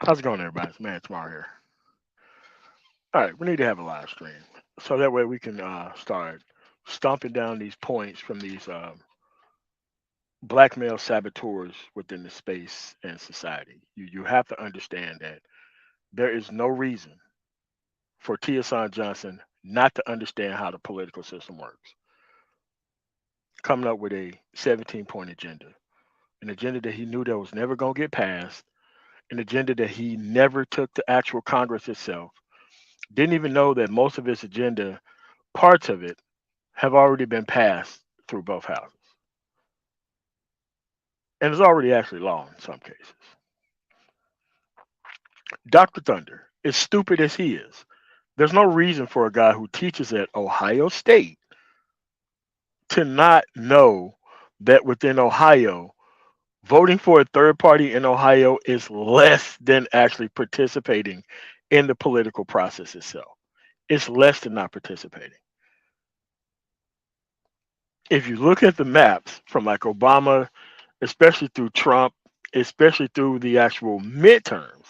How's it going, everybody? It's Man Tomorrow here. All right, we need to have a live stream so that way we can start stomping down these points from these black male saboteurs within the space and society. You have to understand that there is no reason for Tia Son Johnson not to understand how the political system works. Coming up with a 17-point agenda, an agenda that he knew that was never going to get passed, an agenda that he never took to actual Congress itself. Didn't even know that most of his agenda, parts of it, have already been passed through both houses. And it's already actually law in some cases. Dr. Thunder, as stupid as he is, there's no reason for a guy who teaches at Ohio State to not know that within Ohio, voting for a third party in Ohio is less than actually participating in the political process itself. It's less than not participating. If you look at the maps from like Obama, especially through Trump, especially through the actual midterms,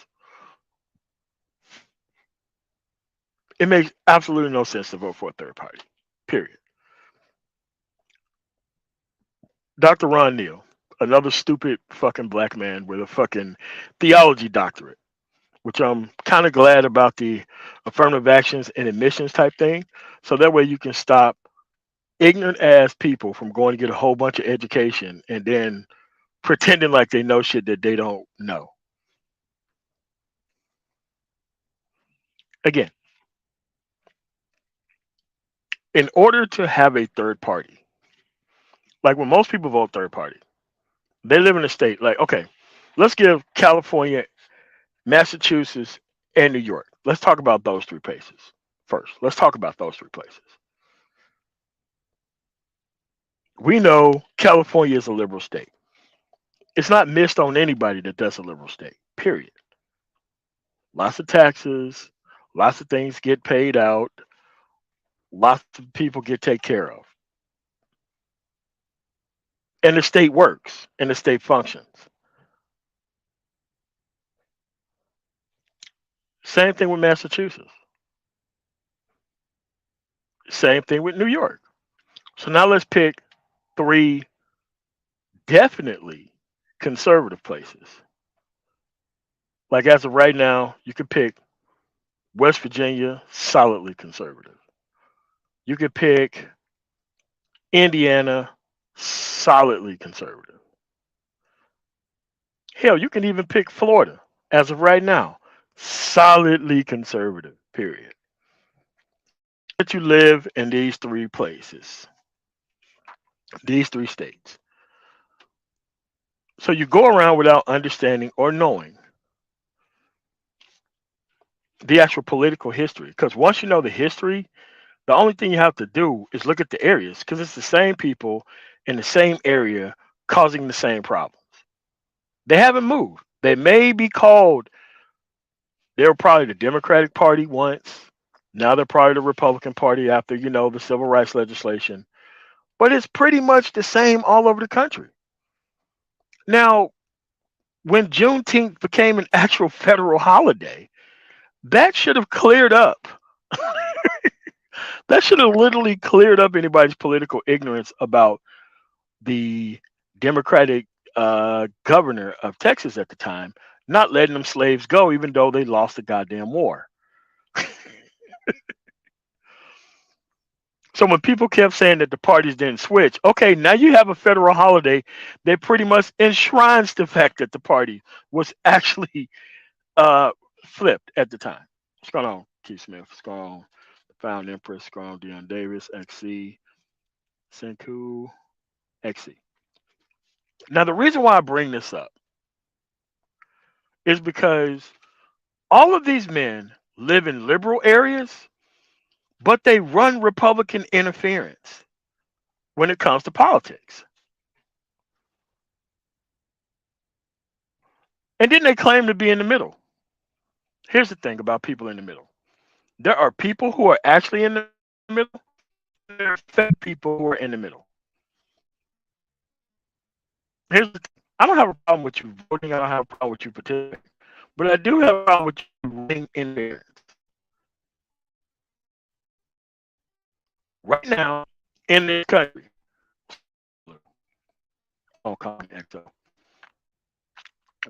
it makes absolutely no sense to vote for a third party. Period. Dr. Ron Neal, another stupid fucking black man with a fucking theology doctorate, which I'm kind of glad about the affirmative actions and admissions type thing. So that way you can stop ignorant ass people from going to get a whole bunch of education and then pretending like they know shit that they don't know. Again, in order to have a third party, like when most people vote third party, they live in a state like, okay, let's give California, Massachusetts, and New York. Let's talk about those three places first. Let's talk about those three places. We know California is a liberal state. It's not missed on anybody that that's a liberal state, period. Lots of taxes, lots of things get paid out, lots of people get taken care of. And the state works and the state functions. Same thing with Massachusetts. Same thing with New York. So now let's pick three definitely conservative places. Like as of right now, you could pick West Virginia, solidly conservative. You could pick Indiana, solidly conservative. Hell, you can even pick Florida as of right now, solidly conservative, period. Let's say that you live in these three places, these three states. So you go around without understanding or knowing the actual political history. Because once you know the history, the only thing you have to do is look at the areas because it's the same people in the same area causing the same problems. They haven't moved. They may be called, they were probably the Democratic Party once. Now they're probably the Republican Party after, the civil rights legislation. But it's pretty much the same all over the country. Now, when Juneteenth became an actual federal holiday, that should have cleared up. That should have literally cleared up anybody's political ignorance about the Democratic governor of Texas at the time not letting them slaves go, even though they lost the goddamn war. So when people kept saying that the parties didn't switch, okay, now you have a federal holiday that pretty much enshrines the fact that the party was actually uh, flipped at the time. What's going on, Keith Smith? What's going on? Found Empress, what's going on, Dion Davis, XC, Senku, XC. Now, the reason why I bring this up is because all of these men live in liberal areas, but they run Republican interference when it comes to politics. And then they claim to be in the middle. Here's the thing about people in the middle: there are people who are actually in the middle, and there are fake people who are in the middle. Here's the thing: I don't have a problem with you voting, I don't have a problem with you participating. But I do have a problem with you running interference. Right now, in this country, oh, calm XO.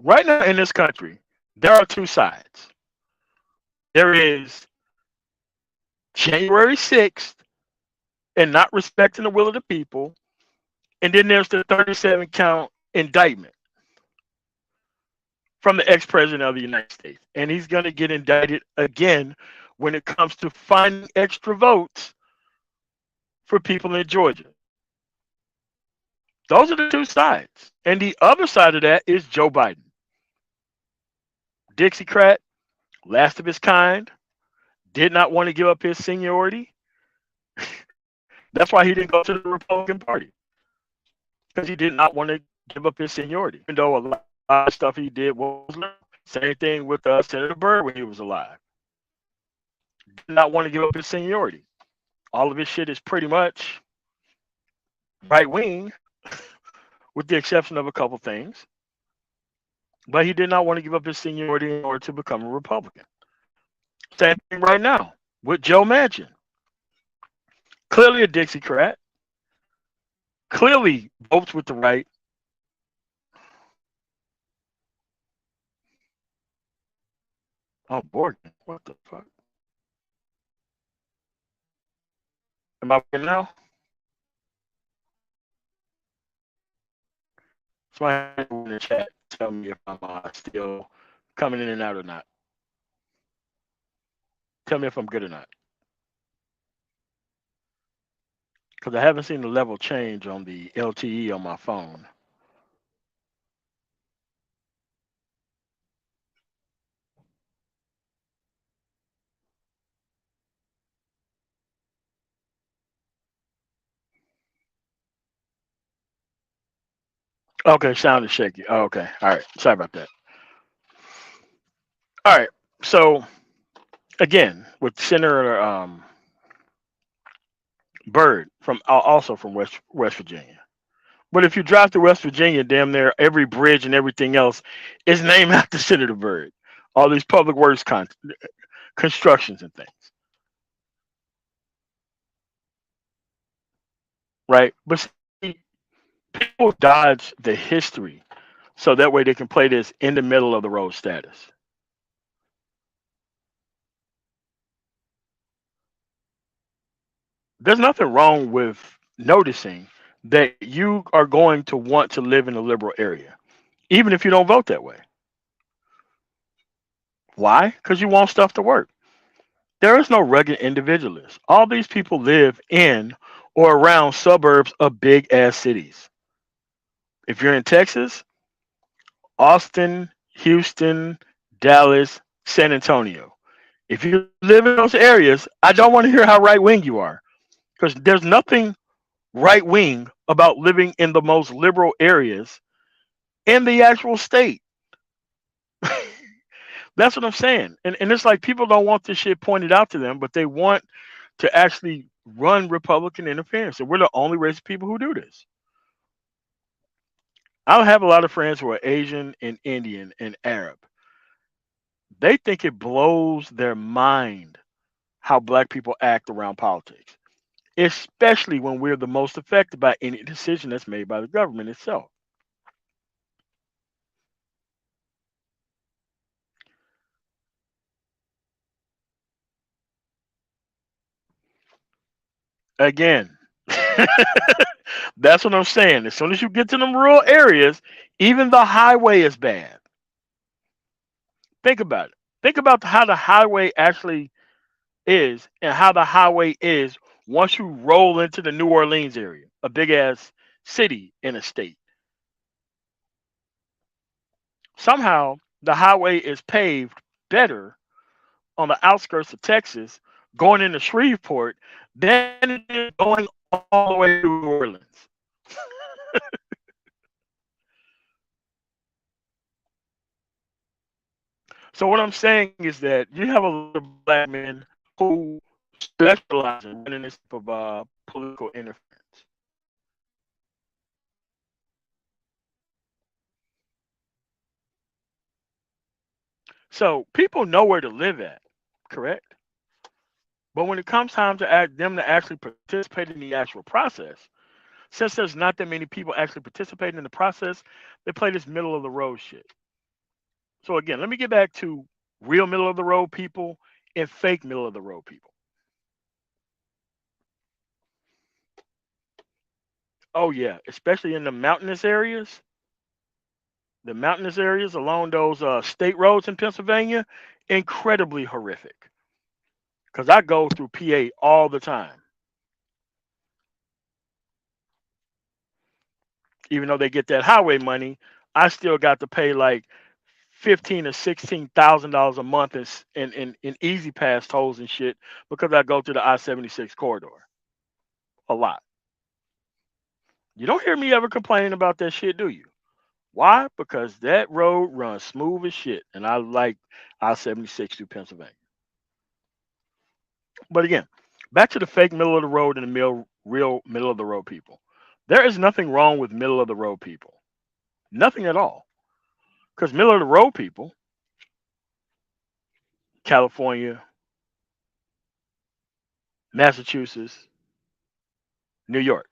Right now in this country, there are two sides. There is January 6th and not respecting the will of the people, and then there's the 37 count indictment from the ex president of the United States. And he's going to get indicted again when it comes to finding extra votes for people in Georgia. Those are the two sides. And the other side of that is Joe Biden, Dixiecrat, last of his kind, did not want to give up his seniority. That's why he didn't go to the Republican Party, because he did not want to give up his seniority, even though a lot of stuff he did was liberal. Same thing with Senator Byrd when he was alive. Did not want to give up his seniority. All of his shit is pretty much right wing, with the exception of a couple things. But he did not want to give up his seniority in order to become a Republican. Same thing right now with Joe Manchin. Clearly a Dixiecrat, clearly votes with the right. Oh, Borgen. What the fuck? Am I working now? Somebody in the chat tell me if I'm still coming in and out or not. Tell me if I'm good or not. Because I haven't seen the level change on the LTE on my phone. Okay, sound is shaky. Oh, okay. All right. Sorry about that. All right. So again, with Senator Byrd from also from West Virginia. But if you drive to West Virginia, damn near every bridge and everything else is named after Senator Byrd. All these public works constructions and things, right? But see, people dodge the history so that way they can play this in the middle of the road status. There's nothing wrong with noticing that you are going to want to live in a liberal area, even if you don't vote that way. Why? Because you want stuff to work. There is no rugged individualist. All these people live in or around suburbs of big ass cities. If you're in Texas, Austin, Houston, Dallas, San Antonio. If you live in those areas, I don't want to hear how right wing you are, because there's nothing right wing about living in the most liberal areas in the actual state. That's what I'm saying. And it's like people don't want this shit pointed out to them, but they want to actually run Republican interference. And we're the only race of people who do this. I have a lot of friends who are Asian and Indian and Arab. They think it blows their mind how black people act around politics, especially when we're the most affected by any decision that's made by the government itself. Again, that's what I'm saying. As soon as you get to them rural areas, even the highway is bad. Think about it. Think about how the highway actually is and how the highway is once you roll into the New Orleans area, a big ass city in a state. Somehow the highway is paved better on the outskirts of Texas, going into Shreveport, than it is going all the way to New Orleans. So what I'm saying is that you have a lot of black men who specialize in running this type of political interference. So people know where to live at, correct? But when it comes time to them to actually participate in the actual process, since there's not that many people actually participating in the process, they play this middle of the road shit. So again, let me get back to real middle of the road people and fake middle of the road people. Oh yeah, especially in the mountainous areas along those state roads in Pennsylvania, incredibly horrific. Because I go through PA all the time, even though they get that highway money, I still got to pay like $15,000 or $16,000 a month in easy pass tolls and shit because I go through the I-76 corridor a lot. You don't hear me ever complaining about that shit, do you? Why? Because that road runs smooth as shit, and I like I-76 through Pennsylvania. But again, back to the fake middle of the road and the real middle of the road people. There is nothing wrong with middle of the road people. Nothing at all. Because middle of the road people, California, Massachusetts, New York,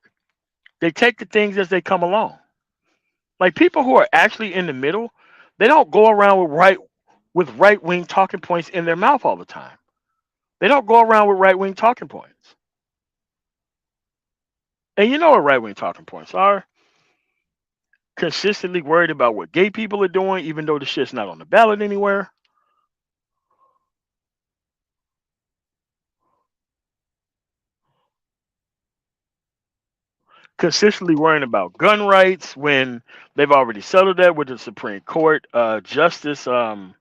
they take the things as they come along. Like people who are actually in the middle, they don't go around with right wing talking points in their mouth all the time. They don't go around with right wing talking points. And you know what right wing talking points are? Consistently worried about what gay people are doing, even though the shit's not on the ballot anywhere. Consistently worrying about gun rights when they've already settled that with the Supreme Court. Justice, the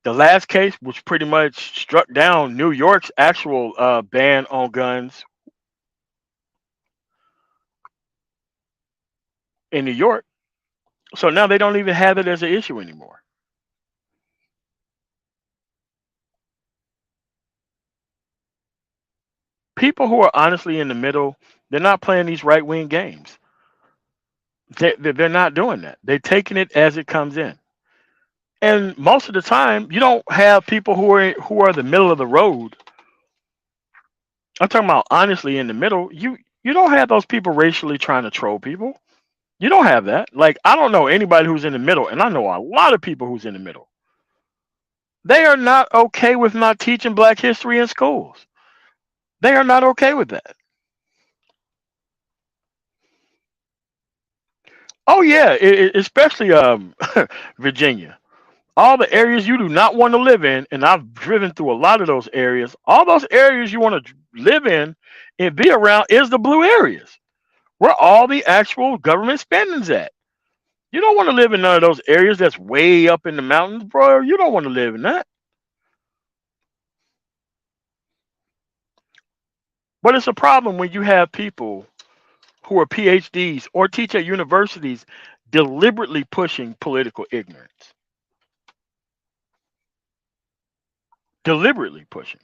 last case, which pretty much struck down New York's actual ban on guns in New York. So now they don't even have it as an issue anymore. People who are honestly in the middle, they're not playing these right wing games. They're not doing that. They're taking it as it comes in. And most of the time, you don't have people who are the middle of the road. I'm talking about honestly in the middle. You don't have those people racially trying to troll people. You don't have that. Like I don't know anybody who's in the middle, and I know a lot of people who's in the middle. They are not okay with not teaching Black history in schools. They are not okay with that. Oh yeah, especially Virginia. All the areas you do not want to live in, and I've driven through a lot of those areas. All those areas you want to live in and be around is the blue areas, where all the actual government spending's at. You don't want to live in none of those areas that's way up in the mountains, bro. You don't want to live in that. But it's a problem when you have people who are PhDs or teach at universities deliberately pushing political ignorance. Deliberately pushing.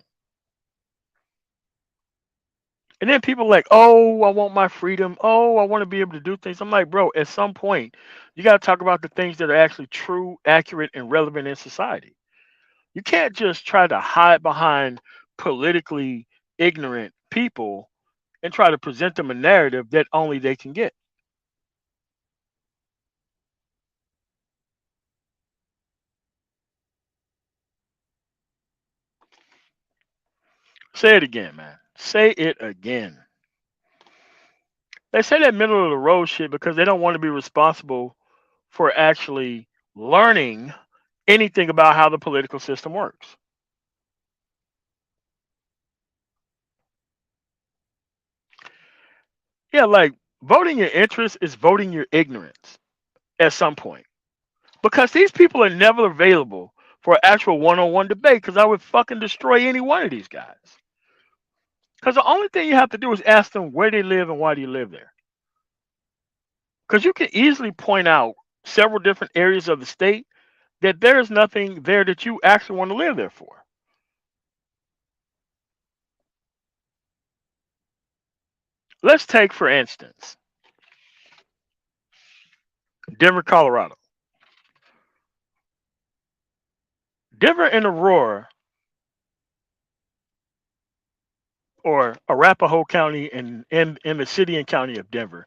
And then people are like, oh, I want my freedom. Oh, I want to be able to do things. I'm like, bro, at some point, you got to talk about the things that are actually true, accurate, and relevant in society. You can't just try to hide behind politically ignorant people and try to present them a narrative that only they can get. Say it again, man. Say it again. They say that middle of the road shit because they don't want to be responsible for actually learning anything about how the political system works. Yeah, like voting your interest is voting your ignorance at some point. Because these people are never available for actual one-on-one debate because I would fucking destroy any one of these guys. Because the only thing you have to do is ask them where they live and why do you live there. Because you can easily point out several different areas of the state that there is nothing there that you actually want to live there for. Let's take, for instance, Denver, Colorado. Denver and Aurora, or Arapahoe County in the city and county of Denver,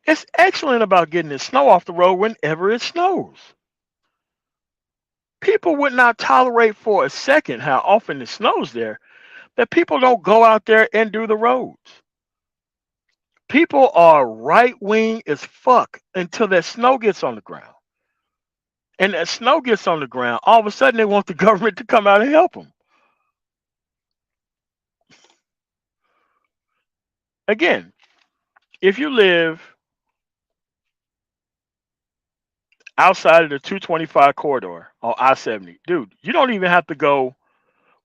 it's excellent about getting the snow off the road whenever it snows. People would not tolerate for a second how often it snows there that people don't go out there and do the roads. People are right wing as fuck until that snow gets on the ground. And that snow gets on the ground, all of a sudden they want the government to come out and help them. Again, if you live outside of the 225 corridor on I-70, dude, you don't even have to go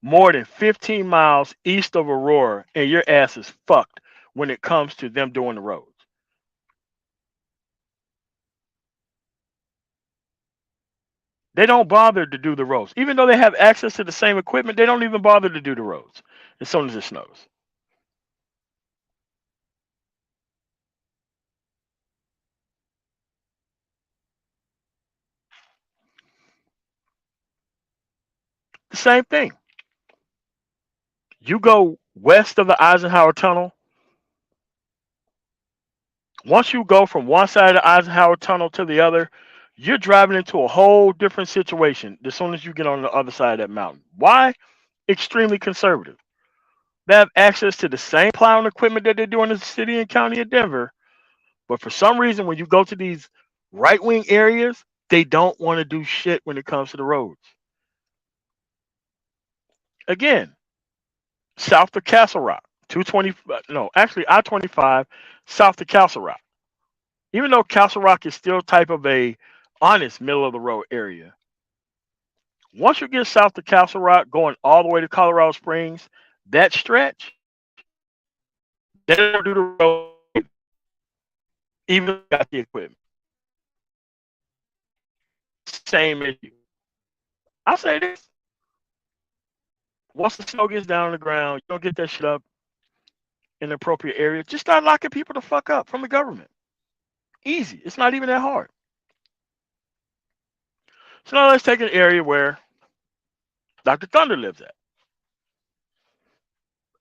more than 15 miles east of Aurora, and your ass is fucked when it comes to them doing the roads. They don't bother to do the roads. Even though they have access to the same equipment, they don't even bother to do the roads as soon as it snows. The same thing. You go west of the Eisenhower Tunnel. Once you go from one side of the Eisenhower Tunnel to the other, you're driving into a whole different situation as soon as you get on the other side of that mountain. Why? Extremely conservative. They have access to the same plowing equipment that they do in the city and county of Denver, but for some reason, when you go to these right wing areas, they don't want to do shit when it comes to the roads. Again, south of Castle Rock, 220, no, actually I-25, south of Castle Rock. Even though Castle Rock is still type of a honest middle of the road area, once you get south of Castle Rock, going all the way to Colorado Springs, that stretch, they don't do the road, even if they got the equipment. Same issue. I'll say this: once the snow gets down on the ground, you don't get that shit up in the appropriate area. Just start locking people the fuck up from the government. Easy. It's not even that hard. So now let's take an area where Dr. Thunder lives at.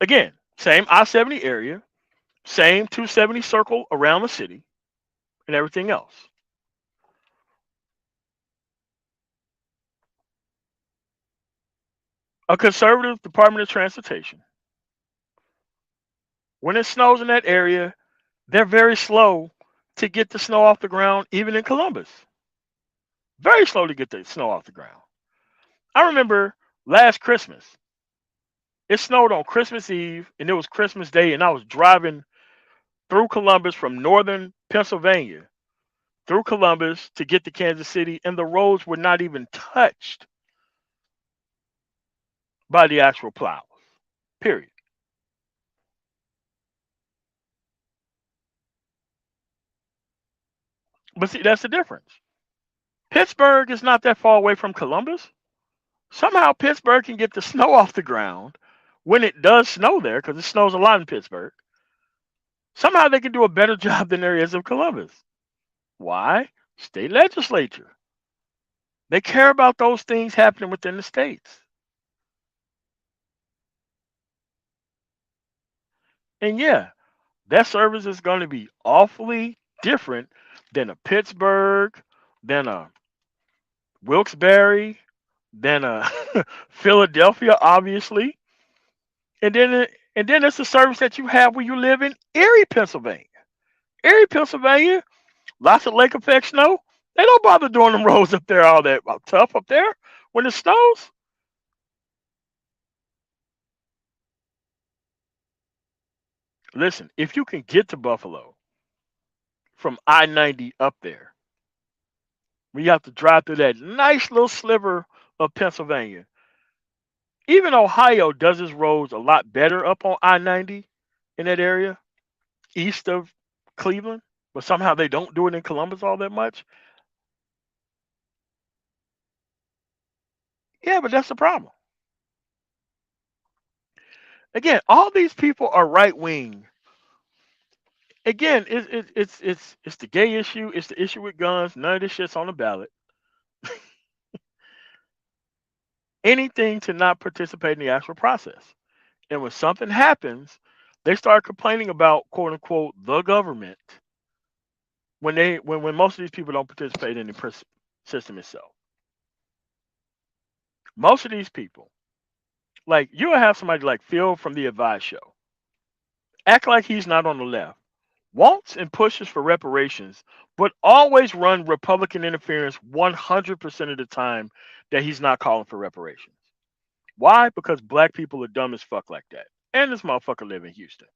Again, same I-70 area, same 270 circle around the city, and everything else. A conservative Department of Transportation. When it snows in that area, they're very slow to get the snow off the ground, even in Columbus. Very slow to get the snow off the ground. I remember last Christmas, it snowed on Christmas Eve and it was Christmas Day, and I was driving through Columbus from northern Pennsylvania through Columbus to get to Kansas City, and the roads were not even touched by the actual plows. Period. But see, that's the difference. Pittsburgh is not that far away from Columbus. Somehow Pittsburgh can get the snow off the ground when it does snow there, because it snows a lot in Pittsburgh. Somehow they can do a better job than areas of Columbus. Why? State legislature. They care about those things happening within the states. And yeah, that service is going to be awfully different than a Pittsburgh, than a Wilkes-Barre, than a Philadelphia, obviously. And then it's a service that you have where you live in Erie, Pennsylvania. Erie, Pennsylvania, lots of lake effect snow. They don't bother doing them roads up there all that tough up there when it snows. Listen, if you can get to Buffalo from I-90 up there, we have to drive through that nice little sliver of Pennsylvania. Even Ohio does its roads a lot better up on I-90 in that area, east of Cleveland, but somehow they don't do it in Columbus all that much. Yeah, but that's the problem. Again, all these people are right wing. Again, it's the gay issue. It's the issue with guns. None of this shit's on the ballot. anything to not participate in the actual process. And when something happens, they start complaining about quote unquote the government when most of these people don't participate in the system itself. Most of these people, like you'll have somebody like Phil from the Advice Show, act like he's not on the left, wants and pushes for reparations, but always run Republican interference 100% of the time that he's not calling for reparations. Why? Because black people are dumb as fuck like that. And this motherfucker live in Houston,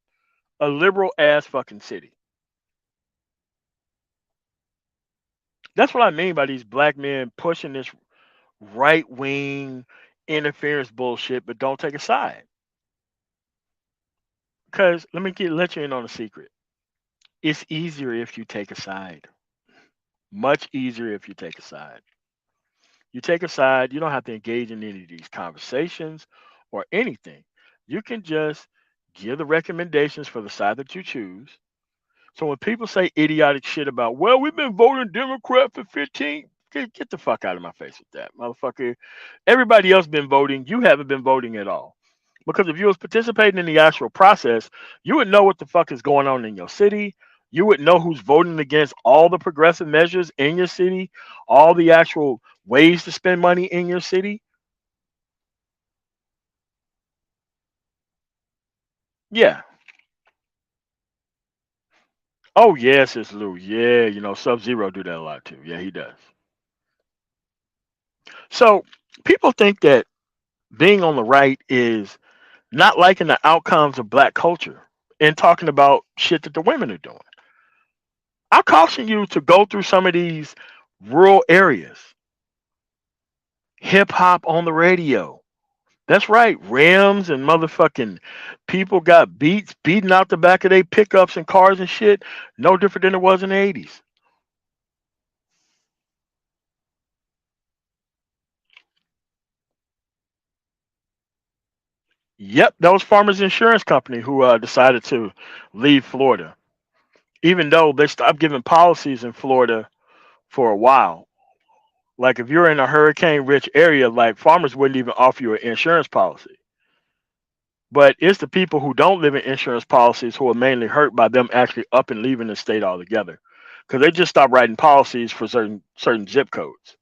a liberal ass fucking city. That's what I mean by these black men pushing this right wing interference bullshit, but don't take a side. Because let you in on a secret. It's easier if you take a side. Much easier if you take a side. You take a side, you don't have to engage in any of these conversations or anything. You can just give the recommendations for the side that you choose. So when people say idiotic shit about, well, we've been voting Democrat for 15, get the fuck out of my face with that, motherfucker. Everybody else been voting. You haven't been voting at all. Because if you was participating in the actual process, you would know what the fuck is going on in your city. You would know who's voting against all the progressive measures in your city, all the actual ways to spend money in your city. Yeah. Oh yes, it's Lou. Yeah, Sub Zero do that a lot too. Yeah, he does. So people think that being on the right is not liking the outcomes of black culture and talking about shit that the women are doing. I caution you to go through some of these rural areas. Hip hop on the radio. That's right. Rams and motherfucking people got beats beating out the back of their pickups and cars and shit. No different than it was in the 80s. Yep, that was Farmers Insurance Company who decided to leave Florida, even though they stopped giving policies in Florida for a while. Like if you're in a hurricane rich area, like farmers wouldn't even offer you an insurance policy. But it's the people who don't live in insurance policies who are mainly hurt by them actually up and leaving the state altogether. Because they just stopped writing policies for certain zip codes.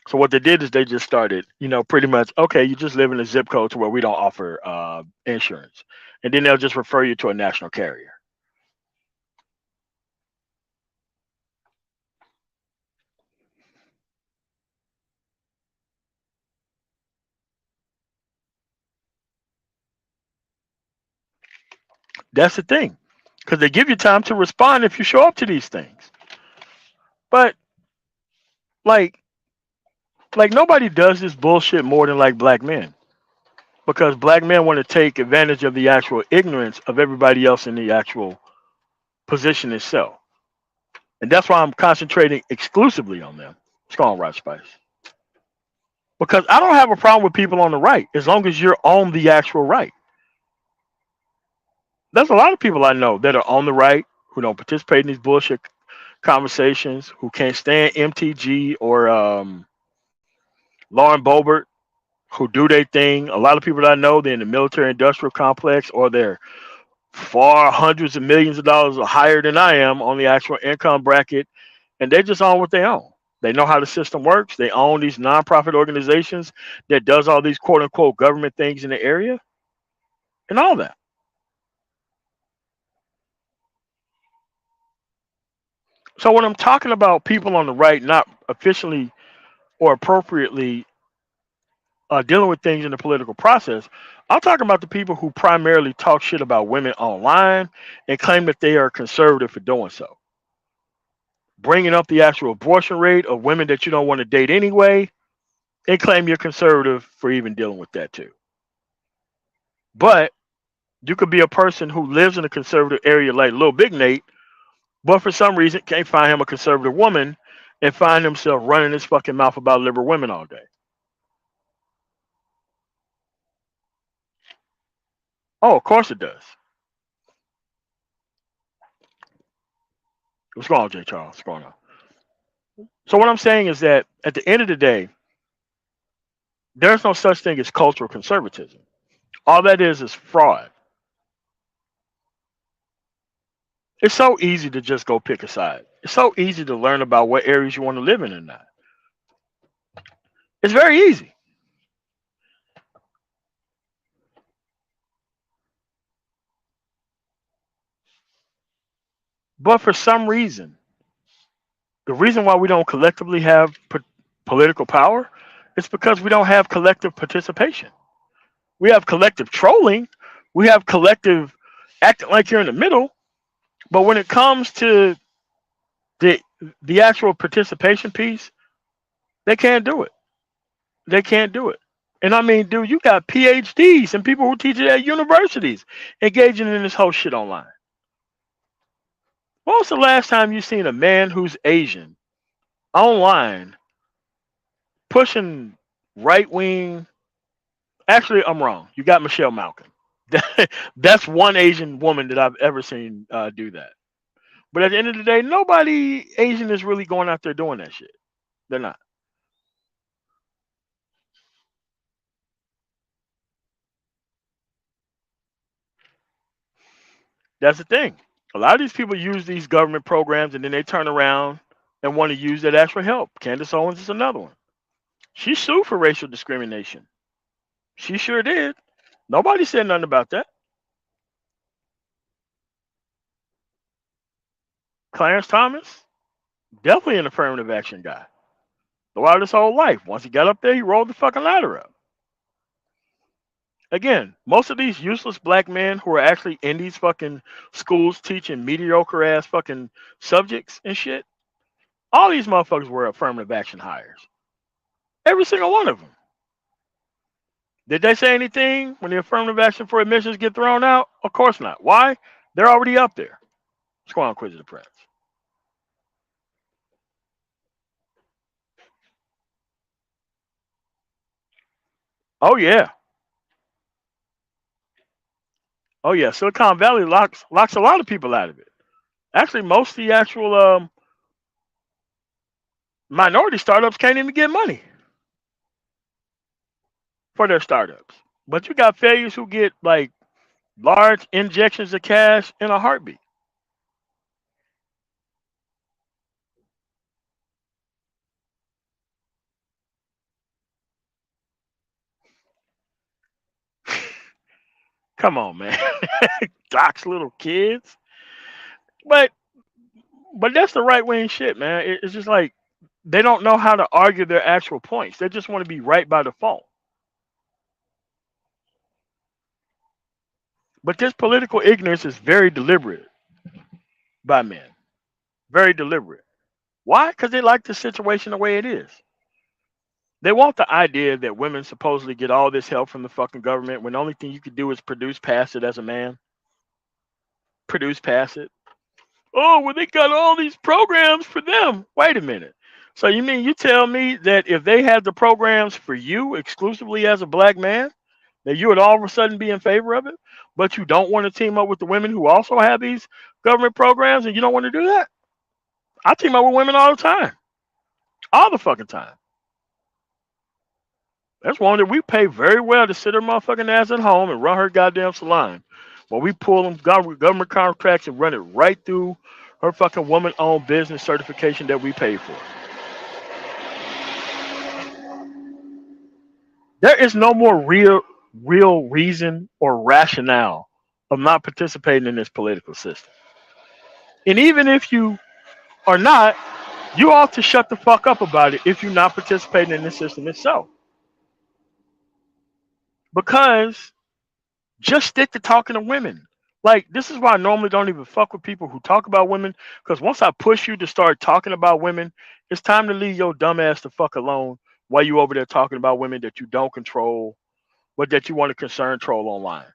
So what they did is they just started, pretty much, okay, you just live in a zip code to where we don't offer insurance. And then they'll just refer you to a national carrier. That's the thing. Because they give you time to respond if you show up to these things. But like nobody does this bullshit more than like black men. Because black men want to take advantage of the actual ignorance of everybody else in the actual position itself. And that's why I'm concentrating exclusively on them. It's called Right Spice. Because I don't have a problem with people on the right as long as you're on the actual right. There's a lot of people I know that are on the right who don't participate in these bullshit conversations, who can't stand MTG or Lauren Boebert, who do their thing. A lot of people that I know, they're in the military industrial complex or they're far hundreds of millions of dollars higher than I am on the actual income bracket, and they just own what they own. They know how the system works. They own these nonprofit organizations that does all these quote unquote government things in the area and all that. So when I'm talking about people on the right not officially or appropriately dealing with things in the political process, I'm talking about the people who primarily talk shit about women online and claim that they are conservative for doing so. Bringing up the actual abortion rate of women that you don't want to date anyway, and claim you're conservative for even dealing with that too. But you could be a person who lives in a conservative area like Little Big Nate, but for some reason can't find him a conservative woman and find himself running his fucking mouth about liberal women all day. Oh, of course it does. What's going on, Jay Charles? What's going on? So what I'm saying is that at the end of the day, There's no such thing as cultural conservatism. All that is fraud. It's so easy to just go pick a side. It's so easy to learn about what areas you want to live in or not. It's very easy. But for some reason, the reason why we don't collectively have political power is because we don't have collective participation. We have collective trolling. We have collective acting like you're in the middle. But when it comes to the the actual participation piece, they can't do it. They can't do it. And I mean, dude, you got PhDs and people who teach it at universities engaging in this whole shit online. When was the last time you seen a man who's Asian online pushing right wing? Actually, I'm wrong. You got Michelle Malkin. That's one Asian woman that I've ever seen do that. But at the end of the day, nobody Asian is really going out there doing that shit. They're not. That's the thing. A lot of these people use these government programs and then they turn around and want to use that as for help. Candace Owens is another one. She sued for racial discrimination. She sure did. Nobody said nothing about that. Clarence Thomas, definitely an affirmative action guy. Throughout his whole life. Once he got up there, he rolled the fucking ladder up. Again, most of these useless black men who are actually in these fucking schools teaching mediocre ass fucking subjects and shit, all these motherfuckers were affirmative action hires. Every single one of them. Did they say anything when the affirmative action for admissions get thrown out? Of course not. Why? They're already up there. What's going on, Quiz of the Prince? Oh yeah. Oh yeah. Silicon Valley locks a lot of people out of it. Actually, most of the actual minority startups can't even get money for their startups. But you got failures who get like large injections of cash in a heartbeat. Come on, man. Docs little kids. But that's the right wing shit, man. It's just like they don't know how to argue their actual points. They just want to be right by default. But this political ignorance is very deliberate by men. Very deliberate. Why? Because they like the situation the way it is. They want the idea that women supposedly get all this help from the fucking government when the only thing you could do is produce past it as a man. Produce past it. Oh, well, they got all these programs for them. Wait a minute. So you mean you tell me that if they had the programs for you exclusively as a black man, that you would all of a sudden be in favor of it, but you don't want to team up with the women who also have these government programs and you don't want to do that? I team up with women all the time. All the fucking time. There's one that we pay very well to sit her motherfucking ass at home and run her goddamn salon. Well, we pull them government contracts and run it right through her fucking woman-owned business certification that we pay for. There is no more real reason or rationale of not participating in this political system. And even if you are not, you ought to shut the fuck up about it if you're not participating in the system itself. Because just stick to talking to women. Like, this is why I normally don't even fuck with people who talk about women. Because once I push you to start talking about women, it's time to leave your dumb ass the fuck alone while you over there talking about women that you don't control, but that you want to concern troll online.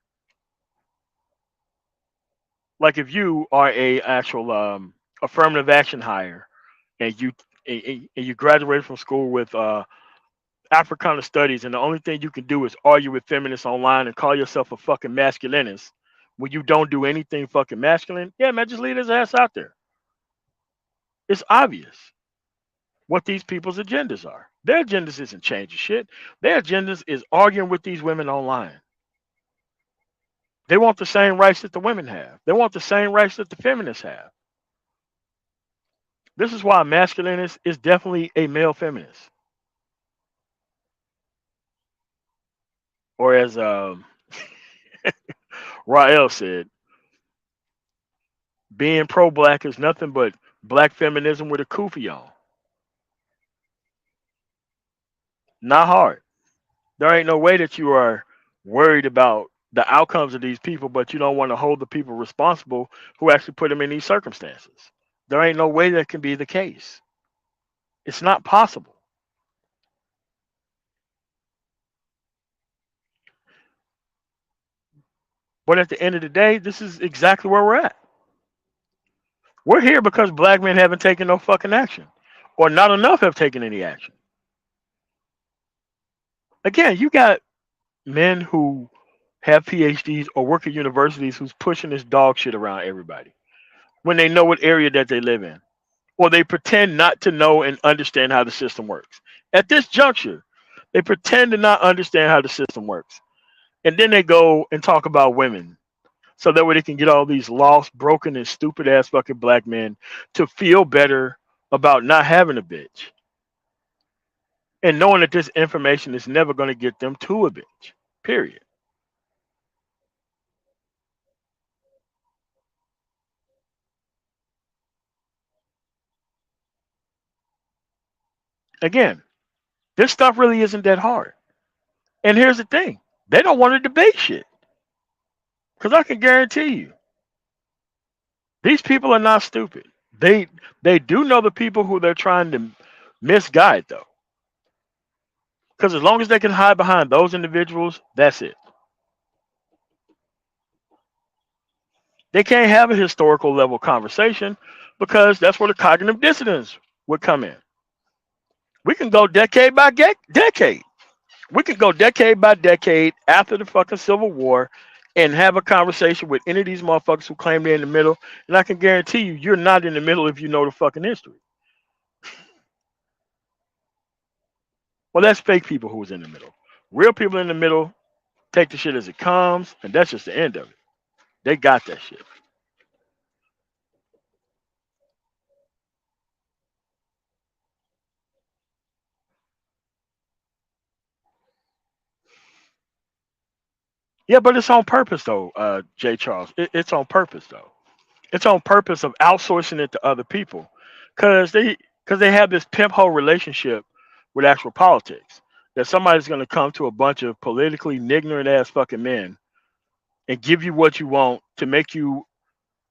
Like if you are a actual affirmative action hire and you graduated from school with Africana studies, and the only thing you can do is argue with feminists online and call yourself a fucking masculinist when you don't do anything fucking masculine, yeah, man, just leave his ass out there. It's obvious what these people's agendas are. Their agendas isn't changing shit. Their agendas is arguing with these women online. They want the same rights that the women have. They want the same rights that the feminists have. This is why a masculinist is definitely a male feminist. Or as Rael said, being pro-black is nothing but black feminism with a kufi on. Not hard. There ain't no way that you are worried about the outcomes of these people, but you don't want to hold the people responsible who actually put them in these circumstances. There ain't no way that can be the case. It's not possible. But at the end of the day, this is exactly where we're at. We're here because black men haven't taken no fucking action, or not enough have taken any action. Again, you got men who have PhDs or work at universities who's pushing this dog shit around everybody when they know what area that they live in, or they pretend not to know and understand how the system works. At this juncture, they pretend to not understand how the system works, and then they go and talk about women so that way they can get all these lost, broken, and stupid ass fucking black men to feel better about not having a bitch and knowing that this information is never going to get them to a bitch. Period. Again, this stuff really isn't that hard. And here's the thing: they don't want to debate shit because I can guarantee you these people are not stupid. They do know the people who they're trying to misguide though, because as long as they can hide behind those individuals, that's it. They can't have a historical level conversation because that's where the cognitive dissonance would come in. We can go decade by decade. We can go decade by decade after the fucking Civil War and have a conversation with any of these motherfuckers who claim they're in the middle. And I can guarantee you, you're not in the middle if you know the fucking history. Well, that's fake people who was in the middle. Real people in the middle take the shit as it comes, and that's just the end of it. They got that shit. Yeah, but it's on purpose though, Jay Charles. It's on purpose though. It's on purpose of outsourcing it to other people, because they have this pimp hole relationship with actual politics. That somebody's going to come to a bunch of politically ignorant ass fucking men and give you what you want to make you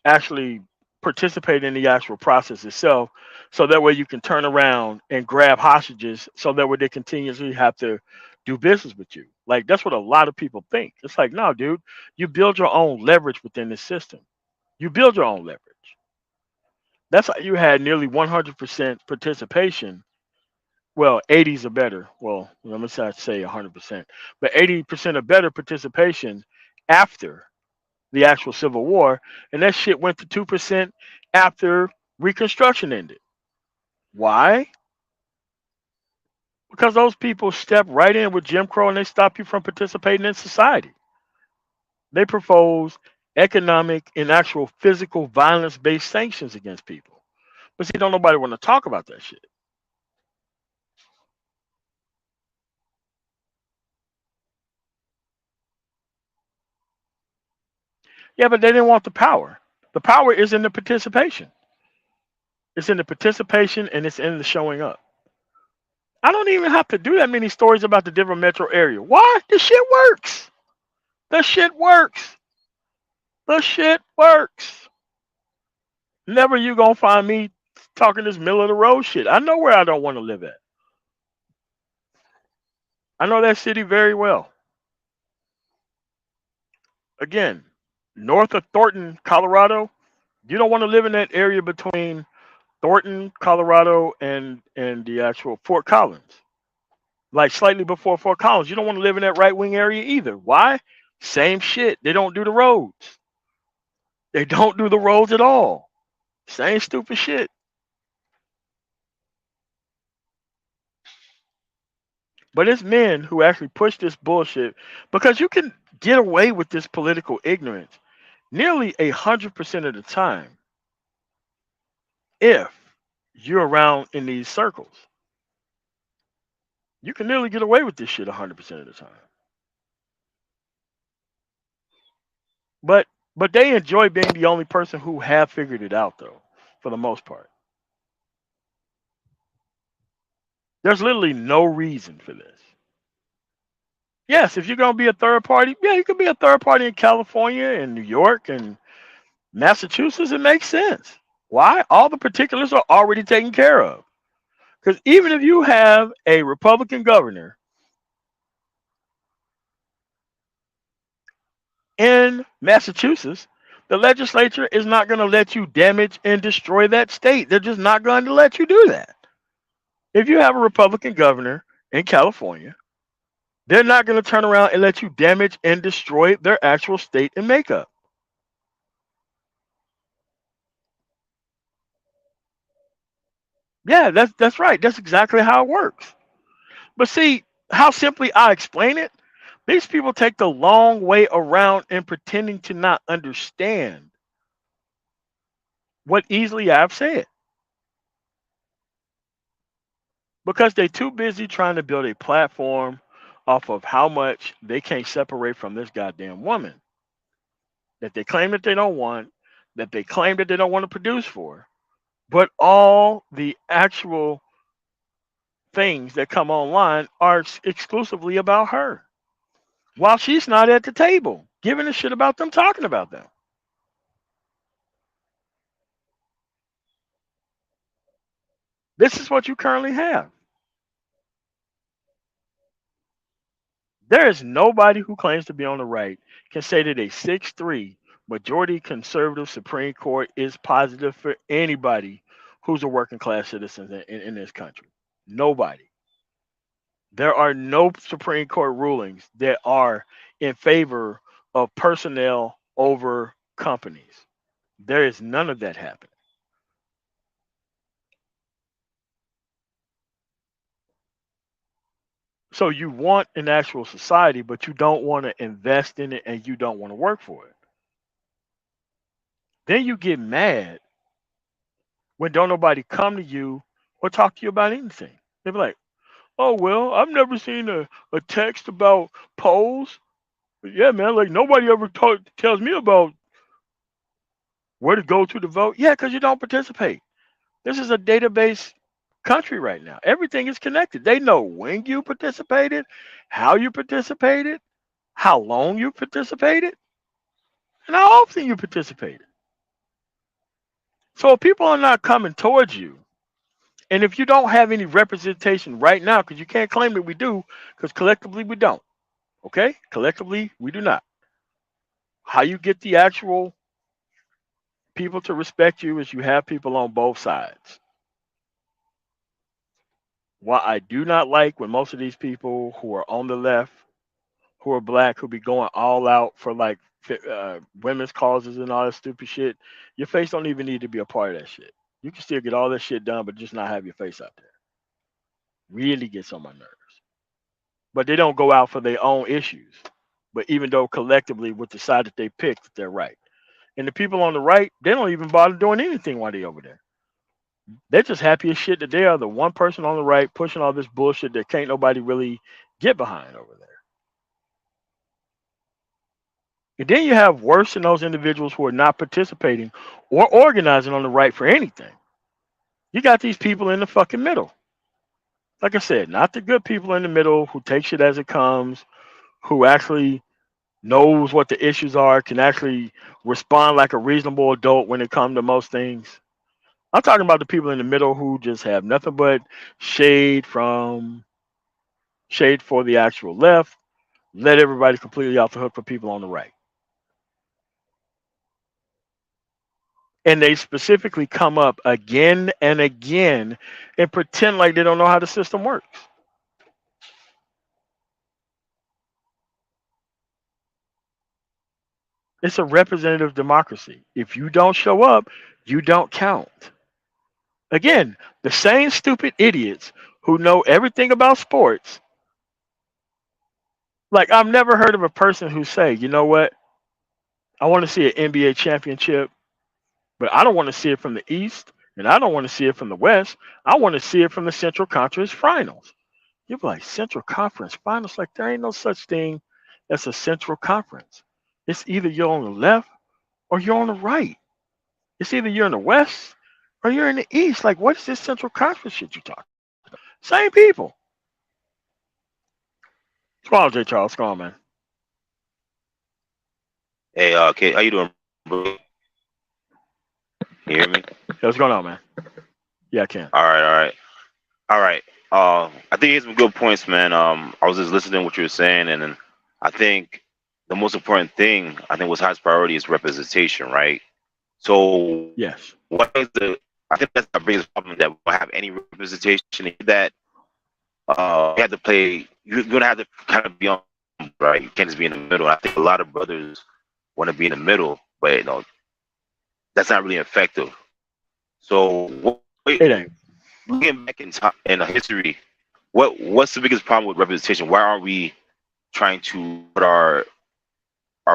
actually participate in the actual process itself, so that way you can turn around and grab hostages, so that way they continuously have to do business with you. Like that's what a lot of people think. It's like, no, dude, you build your own leverage within this system. You build your own leverage. That's how you had nearly 100% participation. Well, 80s are better. Well, let me not say 100%, but 80% or better participation after the actual Civil War, and that shit went to 2% after Reconstruction ended. Why? Because those people step right in with Jim Crow and they stop you from participating in society. They propose economic and actual physical violence based sanctions against people. But see, don't nobody want to talk about that shit. Yeah, but they didn't want the power. The power is in the participation. It's in the participation and it's in the showing up. I don't even have to do that many stories about the Denver metro area. Why? The shit works. The shit works. The shit works. Never you gonna find me talking this middle of the road shit. I know where I don't want to live at. I know that city very well. Again, north of Thornton, Colorado, you don't want to live in that area between Thornton, Colorado, and the actual Fort Collins. Like slightly before Fort Collins, you don't want to live in that right wing area either. Why? Same shit. They don't do the roads. They don't do the roads at all. Same stupid shit. But it's men who actually push this bullshit because you can get away with this political ignorance nearly 100% of the time if you're around in these circles. You can nearly get away with this shit 100% of the time. But but they enjoy being the only person who have figured it out though, for the most part. There's literally no reason for this. Yes, if you're gonna be a third party, yeah, you could be a third party in California and New York and Massachusetts. It makes sense. Why? All the particulars are already taken care of. Because even if you have a Republican governor in Massachusetts, the legislature is not going to let you damage and destroy that state. They're just not going to let you do that. If you have a Republican governor in California, they're not going to turn around and let you damage and destroy their actual state and makeup. Yeah, that's right. That's exactly how it works. But see how simply I explain it. These people take the long way around and pretending to not understand what easily I've said because they're too busy trying to build a platform off of how much they can't separate from this goddamn woman that they claim that they don't want, that they claim that they don't want to produce for, but all the actual things that come online are exclusively about her while she's not at the table giving a shit about them talking about them. This is what you currently have. There is nobody who claims to be on the right can say that a 6-3 majority conservative Supreme Court is positive for anybody who's a working class citizen in this country. Nobody. There are no Supreme Court rulings that are in favor of personnel over companies. There is none of that happening. So you want an actual society, but you don't want to invest in it and you don't want to work for it. Then you get mad when don't nobody come to you or talk to you about anything. They be like, "Oh well, I've never seen a text about polls." But yeah, man, like nobody ever tells me about where to go to vote. Yeah, because you don't participate. This is a database country right now. Everything is connected. They know when you participated, how you participated, how long you participated, and how often you participated. So if people are not coming towards you, and if you don't have any representation right now, because you can't claim that we do, because collectively we don't. Okay? Collectively we do not. How you get the actual people to respect you is you have people on both sides. What I do not like when most of these people who are on the left, who are black, who be going all out for like women's causes and all that stupid shit, your face don't even need to be a part of that shit. You can still get all that shit done, but just not have your face out there. Really gets on my nerves. But they don't go out for their own issues. But even though collectively with the side that they pick, that they're right. And the people on the right, they don't even bother doing anything while they over there. They're just happy as shit that they are the one person on the right pushing all this bullshit that can't nobody really get behind over there. And then you have worse than those individuals who are not participating or organizing on the right for anything. You got these people in the fucking middle. Like I said, not the good people in the middle who take shit as it comes, who actually knows what the issues are, can actually respond like a reasonable adult when it comes to most things. I'm talking about the people in the middle who just have nothing but shade from shade for the actual left, let everybody completely off the hook for people on the right. And they specifically come up again and again and pretend like they don't know how the system works. It's a representative democracy. If you don't show up, you don't count. Again, the same stupid idiots who know everything about sports Like I've never heard of a person who say, you know what, I want to see an NBA championship, but I don't want to see it from the East, and I don't want to see it from the West. I want to see it from the Central Conference Finals. You're like Central Conference Finals, like there ain't no such thing as a Central Conference. It's either you're on the left or you're on the right. It's either you're in the West or you're in the East. Like what is this Central Conference shit you talking about? Same people. What's going on, J. Charles? What's going on, man? Hey, Kate, how you doing, bro? Can you hear me? Yeah, what's going on, man? Yeah, I can. All right. I think you had some good points, man. I was just listening to what you were saying, and then I think the most important thing, I think, was highest priority is representation, right? So, Yes. what is the? I think that's the biggest problem that we don't have any representation. That you have to play. You're gonna have to kind of be on, right? You can't just be in the middle. I think a lot of brothers want to be in the middle, but that's not really effective. So, It ain't. looking back in time in history, what's the biggest problem with representation? Why aren't we trying to put our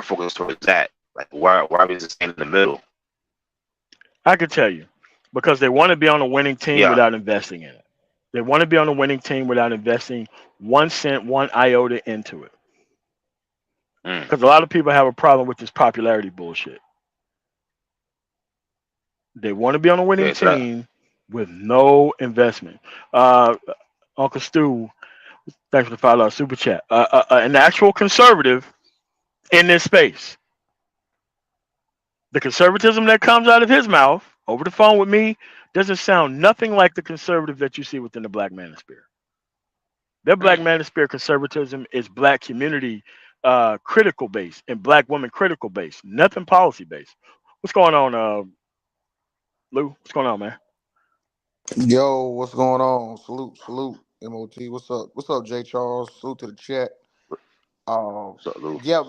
focus towards that? Like, why are we just staying in the middle? I could tell you. Because they want to be on a winning team Yeah. without investing in it. They want to be on a winning team without investing 1 cent, one iota into it. Mm. Because a lot of people have a problem with this popularity bullshit. They want to be on a winning Okay. So that. team with no investment. Uh, Uncle Stu, thanks for the $5 super chat. An actual conservative in this space. The conservatism that comes out of his mouth over the phone with me doesn't sound nothing like the conservative that you see within the Black Manosphere. Their Black Mm. Manosphere conservatism is Black community critical base and Black women critical base, nothing policy based. What's going on, Lou? What's going on, man? Yo, what's going on? Salute, salute, MOT. What's up? What's up, J. Charles? Salute to the chat. Um, So Lou. yeah,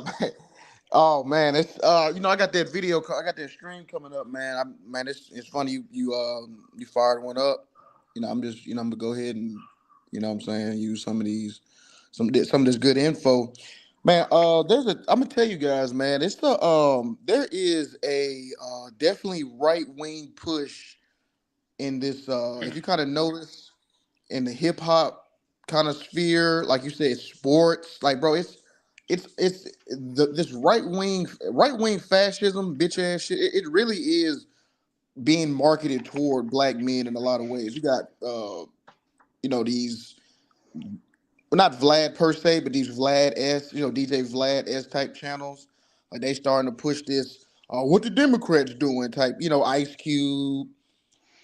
oh man, it's I got that video, I got that stream coming up, man. Man, it's funny you fired one up. I'm just I'm gonna go ahead and what I'm saying, use some of these some of this good info, man. I'm gonna tell you guys, man. There is a definitely right wing push in this. If you kind of notice in the hip hop kind of sphere, like you said, sports, like bro, this right wing fascism, bitch ass shit. It really is being marketed toward black men in a lot of ways. You got these, well, not Vlad per se, but these Vlad S, DJ Vlad S type channels. Like they starting to push this. What the Democrats doing? Type, Ice Cube.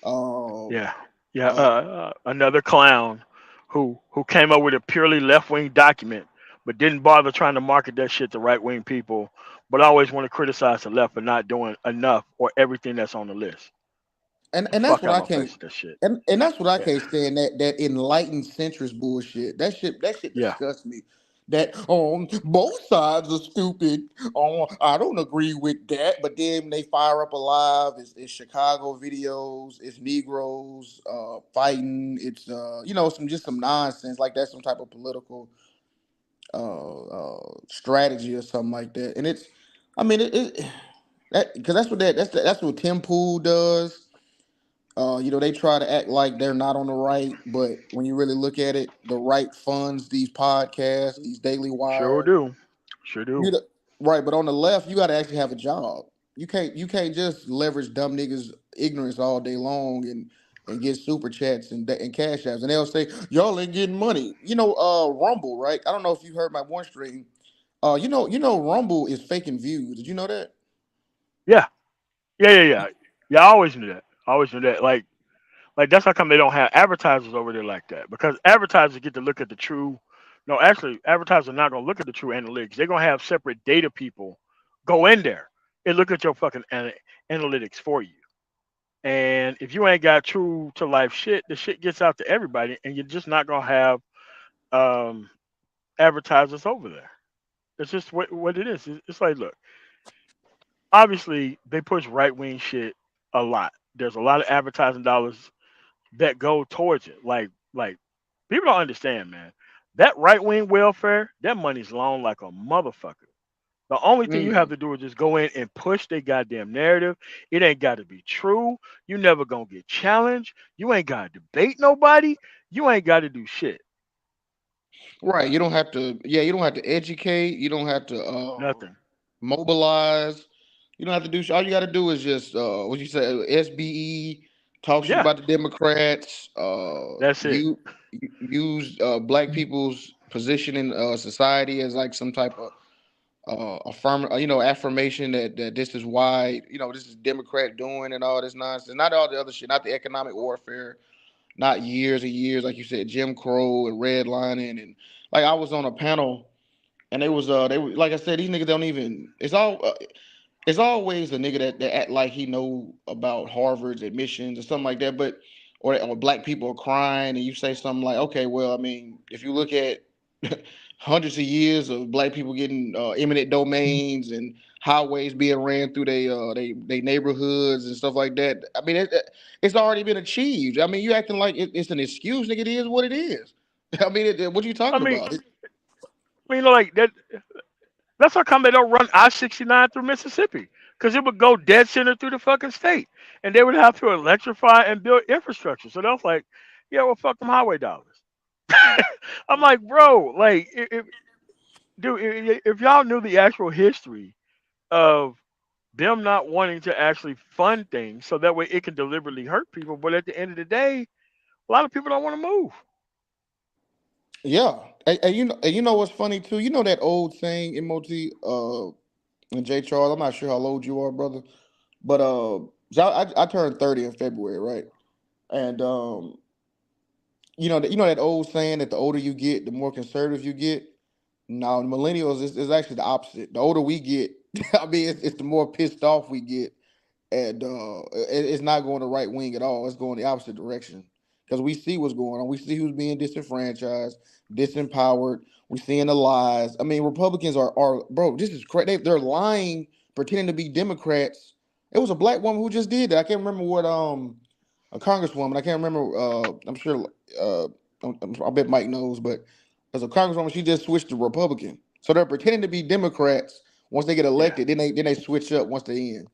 Um, Yeah, yeah. uh, Another clown who came up with a purely left wing document, but didn't bother trying to market that shit to right wing people, but always want to criticize the left for not doing enough or everything that's on the list. and The and that's fuck what out I my can't face with that shit. and that's what I Yeah, can't stand, that enlightened centrist bullshit. That shit yeah, disgusts me. That both sides are stupid. I don't agree with that. But then they fire up alive. It's Chicago videos. It's Negroes fighting. It's some nonsense like that's some type of political strategy or something like that. And I mean it that because that's what Tim Pool does. They try to act like they're not on the right, but when you really look at it, the right funds these podcasts, these Daily sure Wire. do, sure do. You the, right, but on the left, you got to actually have a job. You can't just leverage dumb niggas' ignorance all day long and get super chats and cash apps, and they'll say y'all ain't getting money. Rumble, right? I don't know if you heard my one stream. Rumble is faking views. Did you know that? Yeah, yeah, yeah, yeah. Yeah, I always knew that. I always knew that. Like that's how come they don't have advertisers over there like that. Because advertisers get to look at the true. No, actually, advertisers are not gonna look at the true analytics. They're gonna have separate data people go in there and look at your fucking analytics for you. And if you ain't got true to life shit, the shit gets out to everybody, and you're just not gonna have um, advertisers over there. It's just what it is. It's like, look, obviously they push right wing shit a lot. There's a lot of advertising dollars that go towards it. Like people don't understand, man. That right wing welfare, that money's long like a motherfucker. The only thing you have Mm. to do is just go in and push their goddamn narrative. It ain't got to be true. You never gonna get challenged. You ain't got to debate nobody. You ain't got to do shit. Right. You don't have to. Yeah, you don't have to educate. You don't have to Nothing. mobilize. You don't have to do. All you got to do is just what you say, SBE, talk shit Yeah, about the Democrats. that's it. Use black people's position in society as like some type of affirmation that this is why this is Democrat doing and all this nonsense. Not all the other shit. Not the economic warfare. Not years and years, like you said, Jim Crow and redlining and like I was on a panel and they were like I said, these niggas don't even. It's always a nigga that act like he know about Harvard's admissions or something like that, but or black people are crying and you say something like, okay, well, I mean, if you look at hundreds of years of black people getting eminent domains and highways being ran through they neighborhoods and stuff like that, I mean, it's already been achieved. I mean, you acting like it's an excuse, nigga. It is what it is. I mean, what are you I talking mean, about? like that. That's how come they don't run I-69 through Mississippi, because it would go dead center through the fucking state, and they would have to electrify and build infrastructure. So they're like, yeah, well, fuck them highway dollars. I'm like, bro, like, dude, if y'all knew the actual history of them not wanting to actually fund things, so that way it can deliberately hurt people, but at the end of the day, a lot of people don't want to move. Yeah, and you know what's funny too? You know that old saying, MOT, and J Charles. I'm not sure how old you are, brother, but so I turned 30 in February, right? And you know that old saying that the older you get, the more conservative you get. Now, millennials is actually the opposite. The older we get, I mean, it's the more pissed off we get, and it's not going the right wing at all. It's going the opposite direction because we see what's going on. We see who's being disenfranchised, disempowered. We're seeing the lies. I mean, Republicans are bro. This is crazy. They're lying, pretending to be Democrats. It was a black woman who just did that. I can't remember what a congresswoman. I can't remember. I'm sure. I bet Mike knows, but as a congresswoman, she just switched to Republican. So they're pretending to be Democrats once they get Yeah, elected. Then they switch up once they in.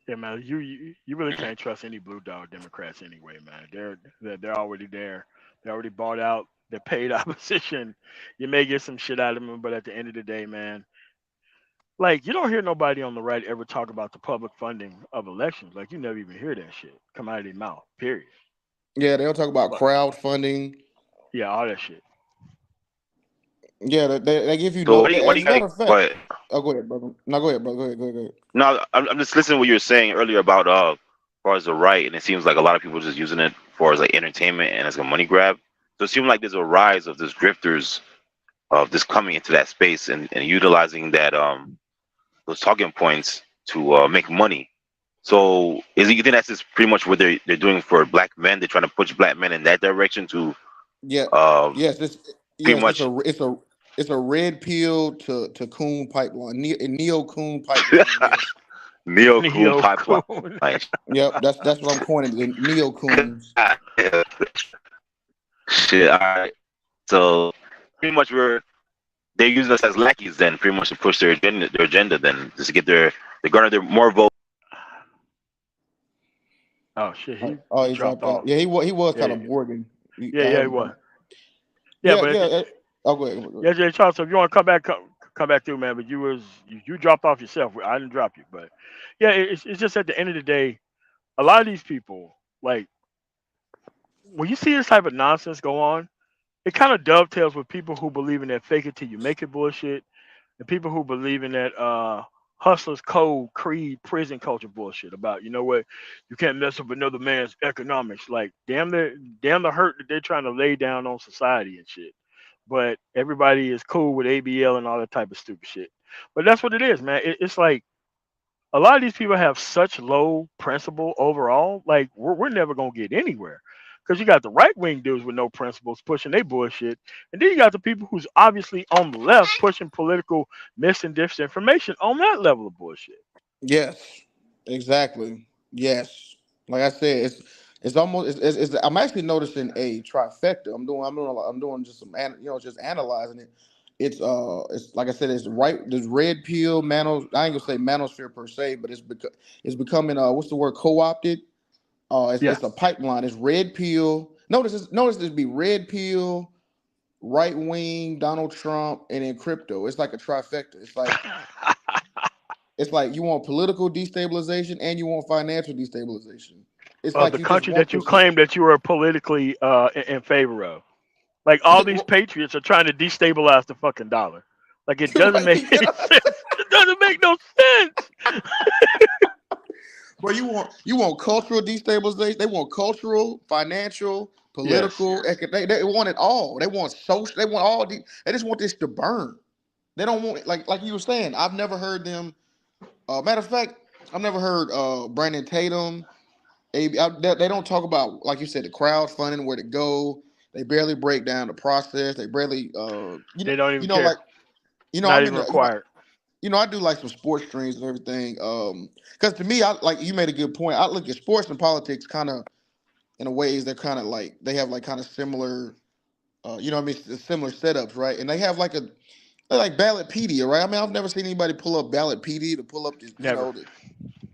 yeah, man. You really can't trust any blue dog Democrats anyway, man. They're already there. They already bought out. They're paid opposition. You may get some shit out of them, but at the end of the day, man, like you don't hear nobody on the right ever talk about the public funding of elections. Like you never even hear that shit come out of their mouth. Period. Yeah, they'll talk about But crowdfunding. yeah, all that shit. Yeah, they give you So no. what do As you a matter think? of fact, But oh, go ahead, brother. No, go ahead, bro. Go ahead, go ahead, go ahead. no, I'm just listening to what you were saying earlier about as far as the right, and it seems like a lot of people just using it for as like entertainment and as a money grab. So it seems like there's a rise of this grifters of this coming into that space and utilizing that those talking points to make money. So is it, you think that's just pretty much what they're doing for black men? They're trying to push black men in that direction to Yeah, um, yes, pretty it's much a red pill to coon pipeline, neo coon pipeline. Yes, neo coon Neo pipeline. coon. yep. That's what I'm coining, the neo coons. Shit. All right. So pretty much they're using us as lackeys then, pretty much to push their agenda then, just to get they garner their more votes. Oh shit, Oh, he he dropped dropped out. off. Yeah, he was Yeah, kind of boring. I yeah, heard he him was. come. Yeah, Yeah, but yeah. Oh, go ahead. Go ahead. yeah, Jay Charles, so if you want to come back through, man. But you dropped off yourself. I didn't drop you, but yeah, it's just at the end of the day, a lot of these people, like when you see this type of nonsense go on, it kind of dovetails with people who believe in that fake it till you make it bullshit, and people who believe in that hustlers code, creed, prison culture bullshit about you know what, you can't mess up another man's economics. Like damn the hurt that they're trying to lay down on society and shit. But everybody is cool with ABL and all that type of stupid shit. But that's what it is, man. It's like a lot of these people have such low principle overall. Like we're never gonna get anywhere because you got the right wing dudes with no principles pushing their bullshit, and then you got the people who's obviously on the left pushing political mis and disinformation on that level of bullshit. Yes, exactly. Yes, like I said, It's almost I'm actually noticing a trifecta. I'm doing just just analyzing it. It's like I said, it's right. There's red pill manos. I ain't gonna say manosphere per se, but it's becoming what's the word, co-opted. Yeah. It's a pipeline. It's red pill. Notice this be red pill, right wing, Donald Trump, and then crypto. It's like a trifecta. It's like you want political destabilization and you want financial destabilization. It's Of like the you just country want that you the claim that you are politically in favor of. Like all these patriots are trying to destabilize the fucking dollar. Like it doesn't right. make any sense. It doesn't make no sense. But you want cultural destabilization. They want cultural, financial, Yes. political. They want it all. They want social. They want all. They just want this to burn. They don't want, like you were saying. I've never heard them. Matter of fact, I've never heard Brandon Tatum. They don't talk about, like you said, the crowdfunding, where to go. They barely break down the process. They barely, They don't even like, care. Not I'm in even the, required. I do like some sports streams and everything. Because to me, I like, you made a good point. I look at sports and politics kind of in a ways they're kind of like, they have like kind of similar, what I mean, similar setups, right? And they have like they're like Ballotpedia, right? I mean, I've never seen anybody pull up Ballotpedia to pull up this, Never.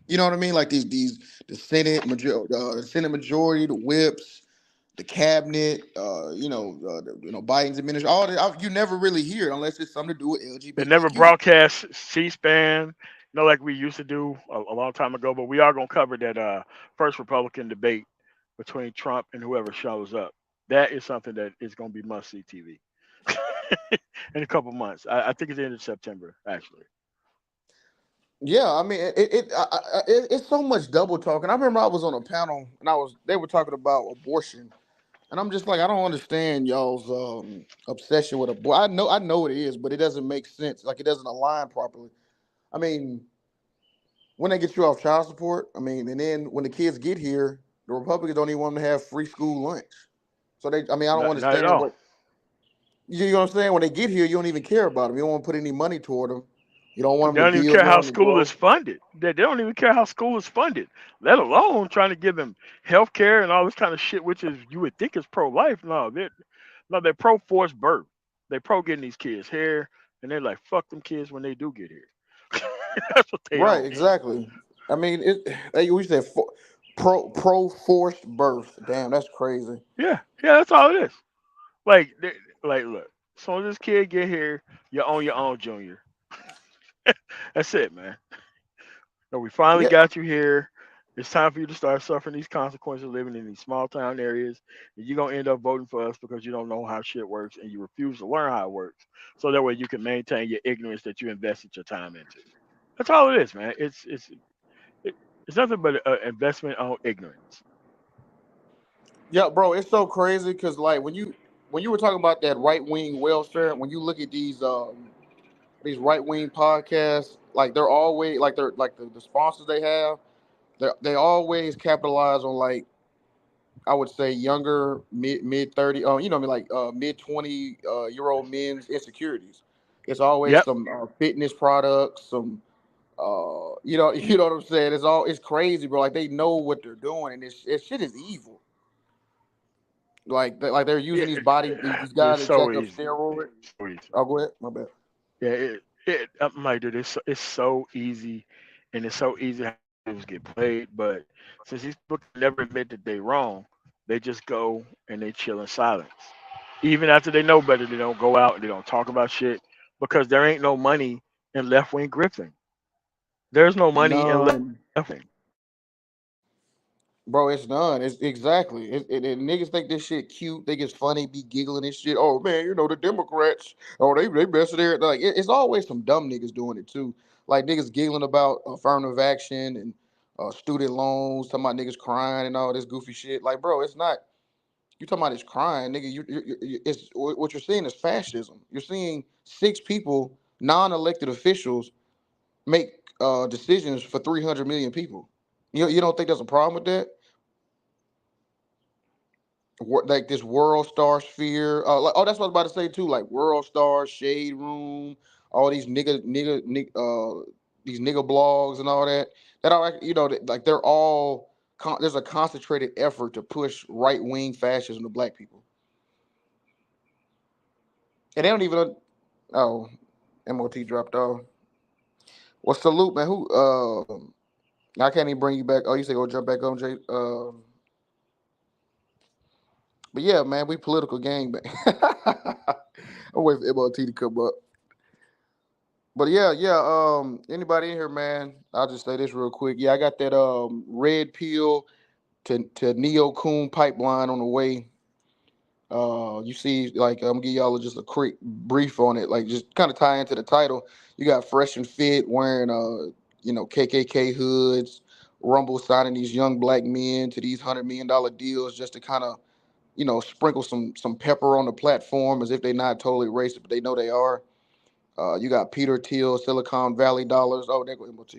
you know what I mean? Like these the Senate majority, the whips, the cabinet, Biden's administration. All that you never really hear it unless it's something to do with They never LGBTQ. broadcast C-SPAN, like we used to do a long time ago. But we are gonna cover that first Republican debate between Trump and whoever shows up. That is something that is gonna be must see TV in a couple months. I think it's the end of September, actually. Yeah, I mean, it's so much double talking. I remember I was on a panel and they were talking about abortion, and I'm just like, I don't understand y'all's obsession with abortion. I know it is, but it doesn't make sense. Like, it doesn't align properly. I mean, when they get you off child support, I mean, and then when the kids get here, the Republicans don't even want them to have free school lunch. So I mean, I don't Not at understand all. what, you know what I'm saying. When they get here, you don't even care about them. You don't want to put any money toward them. You don't want They them to don't even build, care you want how them to school is grow. funded. They don't even care how school is funded, let alone trying to give them health care and all this kind of shit, which is you would think is pro life. No, they're pro forced birth. They pro getting these kids here, and they're like fuck them kids when they do get here. That's what they Right, own. exactly. I mean, we said pro forced birth. Damn, that's crazy. Yeah, that's all it is. Like, look, as soon as this kid get here, you own your own junior. That's it, man. So we finally Yeah, got you here. It's time for you to start suffering these consequences living in these small town areas. And you're gonna end up voting for us because you don't know how shit works and you refuse to learn how it works. So that way you can maintain your ignorance that you invested your time into. That's all it is, man. It, it's nothing but an investment on ignorance. yeah, bro, it's so crazy because like when you were talking about that right wing welfare, when you look at these right wing podcasts, like they're always like they're like the sponsors they have, they always capitalize on, like, I would say younger mid 30, what I mean, like mid 20 year old men's insecurities. It's always Yep. some fitness products, some you know what I'm saying. It's crazy, bro. Like, they know what they're doing, and this shit is evil. Like they're using It, these guys it's that so check up easy. steroids. So easy. Oh, go ahead, my bad. Yeah, I'm like, dude, it's so easy, and it's so easy how things get played. But since these people can never admit that they wrong, they just go and they chill in silence. Even after they know better, they don't go out and they don't talk about shit because there ain't no money in left wing grifting. There's no money in left None. wing. Bro, it's none. It's exactly. And niggas think this shit cute. They get funny, be giggling and shit. Oh man, the Democrats. Oh, they messing there. Like, it's always some dumb niggas doing it too. Like, niggas giggling about affirmative action and student loans. Talking about niggas crying and all this goofy shit. Like, bro, it's not. You talking about it's crying, nigga? It's what you're seeing is fascism. You're seeing six people, non-elected officials, make decisions for 300 million people. You don't think there's a problem with that? Like this World Star Sphere. That's what I was about to say too. Like World Star, Shade Room, all these these nigga blogs and all that. That are, like they're all there's a concentrated effort to push right wing fascism to black people, and they don't even. Oh, MOT dropped off. Well, salute, man. Who? I can't even bring you back. Oh, you say go jump back on, Jay. But yeah, man, we political gang bang. I'm waiting for MOT to come up. But yeah, yeah. Anybody in here, man? I'll just say this real quick. Yeah, I got that red pill to Neo Coon pipeline on the way. You see, like I'm gonna give y'all just a quick brief on it, like just kind of tie into the title. You got Fresh and Fit wearing KKK hoods, Rumble signing these young black men to these $100 million deals just to kind of sprinkle some pepper on the platform as if they're not totally racist, but they know they are. You got Peter Thiel, Silicon Valley dollars. Oh, there go MOT.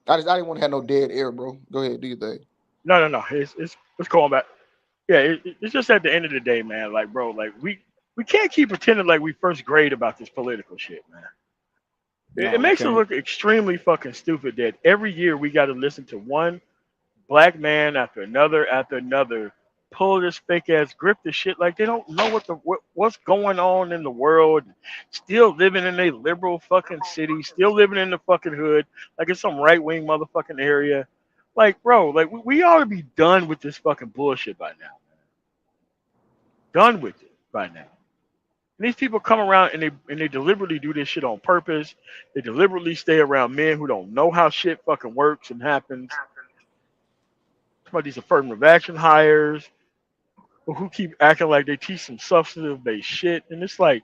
I didn't want to have no dead air, bro. Go ahead, do your thing. No, no, no. It's going back. Yeah, it's just at the end of the day, man. Like, bro, like we can't keep pretending like we first grade about this political shit, man. It No, we makes it can't. look extremely fucking stupid that every year we got to listen to one black man after another pull this fake ass grip to shit like they don't know what's going on in the world. Still living in a liberal fucking city, still living in the fucking hood, like it's some right wing motherfucking area. Like, bro, like we ought to be done with this fucking bullshit by now. Done with it by now. And these people come around and they deliberately do this shit on purpose. They deliberately stay around men who don't know how shit fucking works and happens. About these affirmative action hires who keep acting like they teach some substantive based shit. And it's like,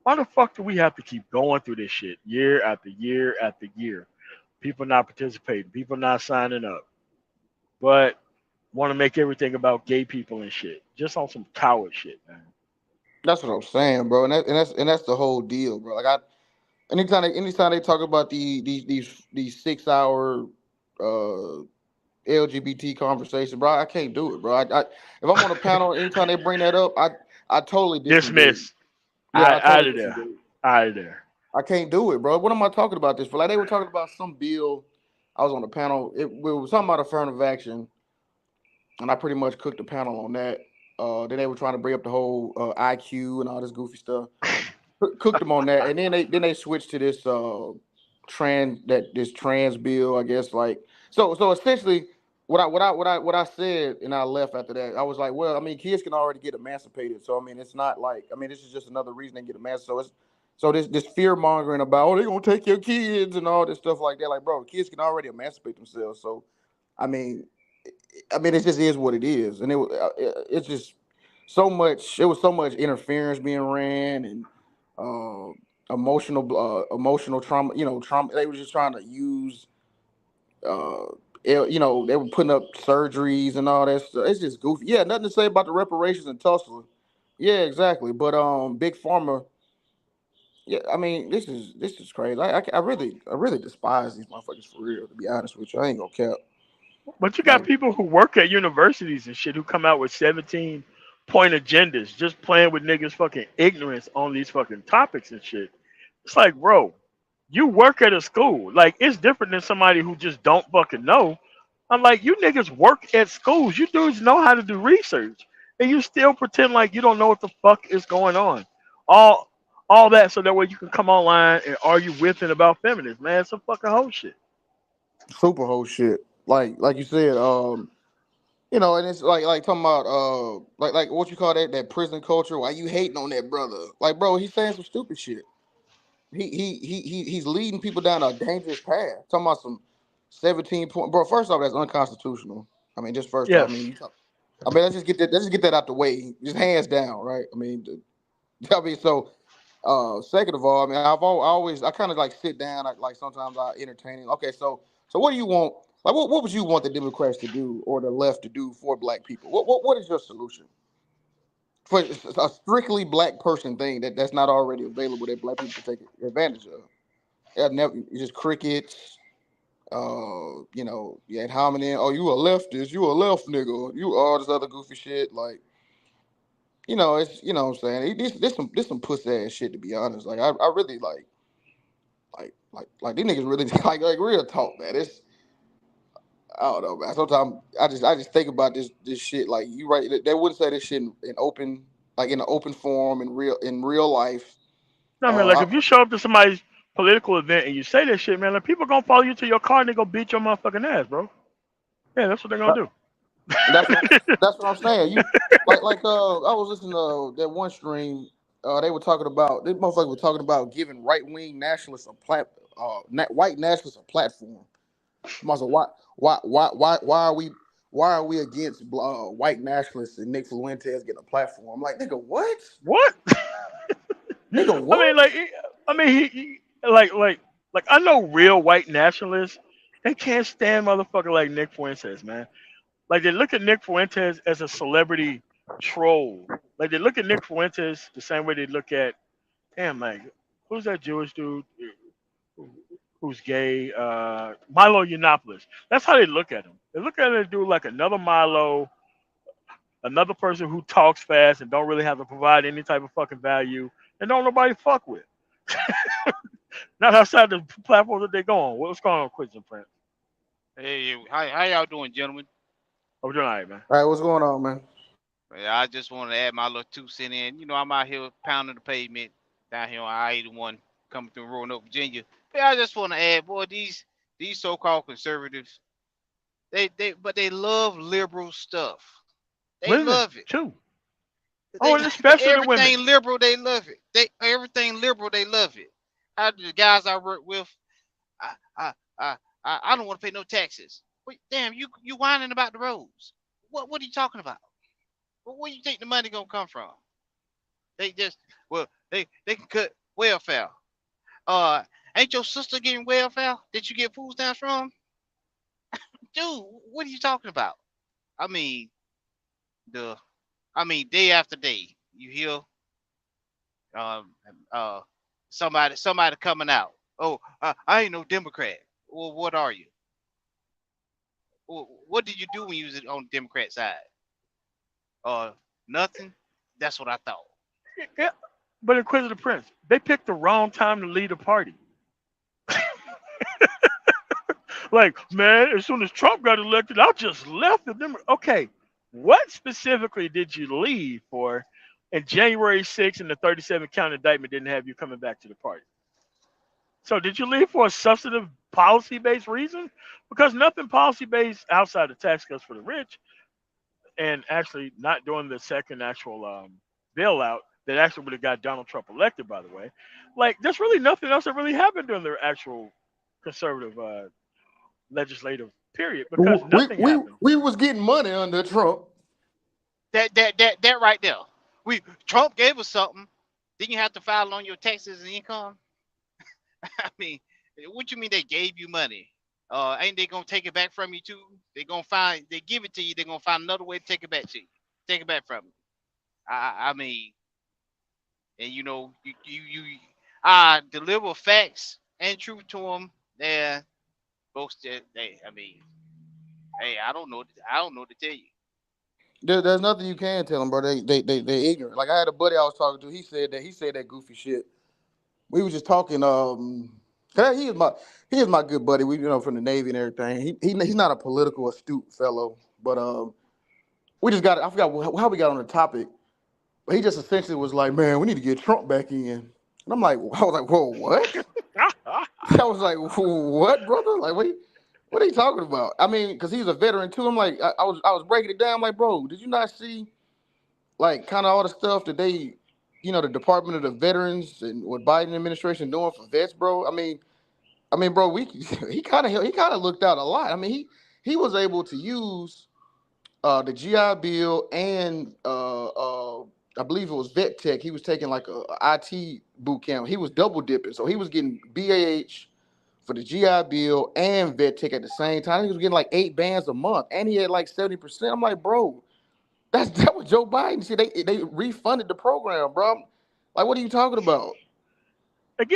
why the fuck do we have to keep going through this shit year after year after year? People not participating, people not signing up, but want to make everything about gay people and shit. Just on some coward shit, man. That's what I'm saying, bro. And that's the whole deal, bro. Like anytime they talk about these 6 hour uh LGBT conversation, bro, I can't do it, bro. If I'm on a panel, anytime they bring that up, I totally disengage. Dismiss. Yeah, I Out totally of there. disengage. Out of there. I can't do it, bro. What am I talking about this for? Like they were talking about some bill. I was on the panel. It was something about affirmative action, and I pretty much cooked the panel on that. Then they were trying to bring up the whole IQ and all this goofy stuff. Cooked them on that, and then they switched to this trans bill, I guess. Like so essentially, what I said, and I left after that. I was like, well, I mean, kids can already get emancipated, so I mean, it's not like, I mean, this is just another reason they get emancipated. So this fear mongering about, oh, they're gonna take your kids and all this stuff like that. Like, bro, kids can already emancipate themselves. So I mean, it just is what it is, and it's just so much. It was so much interference being ran, and uh, emotional trauma. Trauma. They were just trying to use. Uh, they were putting up surgeries and all that stuff. It's just goofy. Yeah, nothing to say about the reparations in Tulsa. Yeah, exactly. But Big Pharma. Yeah, I mean, this is crazy. I really despise these motherfuckers for real. To be honest with you, I ain't gonna cap. But you got Like, people who work at universities and shit who come out with 17-point agendas just playing with niggas fucking ignorance on these fucking topics and shit. It's like, bro, you work at a school. Like, it's different than somebody who just don't fucking know. I'm like, you niggas work at schools. You dudes know how to do research. And you still pretend like you don't know what the fuck is going on. All all that so that way you can come online and argue with and about feminists, man. It's some fucking whole shit. super whole shit. Like you said, and it's like talking about like what you call that prison culture. Why you hating on that brother? Like, bro, he's saying some stupid shit. He's leading people down a dangerous path. Talking about some 17 point, bro. First off, that's unconstitutional. I mean, just first off, I mean, Yes. let's just get that out the way, just hands down, right? I mean, I mean, so second of all, I mean, I kind of like sit down, like sometimes I entertain it. Okay, so what do you want? Like, what would you want the Democrats to do or the left to do for black people? What is your solution for a strictly black person thing that's not already available that black people can take advantage of? Yeah, never, it's just crickets. You had hominin. Oh, you a leftist? You a left nigga? You all this other goofy shit? Like, it's what I'm saying. This some pussy ass shit, to be honest. Like, I really like these niggas really like real talk, man. I don't know, man. Sometimes I just think about this shit. Like you right, they wouldn't say this shit in open, like in an open forum in real life. No, man, like I, if you show up to somebody's political event and you say that shit, man, like people gonna follow you to your car and they gonna beat your motherfucking ass, bro. Yeah, that's what they're gonna do. that's what I'm saying. You I was listening to that one stream. They were talking about this motherfucker was talking about giving right wing nationalists white nationalists a platform. So why are we against white nationalists and Nick Fuentes getting a platform? I'm like, nigga, what? What? Nigga, I mean, what? like, I mean, like, I know real white nationalists. They can't stand motherfucker like Nick Fuentes, man. Like, they look at Nick Fuentes as a celebrity troll. Like, they look at Nick Fuentes the same way they look at, damn, like, who's that Jewish dude who's gay? Milo Yiannopoulos. That's how they look at him. They look at him as a dude like another Milo, another person who talks fast and don't really have to provide any type of fucking value and don't nobody fuck with. Not outside the platform that they go on. What's going on, Quiz and Prince? Hey, how y'all doing, gentlemen? Oh, we're doing all right, man. All right, what's going on, man? Yeah, I just want to add my little 2 cents in. I'm out here pounding the pavement down here on I-81 coming through Roanoke, Virginia. But I just want to add, boy, these so-called conservatives, but they love liberal stuff. They Women love it. too. Oh, They and especially the women. everything liberal, they love it. They everything liberal, they love it. How the guys I work with, I I I I don't want to pay no taxes. Wait, damn, you whining about the roads. What are you talking about? Where you think the money gonna come from? They just they can cut welfare. Uh, ain't your sister getting welfare that you get food stamps from? Dude, what are you talking about? I mean the day after day you hear um uh somebody coming out. Oh, I ain't no Democrat. Well, what are you? Well, what did you do when you was on the Democrat side? Uh, Nothing. That's what I thought. Yeah, but Inquisitive Prince, they picked the wrong time to lead a party. Like, man, as soon as Trump got elected, I just left the Democrat. Okay, what specifically did you leave for? And January 6th and the 37 count indictment didn't have you coming back to the party. So did you leave for a substantive policy based reason? Because nothing policy based outside of tax cuts for the rich and actually not doing the second actual bailout that actually would have got Donald Trump elected, by the way. Like, there's really nothing else that really happened during their actual conservative legislative period because We nothing we happened. we was getting money under Trump. That right there. Trump gave us something. Then you have to file on your taxes and income. I mean, what you mean they gave you money? Ain't they gonna take it back from you too? They give it to you. They're gonna find another way to take it back to you. Take it back from you. I mean, and you deliver facts and truth to them. They're folks that I mean, hey, I don't know what to tell you. There's nothing you can tell them, bro. They ignorant. Like I had a buddy I was talking to. He said that goofy shit. We was just talking. 'Cause he is my good buddy. We from the Navy and everything. He's not a political astute fellow, but we just got. I forgot how we got on the topic, but he just essentially was like, "Man, we need to get Trump back in." And I'm like, I was like, "Whoa, what?" I was like, "What, brother? Like, what are you talking about?" I mean, because he's a veteran too. I'm like, I was breaking it down. I'm like, bro, did you not see like kind of all the stuff that the Department of the Veterans and what Biden administration doing for vets, bro? I mean, bro, he kind of looked out a lot. I mean, he was able to use the GI Bill and I believe it was Vet Tech. He was taking like a IT boot camp. He was double dipping, so he was getting BAH for the GI Bill and Vet Tech at the same time. He was getting like 8 bands a month, and he had like 70%. I'm like, bro, that was Joe Biden. See, they refunded the program, bro. Like, what are you talking about?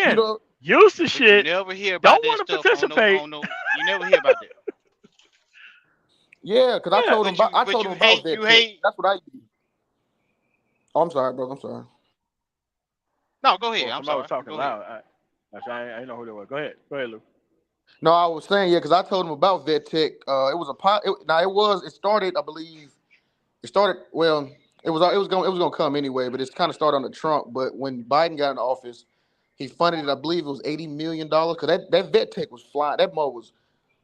You Again, know? use the But you shit. never hear about Don't that want to stuff on no participate. on no. You never hear about that. Yeah, because I Yeah, told him about I But told him you about hate Vet you Tech. hate. That's what I use. Oh, I'm sorry, brother. I'm sorry. No, go ahead. well, I'm somebody was sorry. talking Go ahead. loud. I didn't know who they were. Go ahead, Lou. No, I was saying yeah, because I told him about vet tech. It was a pot. Now it was. It started, I believe. It started well. It was gonna come anyway, but it's kind of started on the Trump. But when Biden got in office, he funded it. I believe it was $80 million because that vet tech was flying. That mo was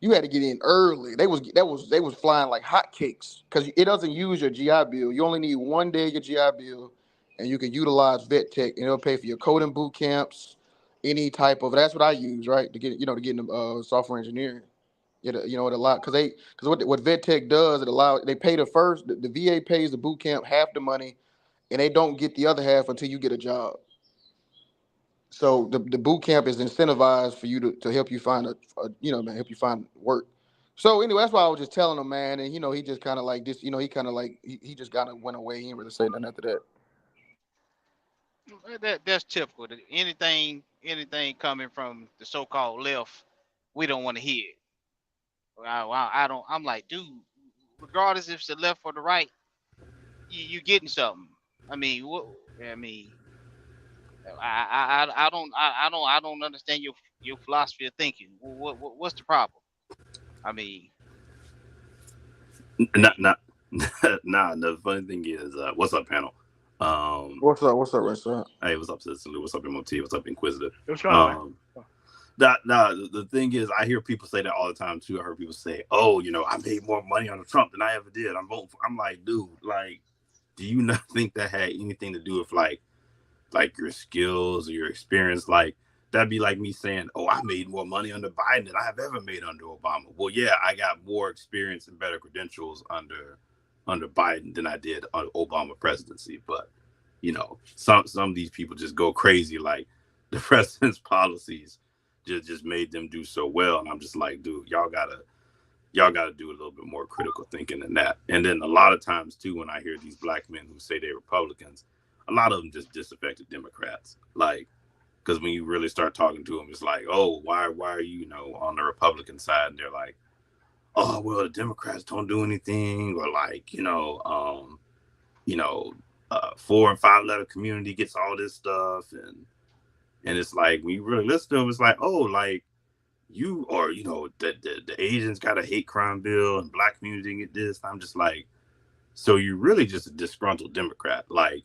you had to get in early. They was flying like hotcakes because it doesn't use your GI Bill. You only need 1 day of your GI Bill, and you can utilize vet tech, and it'll pay for your coding boot camps, any type of. That's what I use, right, to get into software engineering. It allow because what vet tech does, it allows they pay the VA pays the boot camp half the money, and they don't get the other half until you get a job. So the boot camp is incentivized for you to help you find help you find work. So anyway, that's why I was just telling him, man, and he just kind of like this, he kind of like he just kind of went away. He didn't really say nothing after that. That's typical. Anything coming from the so-called left, we don't want to hear it. I don't. I'm like, dude, regardless if it's the left or the right, you getting something. I mean, what? I mean, I don't understand your philosophy of thinking. What's the problem? I mean, Not nah. The funny thing is, what's up, panel? What's up? What's up, restaurant? Hey, what's up, Citizen Lou? What's up, MOT? What's up, Inquisitive? What's going on, man? The thing is, I hear people say that all the time too. I heard people say, "Oh, I made more money on Trump than I ever did. I'm voting for." I'm like, dude, like, do you not think that had anything to do with like your skills or your experience? Like, that'd be like me saying, "Oh, I made more money under Biden than I have ever made under Obama." Well, yeah, I got more experience and better credentials under Biden than I did under Obama presidency. But some of these people just go crazy, like the president's policies just made them do so well, and I'm just like, dude, y'all gotta do a little bit more critical thinking than that. And then a lot of times too, when I hear these black men who say they're Republicans, a lot of them just disaffected Democrats, like, because when you really start talking to them, it's like, oh, why are you on the Republican side? And they're like, oh, well, the Democrats don't do anything, or like, 4 and 5 letter community gets all this stuff, and it's like when you really listen to them, it's like, oh, like you or the Asians got a hate crime bill and black community get this. I'm just like, so you're really just a disgruntled Democrat, like,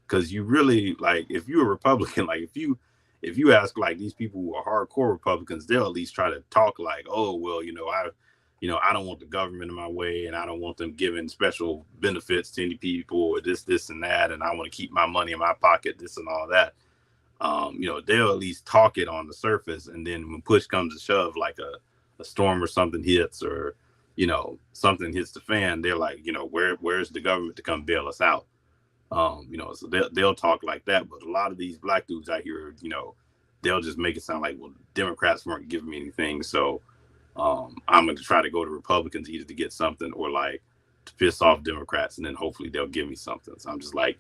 because you really, like, if you're a Republican, like if you ask like these people who are hardcore Republicans, they'll at least try to talk like, oh, well, I don't want the government in my way, and I don't want them giving special benefits to any people or this and that, and I want to keep my money in my pocket, this and all that. They'll at least talk it on the surface, and then when push comes to shove, like a storm or something hits, or something hits the fan, they're like, where's the government to come bail us out? So they'll talk like that. But a lot of these black dudes out here, they'll just make it sound like, well, Democrats weren't giving me anything, so I'm going to try to go to Republicans either to get something or like to piss off Democrats, and then hopefully they'll give me something. So I'm just like,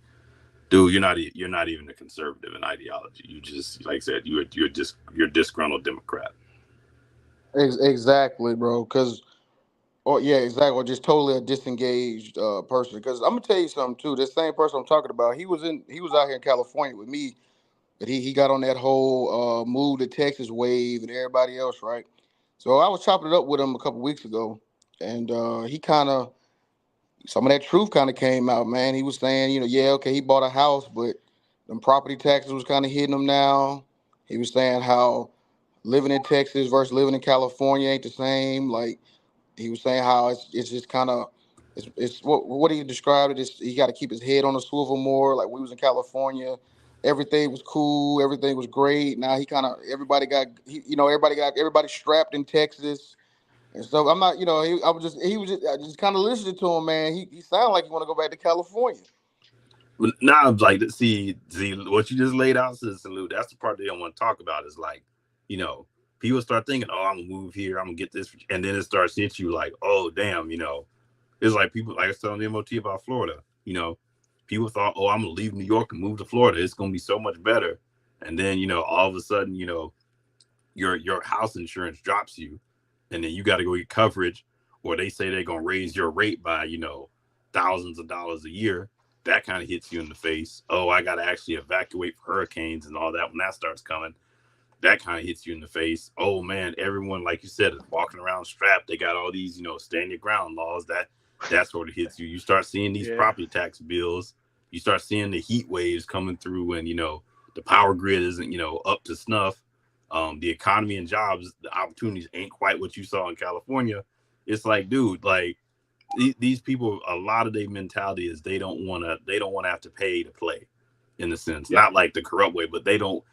dude, you're not even a conservative in ideology. You just, like I said, you're disgruntled Democrat. Exactly, bro. Because yeah, exactly. Or just totally a disengaged person. Because I'm gonna tell you something too. This same person I'm talking about, he was out here in California with me, but he got on that whole move to Texas wave and everybody else, right? So I was chopping it up with him a couple weeks ago, and he kind of some of that truth kind of came out, man. He was saying, yeah, okay, he bought a house, but them property taxes was kind of hitting him now. He was saying how living in Texas versus living in California ain't the same. Like he was saying how it's just kind of it's what he described it is he got to keep his head on a swivel more. Like we was in California, everything was cool, everything was great. Now he kind of everybody strapped in Texas. And so I'm not, I just kind of listening to him, man. He sounded like he want to go back to California. But now I'm like, see what you just laid out, Citizen Lou. That's the part they don't want to talk about. Is like, people start thinking, oh, I'm gonna move here, I'm gonna get this, and then it starts to hit you like, oh, damn, it's like people, like I was telling the MOT about Florida. People thought, oh, I'm gonna leave New York and move to Florida. It's gonna be so much better, and then all of a sudden, your house insurance drops you, and then you got to go get coverage, or they say they're gonna raise your rate by thousands of dollars a year. That kind of hits you in the face. Oh, I got to actually evacuate for hurricanes and all that when that starts coming. that kind of hits you in the face. Oh man, everyone, like you said, is walking around strapped. They got all these, stand your ground laws. That sort of hits you. You start seeing these Yeah. property tax bills. You start seeing the heat waves coming through, and the power grid isn't up to snuff. The economy and jobs, the opportunities ain't quite what you saw in California. It's like, dude, like these people, a lot of their mentality is they don't want to have to pay to play, in a sense, Yeah. not like the corrupt way, but they don't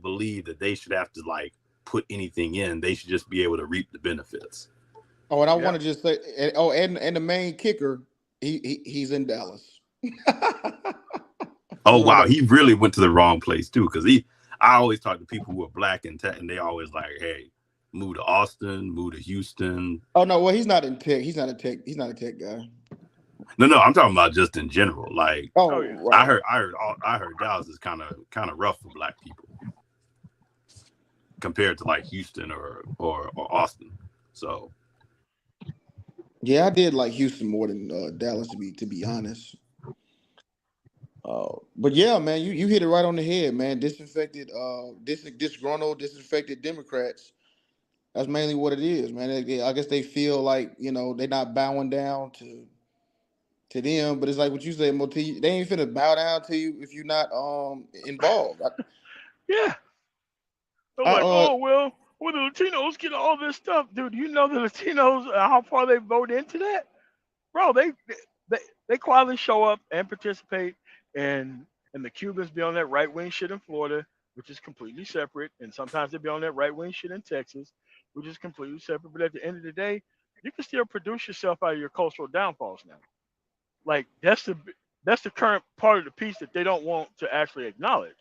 believe that they should have to like put anything in. They should just be able to reap the benefits. Oh, and I Yep. want to just say, and the main kicker, he's in Dallas. Oh You know wow, that. he really went to the wrong place too, because I always talk to people who are black and tech, and they always like, hey, move to Austin, move to Houston. Oh no, well he's not in tech. He's not a tech. He's not a tech guy. No, I'm talking about just in general. Like Oh yeah. Oh I right. heard, I heard Dallas is kind of rough for black people compared to like Houston or Austin. So Yeah, I did like Houston more than Dallas to be honest. But yeah, man, you hit it right on the head, man. Disgruntled, disaffected Democrats. That's mainly what it is, man. I guess they feel like they're not bowing down to them, but it's like what you said, Moti. They ain't finna bow down to you if you're not involved. Yeah. They're I like, oh well, the Latinos get all this stuff, dude. You know the Latinos, how far they vote into that, bro. They they quietly show up and participate, and and the Cubans be on that right wing shit in Florida, which is completely separate, and sometimes they be on that right wing shit in Texas, which is completely separate. But at the end of the day, you can still produce yourself out of your cultural downfalls now. Like that's the current part of the piece that they don't want to actually acknowledge.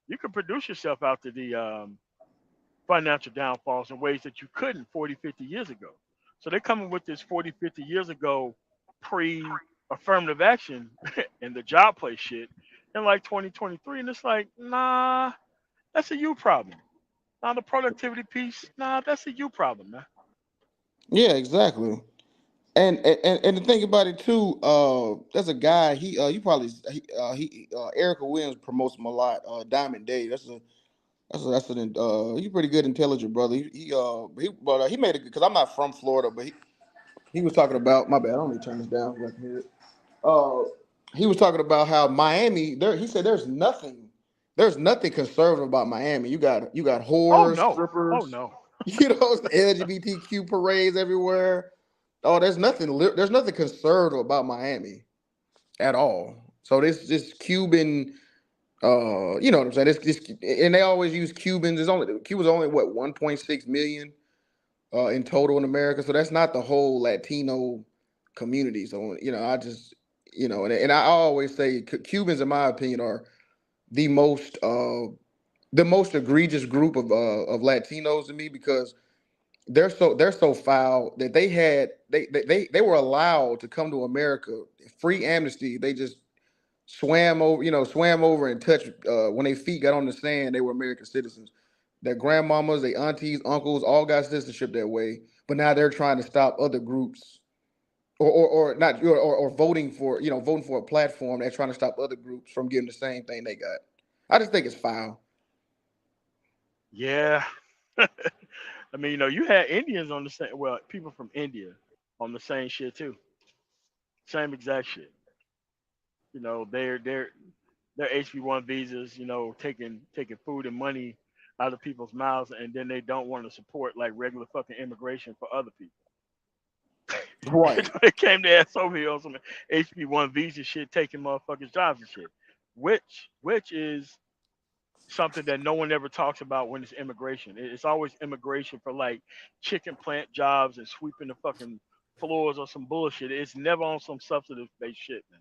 You can produce yourself out to the financial downfalls in ways that you couldn't 40, 50 years ago. So they're coming with this 40, 50 years ago pre affirmative action and the job play shit in like 2023. And it's like, nah, that's a you problem. Now the productivity piece, nah, that's a you problem, man. yeah, exactly. And the thing about it too, there's a guy. You probably Erica Williams promotes him a lot. Diamond Dave. That's an he's pretty good, intelligent brother. He made it because I'm not from Florida, but he was talking about my bad. I don't need to turn this down. So I can hear it. Uh, he was talking about how Miami. He said there's nothing conservative about Miami. You got Oh whores, no. Oh strippers, no. LGBTQ parades everywhere. Oh, there's nothing conservative about Miami at all. So this Cuban, you know what I'm saying? This, and they always use Cubans. Cuba's only what 1.6 million in total in America. So that's not the whole Latino community. So I just and I always say Cubans, in my opinion, are the most uh the most egregious group of Latinos to me because they're so foul that they were allowed to come to America, free amnesty. They just swam over and touched when their feet got on the sand. They were American citizens. Their grandmamas, their aunties, uncles, all got citizenship that way. But now they're trying to stop other groups, or not, or voting for a platform that's trying to stop other groups from getting the same thing they got. I just think it's foul. Yeah. I mean, you had Indians on the same, well, people from India on the same shit too. Same exact shit. They're HB1 visas, taking food and money out of people's mouths, and then they don't want to support like regular fucking immigration for other people. Right. They came to ass over here on some HB1 visa shit, taking motherfuckers' jobs and shit, which is something that no one ever talks about when it's immigration. It's always immigration for like chicken plant jobs and sweeping the fucking floors or some bullshit. It's never on some substantive based shit, man.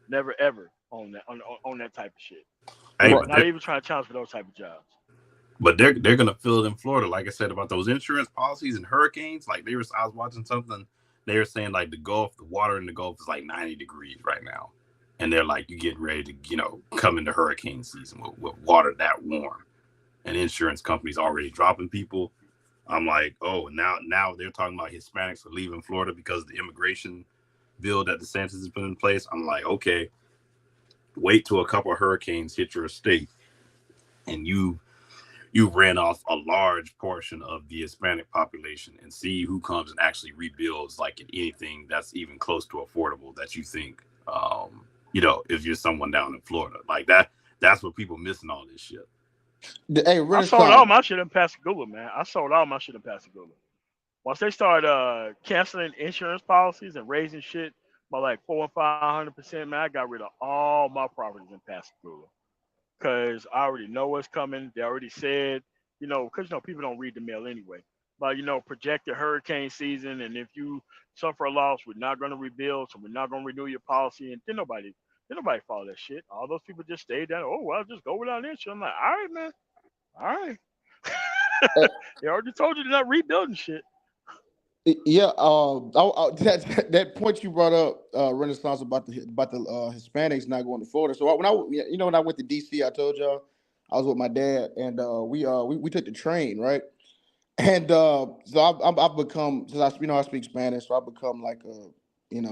Never ever on that on that type of shit. hey, Right. but Not they're even trying to challenge for those type of jobs. but they're gonna feel it in Florida, like I said about those insurance policies and hurricanes. Like I was watching something. They were saying like the water in the Gulf is like 90 degrees right now, and they're like you getting ready to come into hurricane season with water that warm, and insurance companies already dropping people. I'm like, oh, now they're talking about Hispanics are leaving Florida because of the immigration bill that DeSantis has put in place. I'm like, okay, wait till a couple of hurricanes hit your state, and you ran off a large portion of the Hispanic population and see who comes and actually rebuilds like in anything that's even close to affordable that you think, if you're someone down in Florida like that. That's what people missing all this shit. Hey, I sold all Renaissance. my shit in Pascagoula, man. I sold all my shit in Pascagoula. Once they started canceling insurance policies and raising shit by like 400 and 500%, man, I got rid of all my properties in Pascagoula because I already know what's coming. They already said, because people don't read the mail anyway. But projected hurricane season, and if you suffer a loss, we're not going to rebuild, so we're not going to renew your policy. And then nobody follow that shit. All those people just stayed down. Oh well, just go without insurance. I'm like, all right, man, all right. Uh, They already told you they're not rebuilding shit. yeah, that point you brought up, Renaissance, about the Hispanics not going to Florida. So when I went to DC, I told y'all I was with my dad, and we took the train, right? And so I've become, since I speak Spanish, so I've become like a,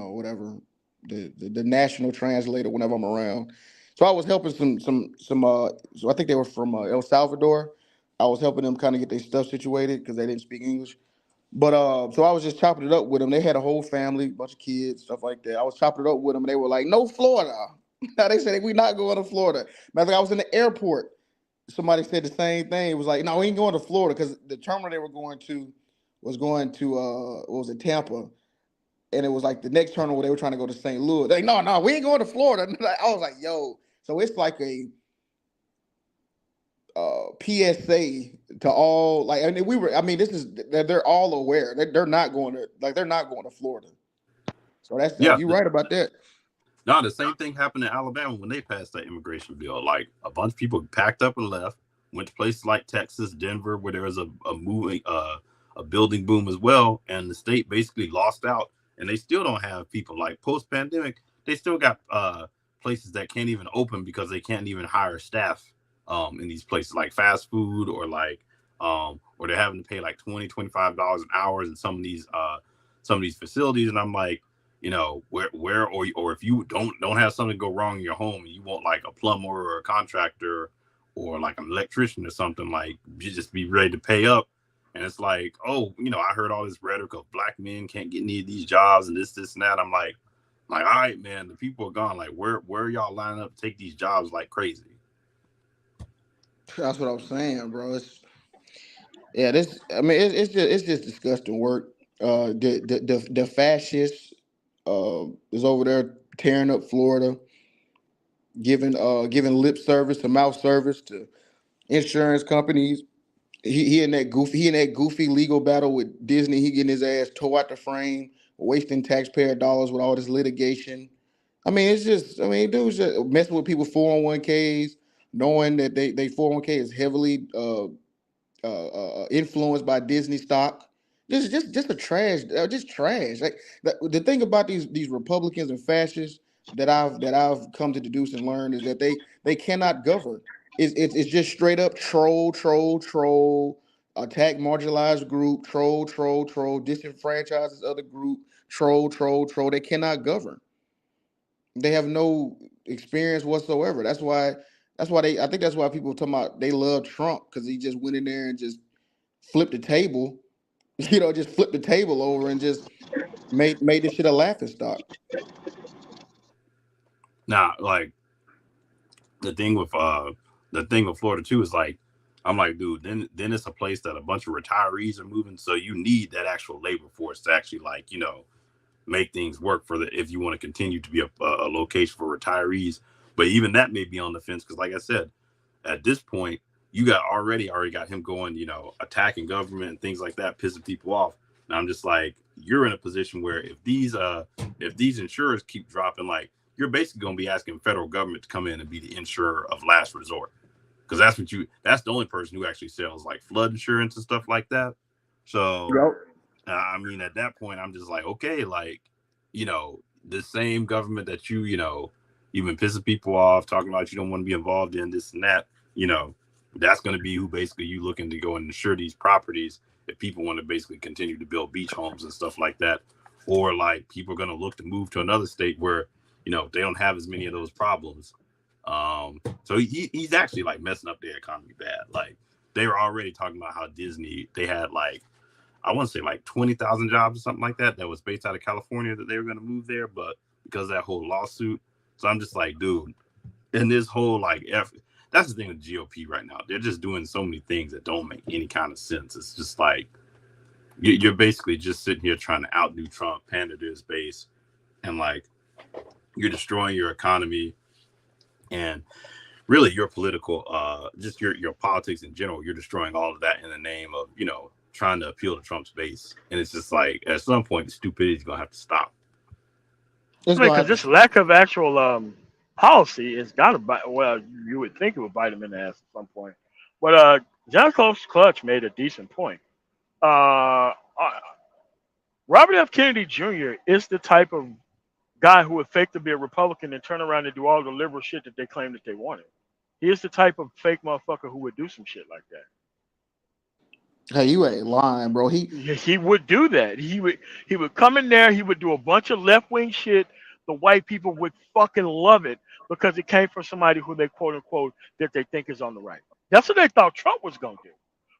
whatever, the national translator whenever I'm around. So I was helping some so I think they were from El Salvador. I was helping them kind of get their stuff situated because they didn't speak English. But so I was just chopping it up with them. They had a whole family, bunch of kids, stuff like that. I was chopping it up with them, and they were like, "No, Florida." Now they said we're not going to Florida. Matter of fact, I was in the airport. Somebody said the same thing. It was like, "No, we ain't going to Florida," because the terminal they were going to was going to what was it, Tampa, and it was like the next terminal where they were trying to go to St. Louis. They're like, "No, no, we ain't going to Florida." I was like, "Yo," so it's like a PSA to all, like, I mean, this is, they're all aware that they're not going to Florida. So that's Yeah, you're right about that. no, the same thing happened in Alabama when they passed that immigration bill. Like a bunch of people packed up and left, went to places like Texas, Denver, where there was a building boom as well, and the state basically lost out. And they still don't have people like post pandemic. They still got places that can't even open because they can't even hire staff in these places like fast food or they're having to pay like $20-$25 an hour in some of these facilities. And I'm like, where or if you don't have something go wrong in your home and you want like a plumber or a contractor or like an electrician or something, like you just be ready to pay up. And it's like, oh, I heard all this rhetoric of black men can't get any of these jobs and this and that. I'm like, all right, man, the people are gone. Like, where are y'all lining up to take these jobs like crazy? That's what I'm saying, bro. Yeah, I mean, it's just disgusting work. The fascists is over there tearing up Florida, giving lip service to mouth service to insurance companies. He in that goofy legal battle with Disney. He getting his ass tore out the frame, wasting taxpayer dollars with all this litigation. I mean, it's just, I mean, dude's just messing with people 401ks, knowing that they 401k is heavily influenced by Disney stock. Just a trash, just trash. Like the thing about these Republicans and fascists that I've come to deduce and learn is that they cannot govern. It's just straight up troll, attack marginalized group, troll, disenfranchise this other group, troll. They cannot govern. They have no experience whatsoever. I think that's why people talking about they love Trump because he just went in there and just flipped the table, just flipped the table over and just made this shit a laughing stock. Now, like the thing with Florida too is like, I'm like, dude, then it's a place that a bunch of retirees are moving, so you need that actual labor force to actually like make things work for the if you want to continue to be a location for retirees. But even that may be on the fence because, like I said, at this point, you already got him going, attacking government and things like that, pissing people off. And I'm just like, you're in a position where if these insurers keep dropping, like you're basically going to be asking federal government to come in and be the insurer of last resort because that's the only person who actually sells like flood insurance and stuff like that. So Yep. I mean, at that point, I'm just like, okay, like, the same government that you've been pissing people off, talking about you don't want to be involved in this and that, that's going to be who basically you looking to go and insure these properties if people want to basically continue to build beach homes and stuff like that. Or like people are going to look to move to another state where, they don't have as many of those problems. So he's actually like messing up their economy bad. Like, they were already talking about how Disney, they had like, I want to say like 20,000 jobs or something like that was based out of California that they were going to move there, but because of that whole lawsuit. So I'm just like, dude, and this whole like that's the thing with GOP right now. They're just doing so many things that don't make any kind of sense. It's just like you're basically just sitting here trying to outdo Trump, pander to his base, and like you're destroying your economy and really your political, just your politics in general. You're destroying all of that in the name of trying to appeal to Trump's base. And it's just like at some point, stupidity is gonna have to stop. It's I mean, gonna because have this to. lack of actual policy is got to bite. Well, you would think it would bite him in the ass at some point. But John Close Clutch made a decent point. Uh, Robert F. Kennedy Jr. is the type of guy who would fake to be a Republican and turn around and do all the liberal shit that they claim that they wanted. He is the type of fake motherfucker who would do some shit like that. Hey, you ain't lying, bro. He would do that. He would come in there. He would do a bunch of left wing shit. The white people would fucking love it because it came from somebody who they quote unquote that they think is on the right. That's what they thought Trump was gonna do.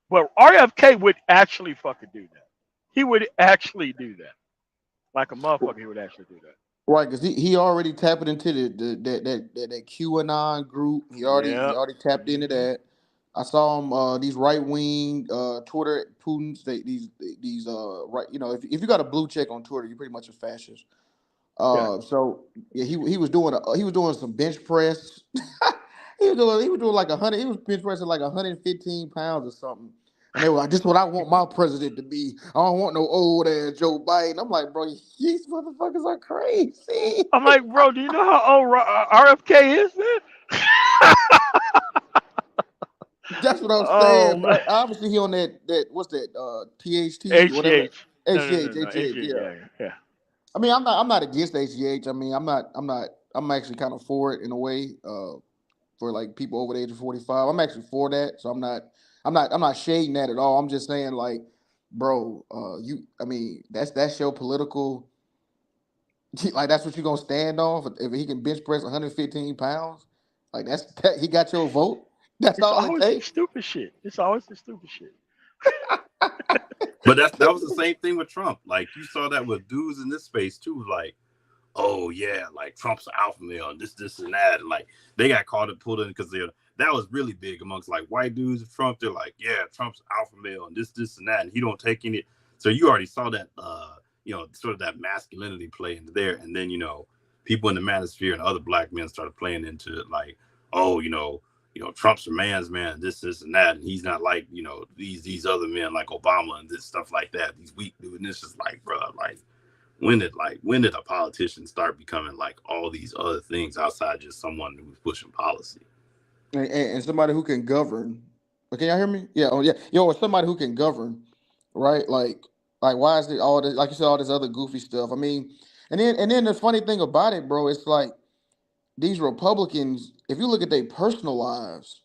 But RFK would actually fucking do that. He would actually do that. Like a motherfucker, he would actually do that. Right, because he already tapped into that QAnon group. He Yeah. already tapped into Hmm. that. I saw him these right wing Twitter Putins. These right, if you got a blue check on Twitter, you're pretty much a fascist. Yeah. So yeah, he was doing some bench press. he was doing like 100. He was bench pressing like 115 pounds or something. And they were like, "This is what I want my president to be. I don't want no old ass Joe Biden." I'm like, "Bro, these motherfuckers are crazy." I'm like, bro, do you know how old RFK is, man? That's what I'm Oh saying. man. But obviously he on that what's that THT whatever that HGH. No, no, no, no. HGH. HGH. Yeah. Yeah, yeah. I mean, I'm not against HGH. I mean, I'm actually kind of for it in a way. For like people over the age of 45. I'm actually for that. So I'm not shading that at all. I'm just saying like, bro, I mean, that's your political like that's what you're gonna stand on if he can bench press 115 pounds. Like he got your vote. That's It's all it always the takes. stupid shit. It's always the stupid shit. But that was the same thing with Trump. Like you saw that with dudes in this space too. Like, oh yeah, like Trump's an alpha male and this and that. And like they got caught and pulled in because that was really big amongst like white dudes of Trump. They're like, yeah, Trump's alpha male and this and that, and he don't take any. So you already saw that sort of that masculinity play into there. And then, people in the manosphere and other black men started playing into it like, oh, Trump's a man's man, this and that, and he's not like, these other men like Obama and this stuff like that. These weak dudes. And it's just like, bro, like when did a politician start becoming like all these other things outside just someone who's pushing policy? And somebody who can govern. Can y'all hear me? Yeah. Oh yeah. Yo, or somebody who can govern, right? Like why is it all this? Like you said, all this other goofy stuff. I mean, and then the funny thing about it, bro, it's like these Republicans. If you look at their personal lives,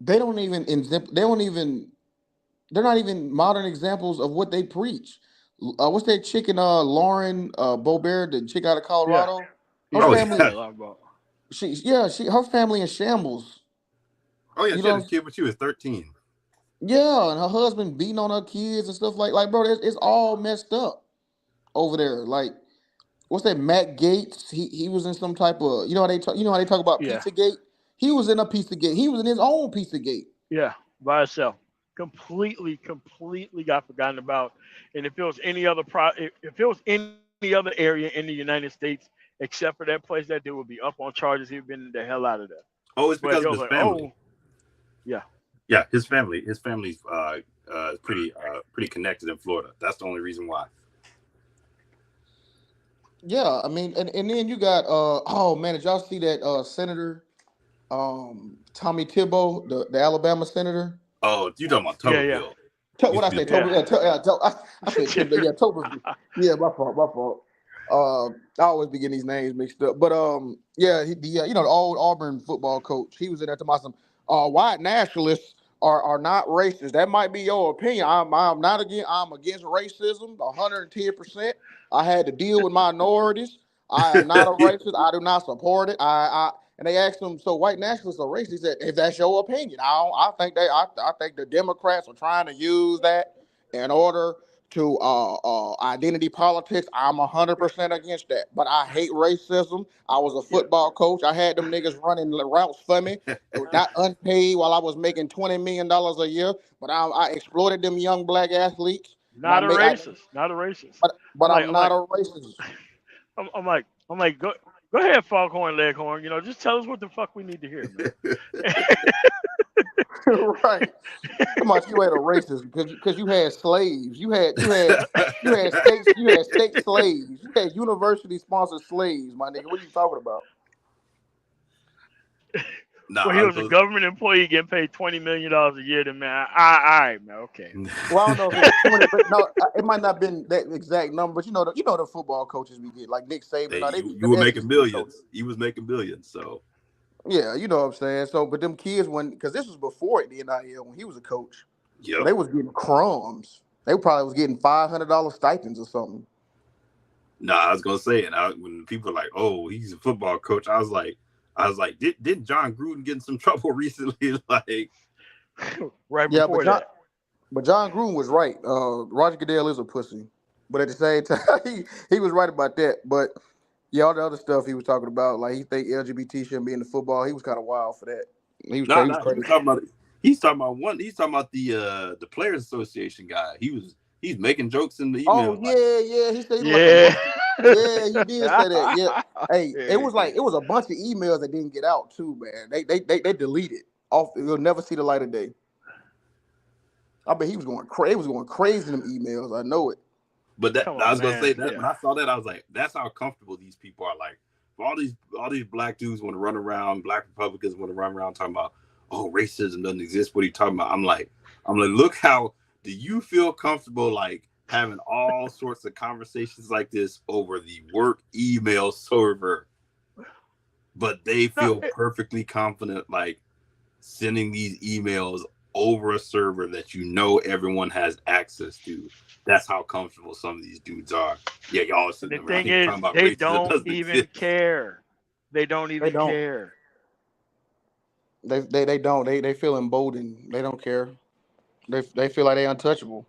they don't even they don't even they're not even modern examples of what they preach. What's that chicken? Lauren Boebert, the chick out of Yeah. Colorado. Her Yeah. Oh I know family, you're yeah, talking about. her family in shambles. oh yeah. You She had know, a kid when she was 13. yeah, and her husband beating on her kids and stuff like bro, it's all messed up over there. Like, what's that? Matt Gates. He was in some type of you know how they talk about Yeah. Pizzagate. He was in a Pizzagate. He was in his own Pizzagate. Yeah. By itself. Completely got forgotten about. And if it was any other if it was any other area in the United States except for that place, that dude would be up on charges. He'd been the hell out of there. Oh, it's But it because was of like, his oh, family. yeah. Yeah, his family's pretty connected in Florida. That's the only reason why. Yeah, I mean, and then you got oh man, did y'all see that Senator Tommy Thibault, the Alabama senator? Oh, you talking about Yeah. Yeah. Tuberville? What Used to I be a say, Yeah. Toby? I said Thibodeau. Yeah, Toby. Yeah, my fault. My fault. I always be getting these names mixed up. But yeah, the old Auburn football coach. He was in there talking about some white nationalists are not racist. That might be your opinion. I'm not against. I'm against racism 110%. I had to deal with minorities. I am not a yeah. racist. I do not support it. And they asked him, so white nationalists are racist. He said, if that's your opinion, I think I think the Democrats are trying to use that in order to identity politics. I'm 100% against that. But I hate racism. I was a Yeah, football coach. I had them niggas running routes for me, not unpaid, while I was making $20 million a year. But I exploited them young black athletes, and not a racist, not a racist. but I'm like, I'm I'm not like, a racist. I'm like, go ahead, Foghorn Leghorn. You know, just tell us what the fuck we need to hear, man. Right. How much you ain't a racist because you had slaves. You had state slaves. You had university sponsored slaves, my nigga. What are you talking about? Nah, Well, he I was was a gonna, government employee getting paid $20 million a year. Then man, all right, man, okay. Well, I don't know if it was 20, but no, it might not have been that exact number. But you know the football coaches we get, like Nick Saban. hey, Now they be you them were making SEC coaches. millions. He was making millions. So Yeah, you know what I'm saying. So, but them kids when because this was before the NIL when he was a coach, so yep. they was getting crumbs. They probably was getting $500 stipends or something. Nah, I was gonna say, and when people are like, "Oh, he's a football coach," I was like, didn't John Gruden get in some trouble recently? Like, Right Yeah, before that. but John Gruden was right. Roger Goodell is a pussy, but at the same time, he was right about that. But yeah, all the other stuff he was talking about, like he think LGBT shouldn't be in the football, he was kind of wild for that. nah, He was nah, he crazy. was talking about he's talking about one. He's talking about the Players Association guy. He's making jokes in the Oh email like, yeah. He said he looked like a Yeah. bunch of. Yeah, he did say that. Yeah. Hey, Yeah. it was a bunch of emails that didn't get out too, man. They deleted off. You'll never see the light of day. I bet he was going crazy. Was going crazy in them emails. I know it. but that Come I on, was gonna say man. that when Yeah. I saw that, I was like, that's how comfortable these people are. Like, all these black dudes want to run around, black Republicans want to run around talking about, oh, racism doesn't exist. What are you talking about? I'm like, look how do you feel comfortable like having all sorts of conversations like this over the work email server, but they No, feel perfectly confident like sending these emails over a server that you know everyone has access to. That's how comfortable some of these dudes are. Yeah, y'all are and sitting the around thing here is, talking about they racism don't doesn't even exist. care. They don't They even don't. care. They don't. They feel emboldened. They don't care. They feel like they untouchable.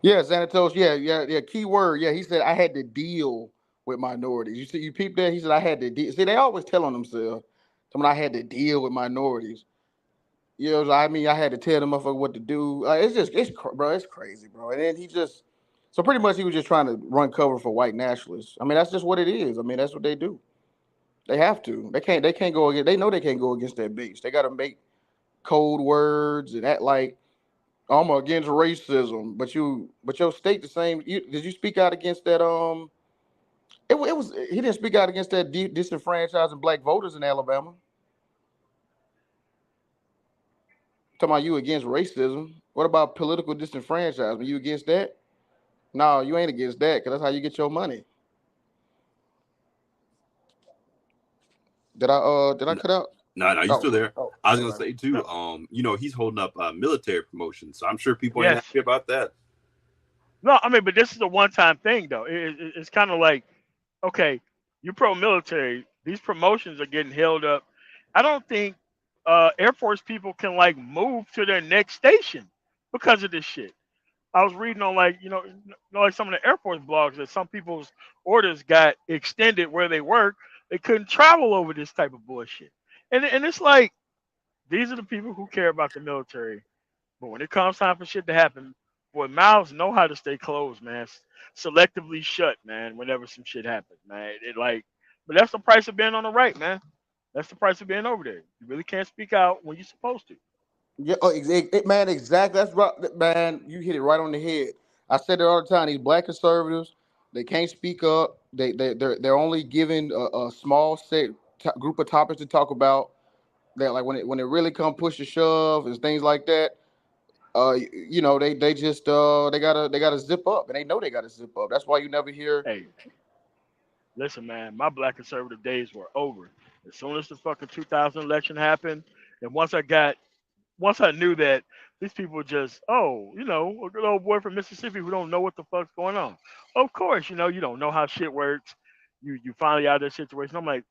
Yeah, Xanatos. Yeah. Key word. Yeah, he said I had to deal with minorities. You see, you peep that. He said I had to deal. See, they always tell on themselves. Someone I had to deal with minorities. You know, I mean, I had to tell them motherfucker what to do. Like, bro, it's crazy, bro. And then he just, so pretty much he was just trying to run cover for white nationalists. I mean, that's just what it is. I mean, that's what they do. They have to. They can't go against. They know they can't go against that base. They got to make code words and act like I'm against racism, but your state the same. Did you speak out against that? It was he didn't speak out against that disenfranchising black voters in Alabama. Talking about you against racism. What about political disenfranchisement? You against that? No, you ain't against that because that's how you get your money. Did I cut out? No, you Oh, still there. oh, I was gonna okay. say No, too, he's holding up military promotion, so I'm sure people ain't yes. happy about that. No, I mean, but this is a one-time thing, though. It's kind of like, okay, you're pro-military. These promotions are getting held up. I don't think Air Force people can like move to their next station because of this shit. I was reading on like like some of the Air Force blogs that some people's orders got extended where they work. They couldn't travel over this type of bullshit. And it's like these are the people who care about the military. But when it comes time for shit to happen, boy, mouths know how to stay closed, man. Selectively shut, man. Whenever some shit happens, man. But that's the price of being on the right, man. That's the price of being over there. You really can't speak out when you're supposed to. Yeah, oh, man, exactly. That's right, man. You hit it right on the head. I said it all the time. These black conservatives, they can't speak up. They're only given a small set group of topics to talk about. That like when it really come push to shove and things like that. They just they gotta zip up, and they know they gotta zip up. That's why you never hear. Hey, listen, man. My black conservative days were over. As soon as the fucking 2000 election happened, and once I knew that these people just, a good old boy from Mississippi who don't know what the fuck's going on. Of course, you don't know how shit works. You finally out of that situation. I'm like,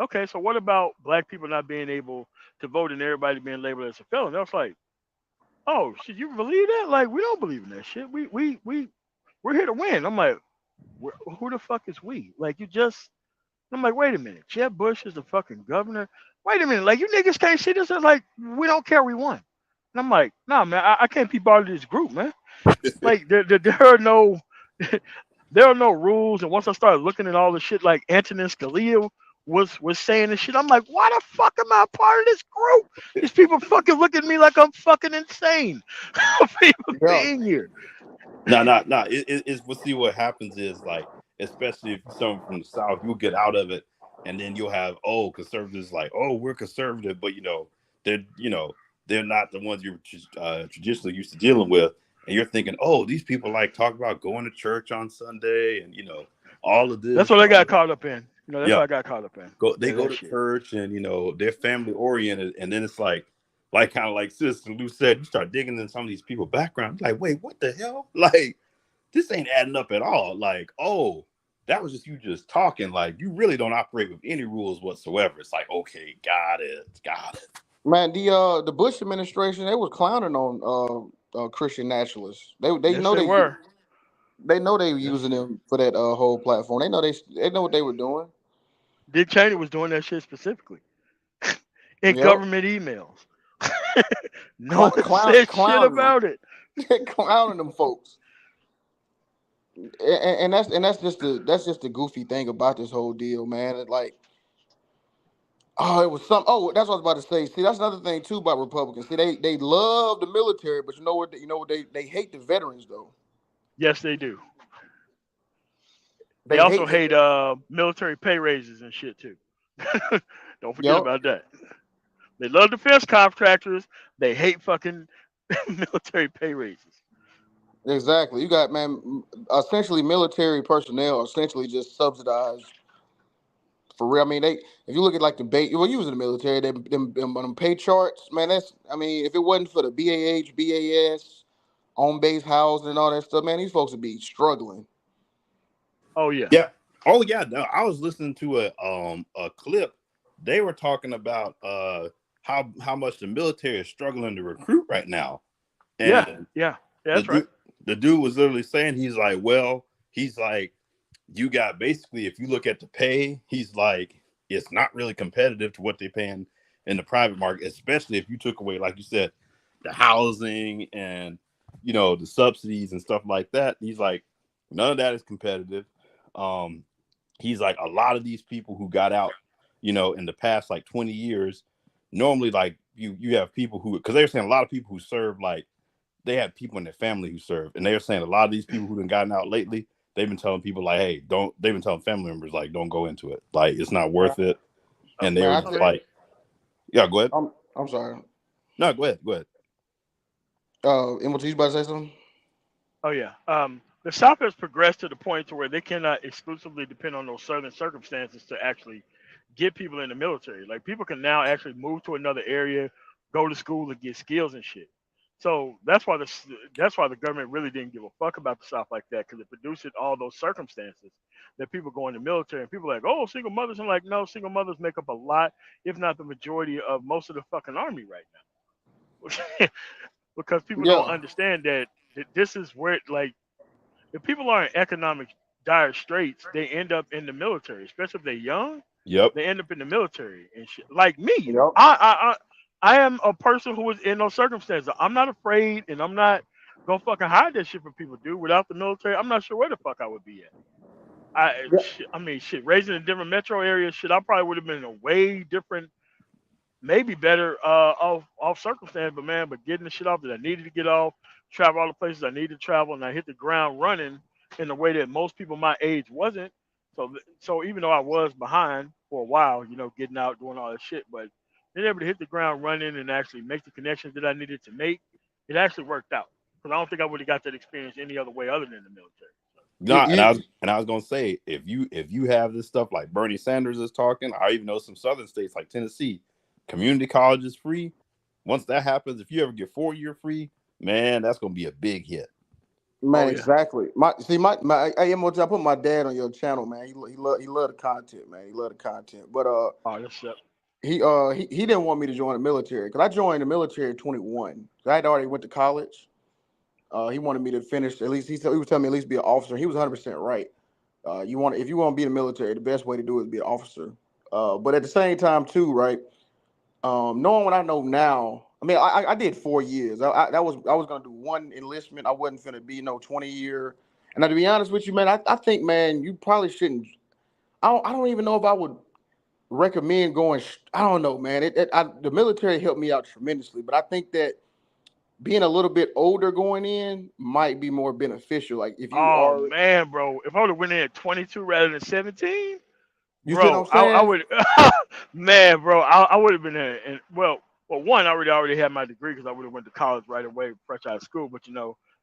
okay, so what about black people not being able to vote and everybody being labeled as a felon? I was like, oh shit, you believe that? Like, we don't believe in that shit. We're here to win. I'm like, who the fuck is we? Like, you just. I'm like, wait a minute, Jeb Bush is the fucking governor. Wait a minute, like you niggas can't see this as like we don't care, we won. And I'm like, nah, man, I can't be part of this group, man. Like there are no there are no rules. And once I started looking at all the shit like Antonin Scalia was saying and shit, I'm like, why the fuck am I a part of this group? These people fucking look at me like I'm fucking insane for even Yeah. being here. No. It's we'll see what happens is like, especially if you're someone from the South, you'll get out of it, and then you'll have conservatives like, oh, we're conservative, but they're not the ones you're traditionally used to dealing with, and you're thinking, oh, these people like talk about going to church on Sunday, and all of That's this, what I all got of, caught up in. That's yeah, what I got caught up in. they go That to shit. church, and they're family oriented, and then it's like kind of like Sister Lou said, you start digging in some of these people's background, like, wait, what the hell, like. This ain't adding up at all. Like, oh, that was just you just talking. Like, you really don't operate with any rules whatsoever. It's like, okay, got it. Man, the Bush administration, they was clowning on Christian nationalists. They Yes, know they were. they were Yes. using them for that whole platform. They know what they were doing. Dick Cheney was doing that shit specifically in Yep. government emails. No one said shit Clowning them. about it. Clowning them folks. And that's just the goofy thing about this whole deal, man. It like, oh, it was some. Oh, that's what I was about to say. See, that's another thing too about Republicans. See, they love the military, but they hate the veterans though. Yes, they do. They They also hate the hate military pay raises and shit too. Don't forget Yep, about that. They love defense contractors. They hate fucking military pay raises. exactly. You got, man, essentially military personnel essentially just subsidized for real. I mean, they if you look at like the bait, well, you was in the military, them pay charts, man. That's I mean, if it wasn't for the BAH, BAS, on base housing and all that stuff, man, these folks would be struggling. Oh yeah. Yeah. Oh yeah. No, I was listening to a clip. They were talking about how much the military is struggling to recruit right now, Yeah. and Yeah. Yeah, the that's right. dude the dude was literally saying he's like you got basically if you look at the pay, he's like it's not really competitive to what they're paying in the private market, especially if you took away, like you said, the housing and the subsidies and stuff like that. He's like none of that is competitive. Um, he's like a lot of these people who got out, in the past like 20 years, normally like you have people who because they're saying a lot of people who serve like they had people in their family who served, and they're saying a lot of these people who done gotten out lately, they've been telling people like, hey, don't. They've been telling family members like, don't go into it, like it's not worth it. And they Man, were I just tell, like, yeah, go ahead. I'm sorry. No, go ahead. MOT, you about to say something? Oh yeah. The South has progressed to the point to where they cannot exclusively depend on those southern circumstances to actually get people in the military. Like people can now actually move to another area, go to school, and get skills and shit. So that's why the government really didn't give a fuck about the South like that because it produced all those circumstances that people go in the military and people are like, oh, single mothers. I'm like, no, single mothers make up a lot, if not the majority of most of the fucking army right now. Because people don't Yeah. understand that this is where like if people are in economic dire straits, they end up in the military, especially if they're young. Yep. They end up in the military and shit. Like me, Yep. I am a person who is in those circumstances. I'm not afraid, and I'm not gonna fucking hide that shit from people. Dude, without the military, I'm not sure where the fuck I would be at. I mean, shit, raising in different metro areas, shit, I probably would have been in a way different maybe better off circumstance, but man, but getting the shit off that I needed to get off, travel all the places I needed to travel, and I hit the ground running in a way that most people my age wasn't. So even though I was behind for a while, getting out, doing all that shit, but being able to hit the ground running and actually make the connections that I needed to make, it actually worked out. Because I don't think I would have got that experience any other way other than the military. No, You, and I was gonna say if you have this stuff like Bernie Sanders is talking, I even know some southern states like Tennessee, community college is free. Once that happens, if you ever get 4-year free, man, that's gonna be a big hit. Man, Oh yeah. exactly. My hey, MOT, I put my dad on your channel, man. He love the content, man. He love the content. But Oh, that's up. he didn't want me to join the military because I joined the military at 21. I had already went to college. He wanted me to finish at least. He was telling me at least be an officer. He was 100% right. If you want to be in the military, the best way to do it is be an officer. But at the same time, too, right? Knowing what I know now, I mean, I did 4 years. I was gonna do one enlistment. I wasn't gonna be no 20 year. And now, to be honest with you, man, I think, man, you probably shouldn't. I don't even know if I would recommend going. I don't know, man. The military helped me out tremendously, but I think that being a little bit older going in might be more beneficial. Like if you Oh are, man, bro. If I would have went in at 22 rather than 17, you see what bro, I'm I saying? would, man, bro, I would have been there. And well, one, I already had my degree because I would have went to college right away, fresh out of school. But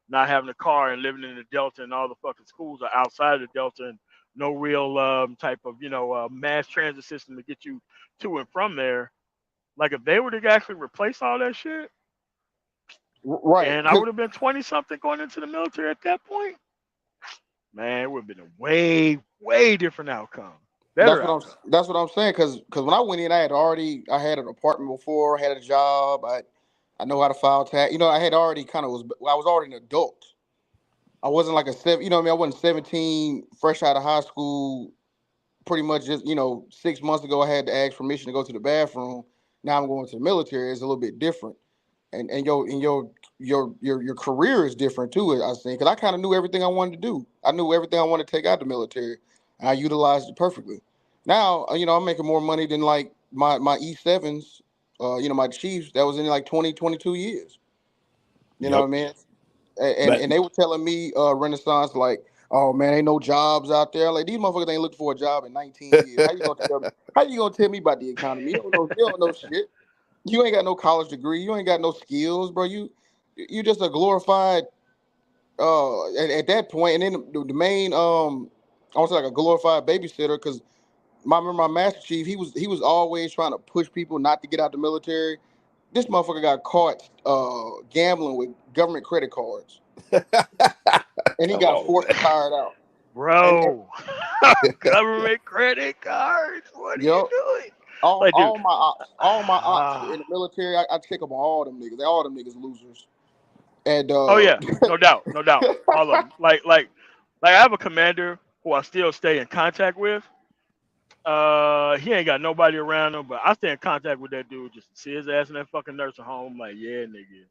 not having a car and living in the Delta and all the fucking schools are outside of the Delta and no real type of mass transit system to get you to and from there. Like if they were to actually replace all that shit, Right. and I would have been 20 something going into the military at that point, man, it would have been a way different outcome, That's better what I'm. outcome. That's what I'm saying. Because when I went in, I had an apartment before, I had a job. I know how to file tax. I had already I was already an adult. I wasn't like a seven. You know what I mean? I wasn't 17, fresh out of high school. Pretty much just 6 months ago, I had to ask permission to go to the bathroom. Now I'm going to the military. It's a little bit different, and your career is different too. I think because I kind of knew everything I wanted to do. I knew everything I wanted to take out the military. And I utilized it perfectly. Now I'm making more money than like my E7s. My Chiefs that was in like 20, 22 years. You know Yep. what I mean? And But and they were telling me Renaissance like, oh man, ain't no jobs out there. Like these motherfuckers ain't looking for a job in 19 years. How you gonna tell me about the economy? You don't know shit. You ain't got no college degree. You ain't got no skills, bro. You just a glorified at that point. And then the main I was like a glorified babysitter because remember my master chief. He was always trying to push people not to get out the military. This motherfucker got caught gambling with government credit cards, and he come got on, forced man. retired out. And Bro, government credit cards. What are you yo, doing? all Like, dude. all my ops, all my ops Ah. in the military, I check up on all them niggas. All them niggas losers. And Oh yeah, no doubt, no doubt. All of them. Like I have a commander who I still stay in contact with. He ain't got nobody around him, but I stay in contact with that dude just to see his ass in that fucking nursing home. Like, yeah, nigga,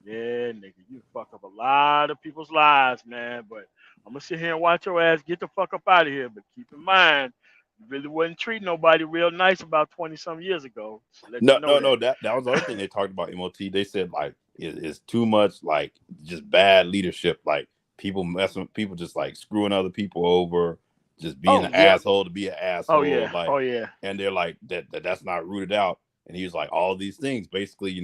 you fucked up a lot of people's lives, man. But I'm gonna sit here and watch your ass get the fuck up out of here. But keep in mind, you really wasn't treating nobody real nice about 20 some years ago. Just let you No, know no, that. no. That was the other thing they talked about MOT. They said like it's too much like just bad leadership. Like people messing, people just like screwing other people over, just being oh an yeah, asshole to be an Oh asshole. yeah, Like, oh yeah. and they're like that's not rooted out. And he was like, all these things basically,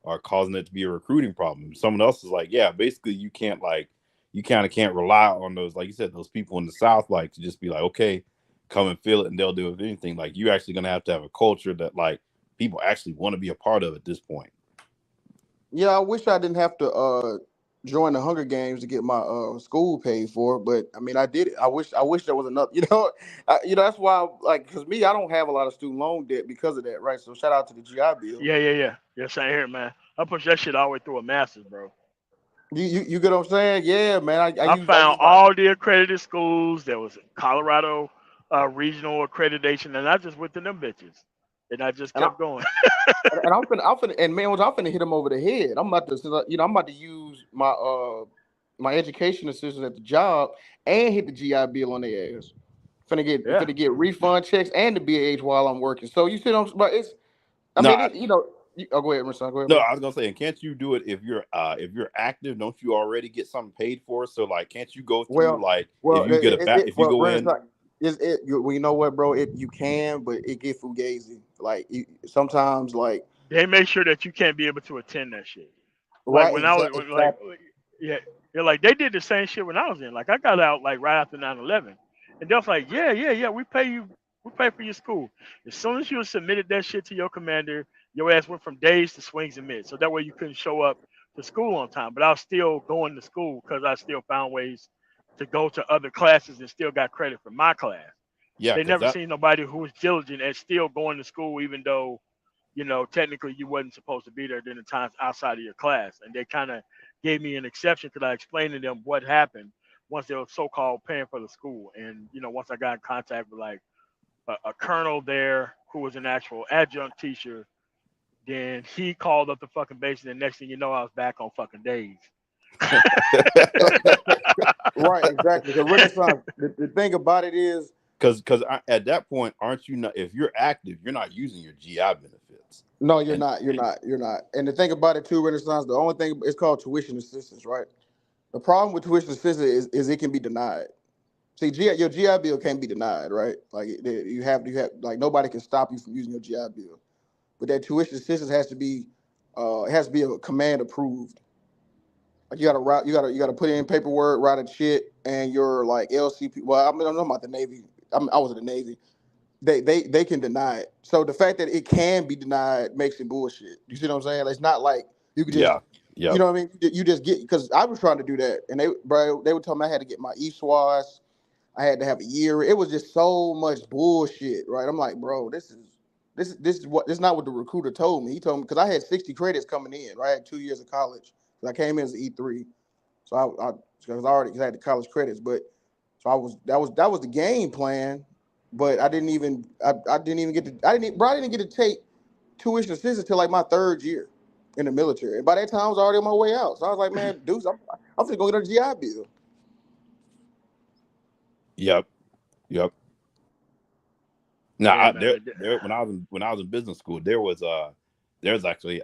are causing it to be a recruiting problem. Someone else is like, yeah, basically you can't like you kind of can't rely on those, like you said, those people in the South, like to just be like, okay, come and feel it and they'll do it with anything. Like you actually gonna have a culture that like people actually want to be a part of at this point. yeah. I wish I didn't have to join the Hunger Games to get my school paid for, but I mean I did it. I wish there was enough. That's why like because me I don't have a lot of student loan debt because of that, right? So shout out to the GI Bill. Yeah, same here, man. I push that shit all the way through a master's, bro. You get what I'm saying? Yeah, man. I I use I found use my all the accredited schools. There was Colorado regional accreditation, and I just went to them bitches, and I just and I kept going. and I'm finna and man, I'm finna hit him over the head. I'm about to I'm about to use my education assistant at the job and hit the GI Bill on their ass. Yeah, Finna get refund checks and the BAH while I'm working. So you see, but it's I No, mean oh go ahead, my son. Go ahead, no, bro. I was gonna say, and can't you do it if you're active? Don't you already get something paid for? So like, can't you go through Well, like if you get a back if you well, go Brandon, it's in? not. Well, you know what, bro? You can, but it get fugazi. Like sometimes, like they make sure that you can't be able to attend that shit. Like right, when I was exactly. yeah, yeah, like they did the same shit when I was in. Like I got out like right after 9/11, and they was like, yeah, we pay for your school. As soon as you submitted that shit to your commander, your ass went from days to swings and mitts. So that way you couldn't show up to school on time, but I was still going to school because I still found ways to go to other classes and still got credit for my class. Yeah, They because never that seen nobody who was diligent and still going to school, even though, technically you wasn't supposed to be there during the times outside of your class. And they kind of gave me an exception because I explained to them what happened once they were so-called paying for the school. And, once I got in contact with like a colonel there who was an actual adjunct teacher, then he called up the fucking base, and the next thing you know, I was back on fucking days. Right, exactly. Because Renaissance, the thing about it is, because at that point, aren't you not? If you're active, you're not using your GI benefits. no, you're And not. You're not. You're not. And the thing about it too, Renaissance, the only thing it's called tuition assistance, right? The problem with tuition assistance is it can be denied. See, your GI Bill can't be denied, right? Like you have like nobody can stop you from using your GI Bill, but that tuition assistance it has to be a command approved. Like you got to route, you got to put in paperwork, write a shit, and your like LCP. Well, I mean, I'm talking about the Navy. I was in the Navy. They can deny it. So the fact that it can be denied makes it bullshit. You see what I'm saying? It's not like you could just, yeah, you yep, know what I mean? You just get, because I was trying to do that, and they would tell me I had to get my eSWAS. I had to have a year. It was just so much bullshit, right? I'm like, bro, this is not what the recruiter told me. He told me because I had 60 credits coming in, right? I had 2 years of college. I came in as an E3, so I because I already had the college credits, but so that was the game plan, but I didn't even get to bro, I didn't get to take tuition assistance until like my third year in the military. And by that time I was already on my way out. So I was like, man, dudes, I'm finna go get a GI Bill. yep, yep. Now, Yeah, man. there when I was in business school, there's actually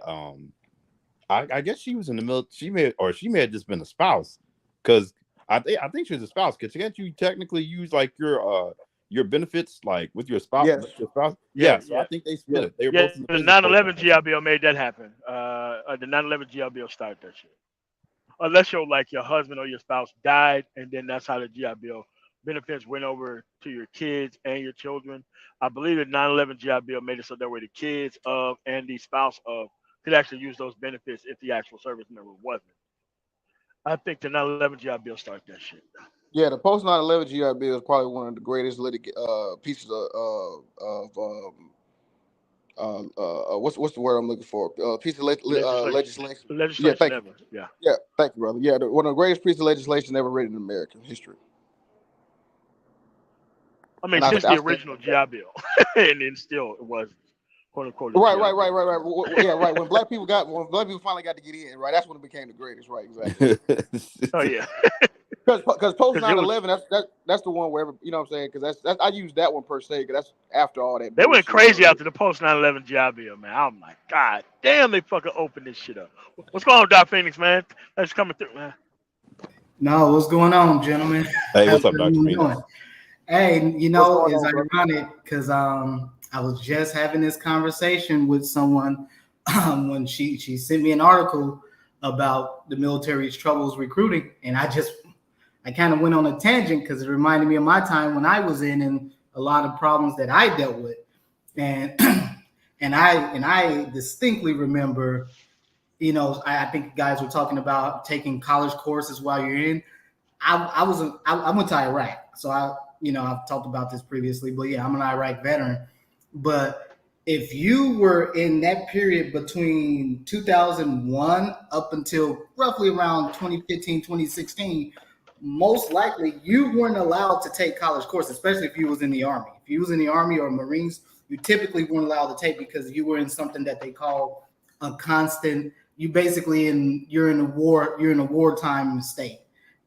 I guess she was in the military. She may have just been a spouse, because I think she was a spouse. Because can't you technically use like your benefits like with your spouse? Yes. Yeah, Yeah. So I think they split Yeah. it. They were yeah. both in the The business 9/11 program. GI Bill made that happen. The 9/11 GI Bill started that shit. Unless your husband or your spouse died, and then that's how the GI Bill benefits went over to your kids and your children. I believe the 9/11 GI Bill made it so that way the kids of and the spouse of could actually use those benefits if the actual service member wasn't. I think the 9/11 GI Bill started that shit. Yeah, the post 9/11 GI Bill is probably one of the greatest pieces what's the word I'm looking for? Piece of Legislation, legislation. Yeah, legislation thank you. ever. Yeah. Yeah, thank you, brother. Yeah, one of the greatest pieces of legislation ever written in American history. I mean, And I since the stand original by that. GI Bill, and then still it was quote unquote a Right, GI right, right, Bill. right, right. Yeah, right. When black people finally got to get in, right, that's when it became the greatest. Right, exactly. Oh yeah, Because post because it was 9/11, that's the one where you know what I'm saying. Because that's I use that one per se. Because that's after all that they went bullshit. crazy after the post 9/11 GI Bill, man. I'm like, God damn, they fucking opened this shit up. What's going on, Doc Phoenix, man? That's coming through, man. No, what's going on, gentlemen? Hey, How's what's up, Dr. everyone Phoenix? doing? Hey, What's going it's on, brother? ironic because I was just having this conversation with someone when she sent me an article about the military's troubles recruiting, and I kind of went on a tangent because it reminded me of my time when I was in and a lot of problems that I dealt with, and and I distinctly remember, I think you guys were talking about taking college courses while you're in. I went to Iraq, so I've talked about this previously, but yeah, I'm an Iraq veteran. But if you were in that period between 2001 up until roughly around 2015, 2016, most likely you weren't allowed to take college courses, especially if you was in the Army. If you was in the Army or Marines, you typically weren't allowed to take because you were in something that they call a constant. You're in a wartime state.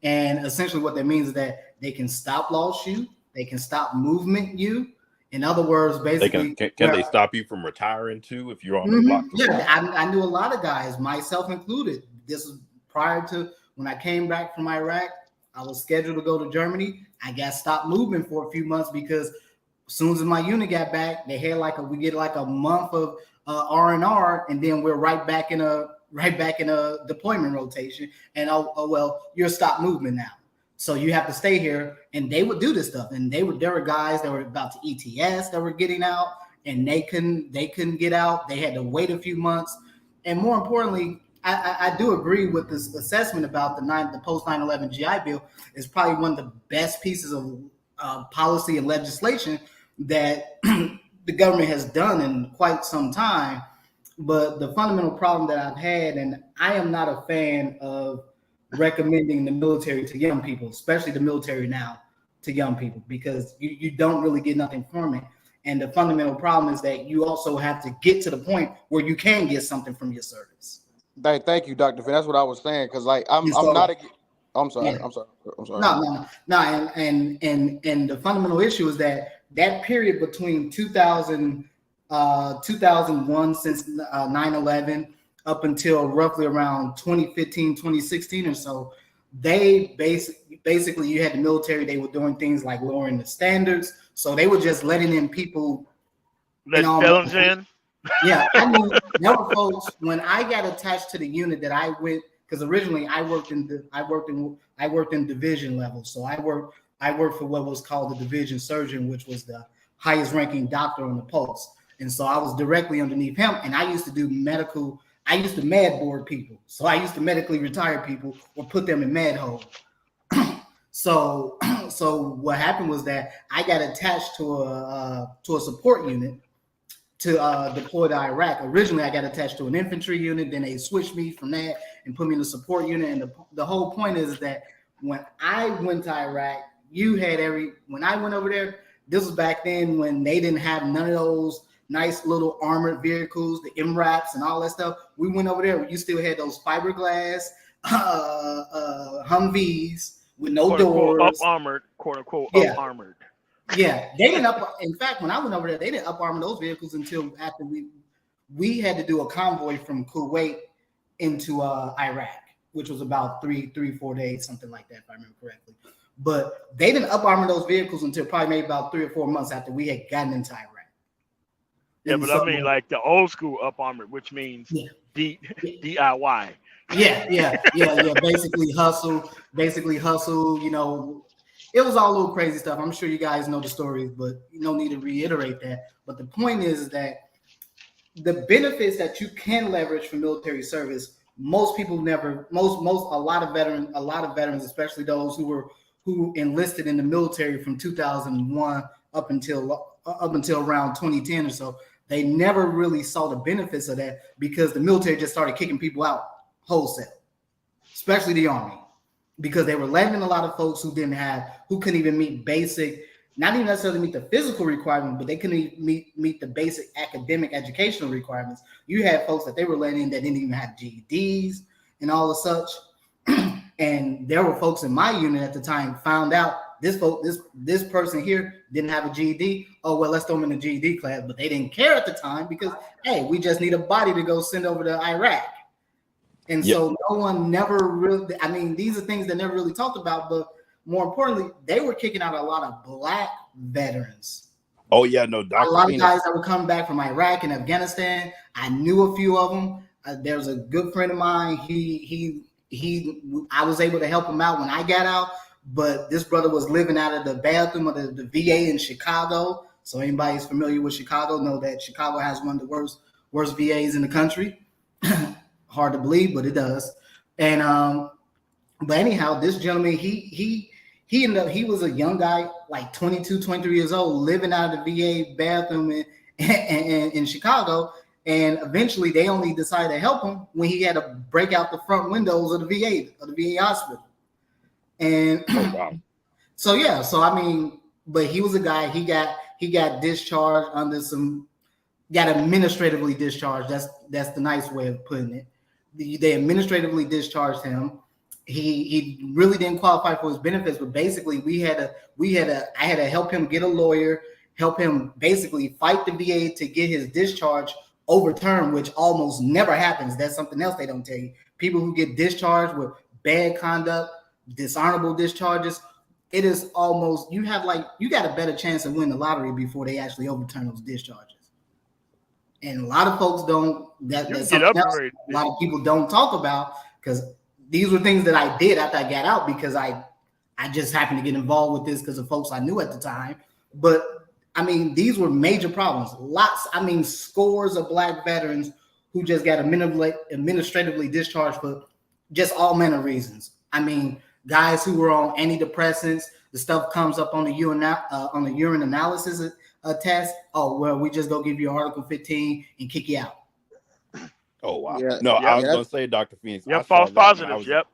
And essentially what that means is that they can stop loss you, they can stop movement you. In other words, They basically, can they stop you from retiring too if you're on the block? yeah, I knew a lot of guys, myself included. This was prior to when I came back from Iraq. I was scheduled to go to Germany. I got stopped moving for a few months because as soon as my unit got back, they had we get like a month of R&R, and then we're right back in a deployment rotation. And oh well, you're stop movement now, so you have to stay here. And they would do this stuff, and there were guys that were about to ETS that were getting out, and they couldn't get out. They had to wait a few months, and more importantly, I do agree with this assessment about the post 9/11 GI Bill is probably one of the best pieces of policy and legislation that the government has done in quite some time. But the fundamental problem that I've had, and I am not a fan of recommending the military to young people, especially the military now to young people, because you don't really get nothing from it. And the fundamental problem is that you also have to get to the point where you can get something from your service. Thank you, Dr. Finn. That's what I was saying. Because like And I'm so, not. I'm sorry. yeah. I'm sorry. I'm sorry. No. And the fundamental issue is that period between 2001 since 9/11 up until roughly around 2015, 2016 or so, they basically you had the military. They were doing things like lowering the standards, so they were just letting in people. Let felons in. Yeah, I mean, there were folks when I got attached to the unit that I went, because originally I worked in division level. So I worked for what was called the division surgeon, which was the highest ranking doctor on the post. And so I was directly underneath him, and I used to do I used to med board people. So I used to medically retire people or put them in med hold. So what happened was that I got attached to a support unit to deploy to Iraq. Originally, I got attached to an infantry unit. Then they switched me from that and put me in a support unit. And the whole point is that when I went to Iraq, when I went over there, this was back then when they didn't have none of those nice little armored vehicles, the MRAPs and all that stuff. We went over there. You still had those fiberglass Humvees with no doors. Up armored, quote unquote, up armored. Yeah, they didn't in fact, when I went over there, they didn't up armor those vehicles until after we had to do a convoy from Kuwait into Iraq, which was about 4 days, something like that, if I remember correctly. But they didn't up armor those vehicles until probably maybe about 3 or 4 months after we had gotten into Iraq. Yeah, but I mean like the old school up armored, which means DIY. Yeah. Basically hustle. You know, it was all a little crazy stuff. I'm sure you guys know the stories, but no need to reiterate that. But the point is that the benefits that you can leverage for military service, most people never. A lot of veterans, especially those who enlisted in the military from 2001 up until around 2010 or so, they never really saw the benefits of that because the military just started kicking people out wholesale, especially the Army, because they were letting in a lot of folks who couldn't even meet basic, not even necessarily meet the physical requirement, but they couldn't even meet the basic academic educational requirements. You had folks that they were letting in that didn't even have GEDs and all of such. And there were folks in my unit at the time found out this person here didn't have a GED. Oh, well, let's throw them in the GED class. But they didn't care at the time because, hey, we just need a body to go send over to Iraq. And so no one never really, I mean, these are things that never really talked about, but more importantly, they were kicking out a lot of Black veterans. Oh, yeah, no, Dr. A lot of guys that were coming back from Iraq and Afghanistan. I knew a few of them. There's a good friend of mine. I was able to help him out when I got out, but this brother was living out of the bathroom of the VA in Chicago. So anybody who's familiar with Chicago know that Chicago has one of the worst VAs in the country. Hard to believe, but it does. And but anyhow, this gentleman, he was a young guy, like 22, 23 years old, living out of the VA bathroom in Chicago. And eventually they only decided to help him when he had to break out the front windows of the VA hospital. And so I mean, but he was a guy, he got discharged got administratively discharged. That's the nice way of putting it. They administratively discharged him. He really didn't qualify for his benefits, but basically I had to help him get a lawyer, help him basically fight the VA to get his discharge overturned, which almost never happens. That's something else they don't tell you. People who get discharged with bad conduct, dishonorable discharges, it is almost, you got a better chance of winning the lottery before they actually overturn those discharges. And a lot of folks don't, that's something else a lot of people don't talk about, because these were things that I did after I got out, because I just happened to get involved with this because of folks I knew at the time. But I mean, these were major problems. Scores of Black veterans who just got administratively discharged for just all manner of reasons. I mean, guys who were on antidepressants, the stuff comes up on the urine analysis test. Oh, well, we just go give you Article 15 and kick you out. Oh wow. Yeah, No, I Yep. was yeah, gonna say, Dr. Phoenix, I Yep. saw False that when positives. Yep.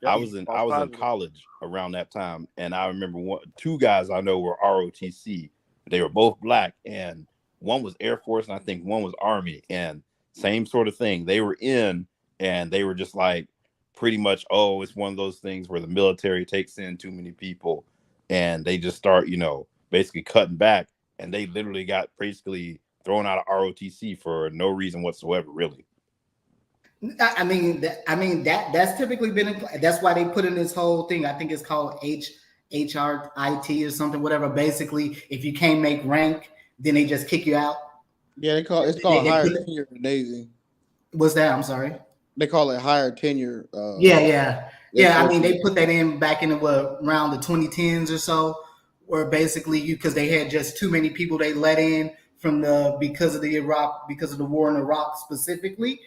Yep. I False was in positives. college around that time, and I remember two guys I know were ROTC. They were both black, and one was Air Force, and I think one was Army, and same sort of thing. They were in, and they were just like, pretty much, oh, it's one of those things where the military takes in too many people, and they just start, basically cutting back, and they literally got basically thrown out of ROTC for no reason whatsoever, really. That's typically been. That's why they put in this whole thing. I think it's called HRIT or something, whatever. Basically, if you can't make rank, then they just kick you out. yeah. It's called They higher put, tenure in the Navy. what's that? I'm sorry. They call it higher tenure. Yeah. I mean, they put that in back in around the 2010s or so, where basically because they had just too many people they let in because of the war in Iraq specifically.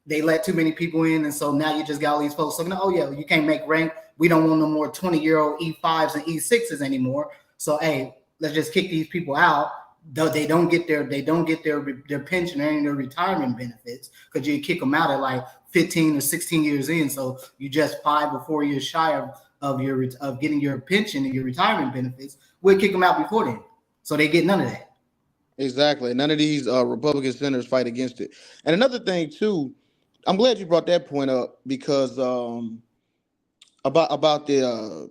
They let too many people in, and so now you just got all these folks saying, "Oh yeah, you can't make rank. We don't want no more 20-year-old E5s and E6s anymore. So hey, let's just kick these people out. Though they don't get their pension or any of their retirement benefits because you kick them out at like 15 or 16 years in. So you just 5 or 4 years shy of getting your pension and your retirement benefits. We'll kick them out before then, so they get none of that. Exactly. None of these Republican senators fight against it. And another thing too, I'm glad you brought that point up because about the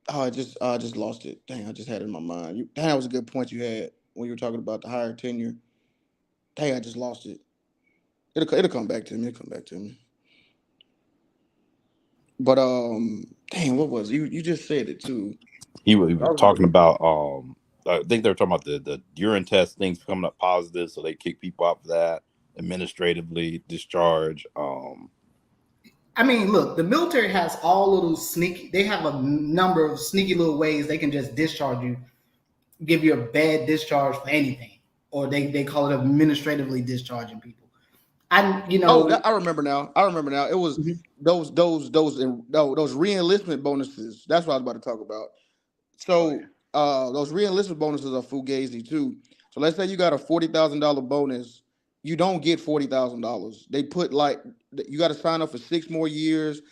I just lost it. Dang, I just had it in my mind. That was a good point you had when you were talking about the higher tenure. Dang, I just lost it. It'll come back to me. It'll come back to me. But dang, what was it? You just said it too. He was talking about I think they were talking about the urine test things coming up positive, so they kick people out for that, administratively discharge. I mean, look, the military has all little sneaky. They have a number of sneaky little ways they can just discharge you, give you a bad discharge for anything, or they call it administratively discharging people. I remember now. It was Mhm. those re-enlistment bonuses. That's what I was about to talk about. So those re-enlistment bonuses are fugazi too. So let's say you got a $40,000 bonus, you don't get $40,000. They put you got to sign up for 6 more years,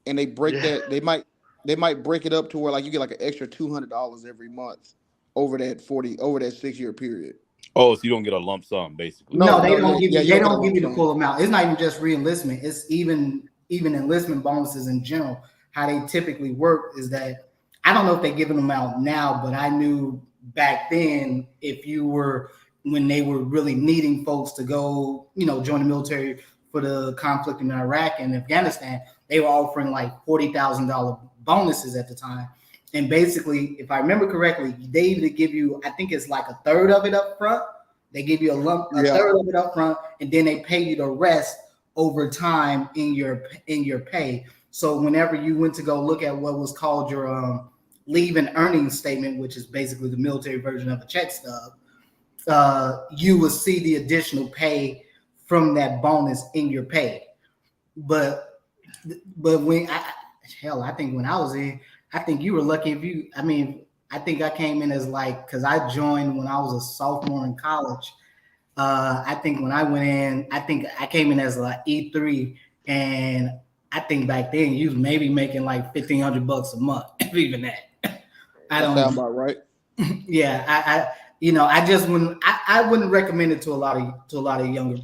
and they break Yeah. that. They might break it up to where like you get like an extra $200 every month over that 6-year period. Oh, so you don't get a lump sum, basically. No, they No, don't give yeah, you. you They don't get a don't give lump you the sum. full amount. It's not even just re-enlistment. It's even enlistment bonuses in general. How they typically work is that I don't know if they're giving them out now, but I knew back then if you were when they were really needing folks to go, join the military for the conflict in Iraq and Afghanistan, they were offering like $40,000 bonuses at the time. And basically, if I remember correctly, they either give you, I think it's like a third of it up front. They give you a third of it up front, and then they pay you the rest over time in your pay. So whenever you went to go look at what was called your leave and earnings statement, which is basically the military version of a check stub, you will see the additional pay from that bonus in your pay. But I think when I was in, I think you were lucky if you. I mean, I think I came in as because I joined when I was a sophomore in college. I think when I went in, I think I came in as like E3, and I think back then you was maybe making like $1,500 a month, if even that. I That don't. sound about right. Yeah, I just wouldn't. I wouldn't recommend it to a lot of young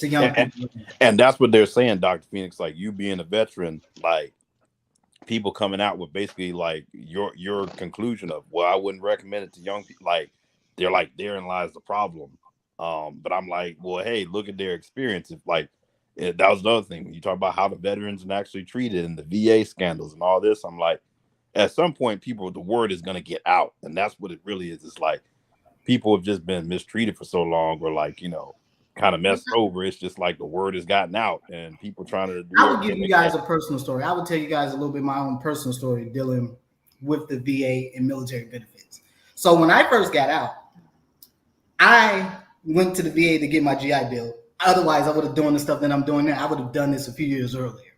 people. And that's what they're saying, Dr. Phoenix. Like you being a veteran, like people coming out with basically like your conclusion of, well, I wouldn't recommend it to young people. Like they're like, therein lies the problem. But I'm like, well, hey, look at their experience. If that was another thing when you talk about how the veterans are actually treated and the VA scandals and all this. I'm like, at some point, the word is going to get out, and that's what it really is. It's like people have just been mistreated for so long, or kind of messed over. It's just like the word has gotten out, and people trying to do I would everything give you they guys can. a personal story. I would tell you guys a little bit my own personal story dealing with the VA and military benefits. So when I first got out, I went to the VA to get my GI Bill. Otherwise, I would have done the stuff that I'm doing now. I would have done this a few years earlier.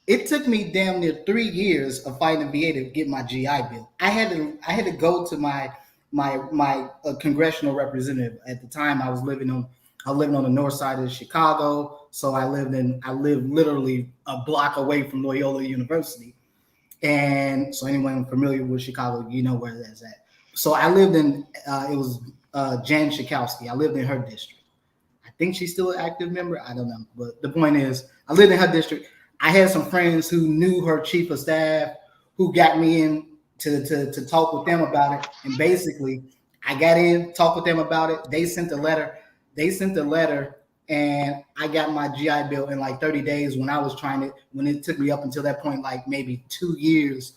It took me damn near 3 years of fighting the VA to get my GI Bill. I had to go to my congressional representative at the time. I was living on the north side of Chicago, so I lived literally a block away from Loyola University. And so anyone familiar with Chicago, you know where that's at. So I lived in it was Jan Schakowsky. I lived in her district. I think she's still an active member. I don't know. But the point is, I lived in her district. I had some friends who knew her chief of staff who got me in to talk with them about it. And basically, I got in, talked with them about it. They sent a letter. And I got my GI Bill in like 30 days when it took me up until that point, like maybe 2 years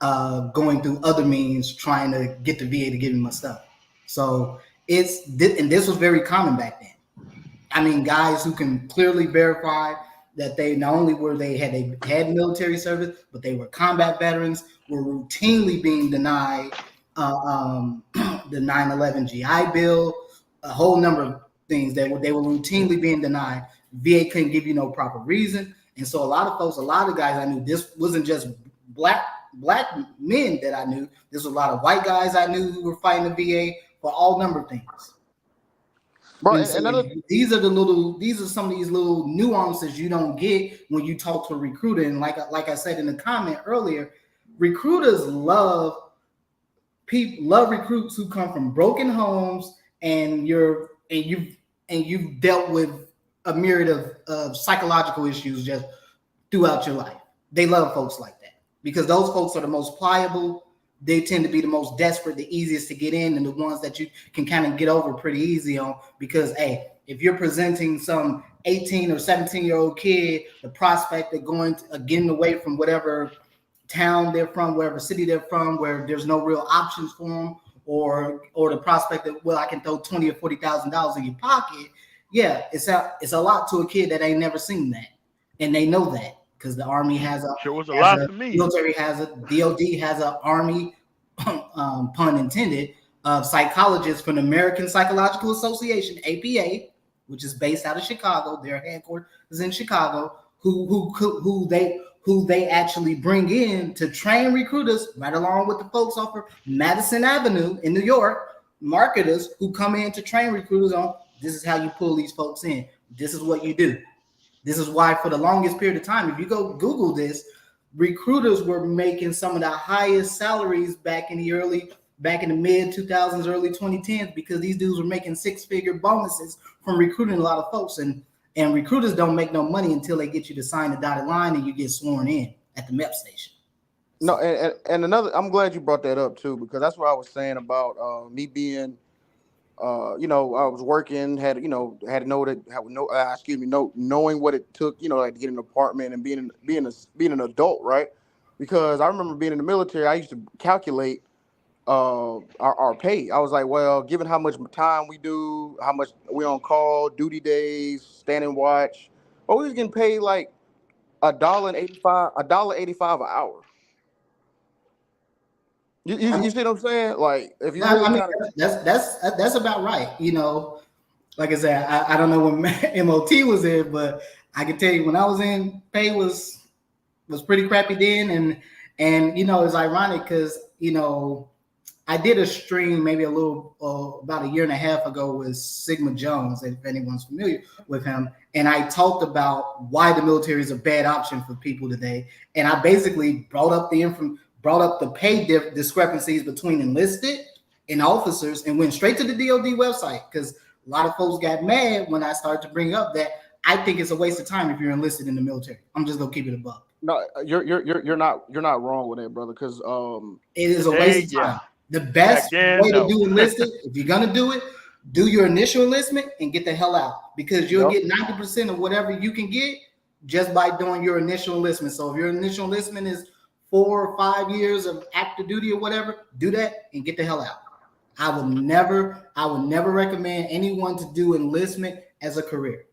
going through other means trying to get the VA to give me my stuff. So and this was very common back then. I mean, guys who can clearly verify that they not only were they had military service, but they were combat veterans, were routinely being denied the 9/11 GI Bill, a whole number of things that they were routinely being denied. VA couldn't give you no proper reason, and so a lot of guys I knew. This wasn't just black men that I knew. There's a lot of white guys I knew who were fighting the VA for all number of things. Bro, And so these are some of these little nuances you don't get when you talk to a recruiter. And like I said in the comment earlier, recruiters love recruits who come from broken homes and you've dealt with a myriad of psychological issues just throughout your life. They love folks like that because those folks are the most pliable. They tend to be the most desperate, the easiest to get in, and the ones that you can kind of get over pretty easy on. Because, hey, if you're presenting some 18 or 17-year-old kid the prospect of getting away from whatever town they're from, wherever city they're from, where there's no real options for them, or the prospect that, well, I can throw $20,000 or $40,000 in your pocket. Yeah, it's a lot to a kid that ain't never seen that, and they know that. Because the Army Sure was a lot for me. Military DOD has an Army, pun intended, of psychologists from the American Psychological Association, APA, which is based out of Chicago. Their headquarters is in Chicago. Who they actually bring in to train recruiters, right along with the folks off of Madison Avenue in New York, marketers who come in to train recruiters on. This is how you pull these folks in. This is what you do. This is why for the longest period of time, if you go Google this, recruiters were making some of the highest salaries back in the mid 2000s, early 2010s, because these dudes were making six-figure bonuses from recruiting a lot of folks. And recruiters don't make no money until they get you to sign the dotted line and you get sworn in at the MEP station. No, and another, I'm glad you brought that up too, because that's what I was saying about me being I was working, had to know knowing what it took, like to get an apartment and being an adult, right? Because I remember being in the military, I used to calculate our pay. I was like, well, given how much time we do, how much we on call, duty days, standing watch, we was getting paid like $1.85 an hour. You see what I'm saying? Like, if you really kind of that's about right. Like I said, I don't know when MOT was in, but I can tell you when I was in, pay was pretty crappy then, and it's ironic because I did a stream maybe about a year and a half ago with Sigma Jones, if anyone's familiar with him, and I talked about why the military is a bad option for people today, and I basically brought up the pay discrepancies between enlisted and officers, and went straight to the DoD website because a lot of folks got mad when I started to bring up that I think it's a waste of time if you're enlisted in the military. I'm just gonna keep it a buck. No, you're not wrong with that, brother. Because it is a waste of time. The best way to do enlisted, if you're gonna do it, do your initial enlistment and get the hell out, because you'll get 90% of whatever you can get just by doing your initial enlistment. So if your initial enlistment is 4 or 5 years of active duty or whatever, do that and get the hell out. I would never recommend anyone to do enlistment as a career,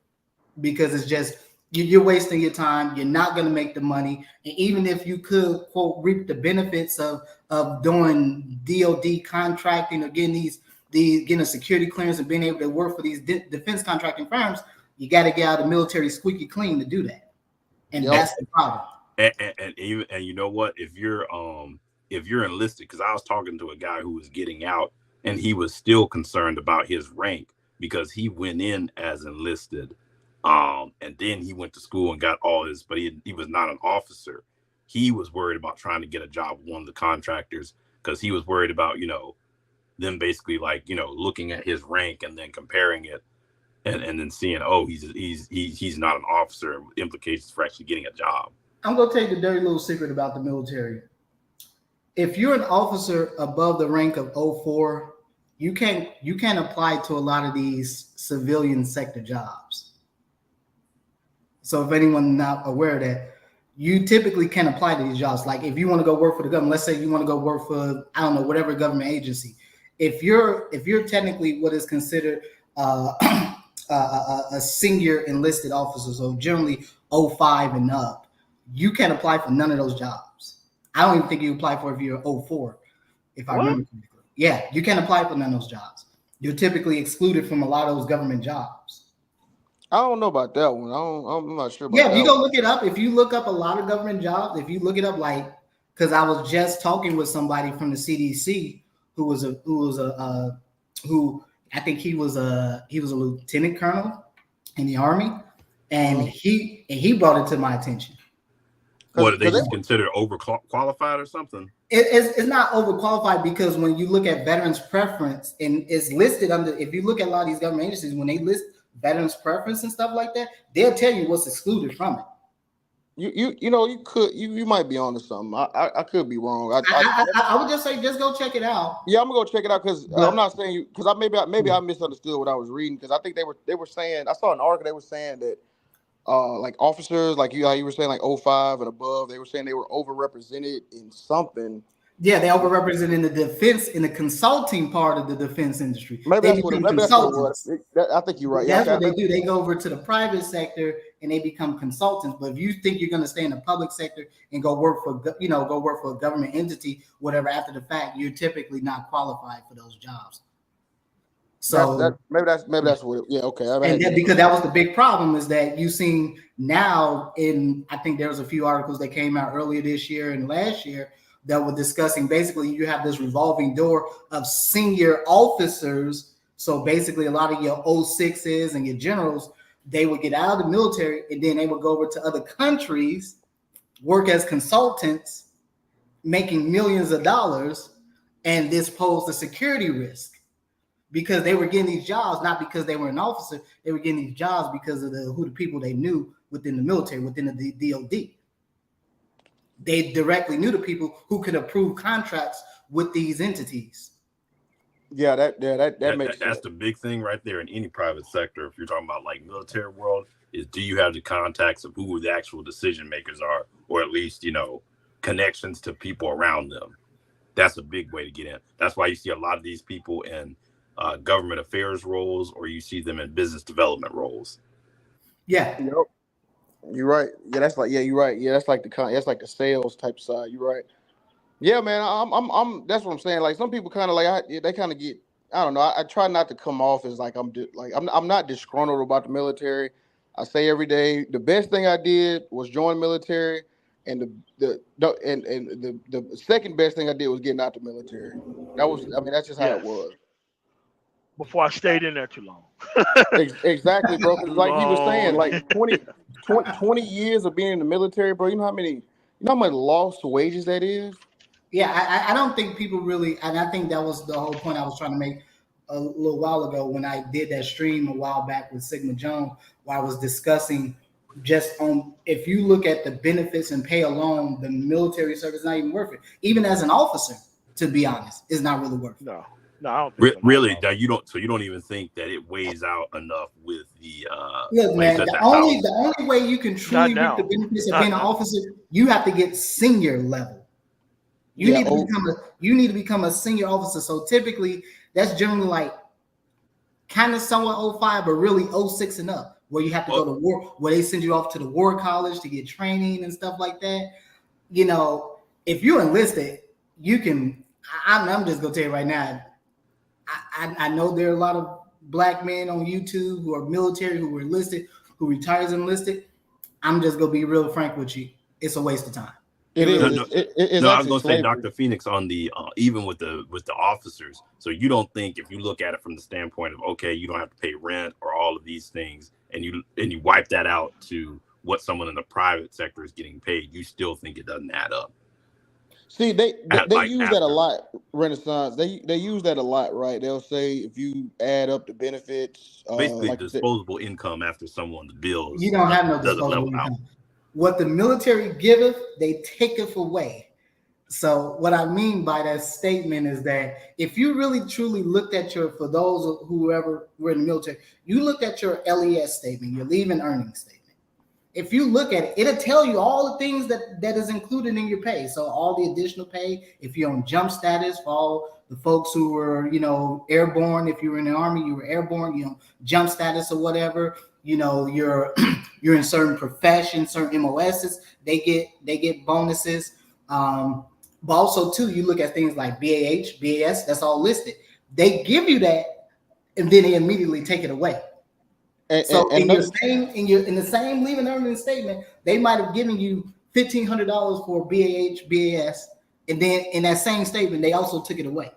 because it's just you're wasting your time. You're not going to make the money, and even if you could, quote, reap the benefits of doing DoD contracting or getting getting a security clearance and being able to work for these defense contracting firms, you got to get out of the military squeaky clean to do that, and that's the problem. And you know what? If you're enlisted, because I was talking to a guy who was getting out, and he was still concerned about his rank because he went in as enlisted, and then he went to school and got all his, but he was not an officer. He was worried about trying to get a job with one of the contractors because he was worried about, them basically looking at his rank and then comparing it and then seeing, oh, he's not an officer, implications for actually getting a job. I'm gonna tell you the dirty little secret about the military. If you're an officer above the rank of 04, you can't apply to a lot of these civilian sector jobs. So if anyone not aware of that, you typically can apply to these jobs. Like if you want to go work for the government, let's say you want to go work for, I don't know, whatever government agency. If you're technically what is considered a senior enlisted officer, so generally 05 and up, you can't apply for none of those jobs. I don't even think you apply for if you're 04, if I remember correctly. Yeah, you can't apply for none of those jobs. You're typically excluded from a lot of those government jobs. I don't know about that one. I'm not sure about that. Yeah, you go look it up. If you look up a lot of government jobs, if you look it up, like, because I was just talking with somebody from the CDC who I think he was a lieutenant colonel in the Army, and he brought it to my attention. What, are they just considered overqualified or something? It's not overqualified because when you look at veterans preference, and it's listed under, if you look at a lot of these government agencies, when they list veterans preference and stuff like that, they'll tell you what's excluded from it. You might be onto something. I could be wrong. I would just say just go check it out. Yeah, I'm gonna go check it out because I'm not saying you, because maybe I misunderstood what I was reading, because I think they were saying, I saw an article, they were saying that like officers, like how you were saying, like 05 and above, they were saying they were overrepresented in something. Yeah, they overrepresented in the defense, in the consulting part of the defense industry. Maybe that's what it was. I think you're right. That's what they do. They go over to the private sector and they become consultants. But if you think you're going to stay in the public sector and go work for a government entity, whatever, after the fact, you're typically not qualified for those jobs. So maybe that's what. Yeah, okay. And then, because that was the big problem, is that you seen now I think there was a few articles that came out earlier this year and last year that were discussing, basically you have this revolving door of senior officers. So basically a lot of your 06s and your generals, they would get out of the military and then they would go over to other countries, work as consultants, making millions of dollars, and this posed a security risk because they were getting these jobs not because they were an officer, they were getting these jobs because of who the people they knew within the military, within the DOD. They directly knew the people who could approve contracts with these entities. Yeah, that makes sense. That's the big thing right there in any private sector. If you're talking about like military world, is do you have the contacts of who the actual decision makers are, or at least, connections to people around them? That's a big way to get in. That's why you see a lot of these people in government affairs roles, or you see them in business development roles. Yeah. Yep. You're right. Yeah, that's like, you're right. Yeah, that's like the sales type side. You're right. Yeah, man. I'm that's what I'm saying. Like some people kind of they kind of get, I don't know. I try not to come off as like I'm not disgruntled about the military. I say every day the best thing I did was join the military, and the second best thing I did was getting out the military. That's just how it was. Before I stayed in there too long. Exactly, bro. Because like he was saying, like 20 years of being in the military, bro. You know how much lost wages that is? Yeah, I don't think people really, and I think that was the whole point I was trying to make a little while ago when I did that stream a while back with Sigma Jones, where I was discussing just on, if you look at the benefits and pay alone, the military service is not even worth it. Even as an officer, to be honest, it's not really worth it. No, I don't think really. You don't even think that it weighs out enough with the. Look, man, the only way you can truly reap the benefits of being an officer, you have to get senior level. You need to become a senior officer. So typically, that's generally like kind of somewhat 05, but really 06 and up, where you have to go to war, where they send you off to the war college to get training and stuff like that. If you're enlisted, you can. I'm just gonna tell you right now, I know there are a lot of black men on YouTube who are military, who were enlisted, who retires enlisted. I'm just gonna be real frank with you. It's a waste of time. It It really is. No, no, It's no. I was actually gonna say, slavery. Dr. Phoenix, on the even with the officers. So you don't think, if you look at it from the standpoint of, okay, you don't have to pay rent or all of these things, and you wipe that out to what someone in the private sector is getting paid, you still think it doesn't add up. See, they Like use that a after, lot. Renaissance. They use that a lot, right? They'll say if you add up the benefits, basically like you said, disposable income after someone's You bills don't have no doesn't disposable level out. income. What the military giveth, they taketh away. So what I mean by that statement is that if you really truly looked at your, for those of whoever were in the military, you looked at your LES statement, your leave and earnings statement. If you look at it, it'll tell you all the things that is included in your pay. So all the additional pay, if you're on jump status, for all the folks who were, airborne, if you were in the Army, you were airborne, jump status or whatever, you're you're in certain professions, certain MOSs, they get bonuses. But also too, you look at things like BAH, BAS, that's all listed. They give you that and then they immediately take it away. So and another. in the same leave and earnings statement, they might have given you $1,500 for BAH, BAS, and then in that same statement, they also took it away.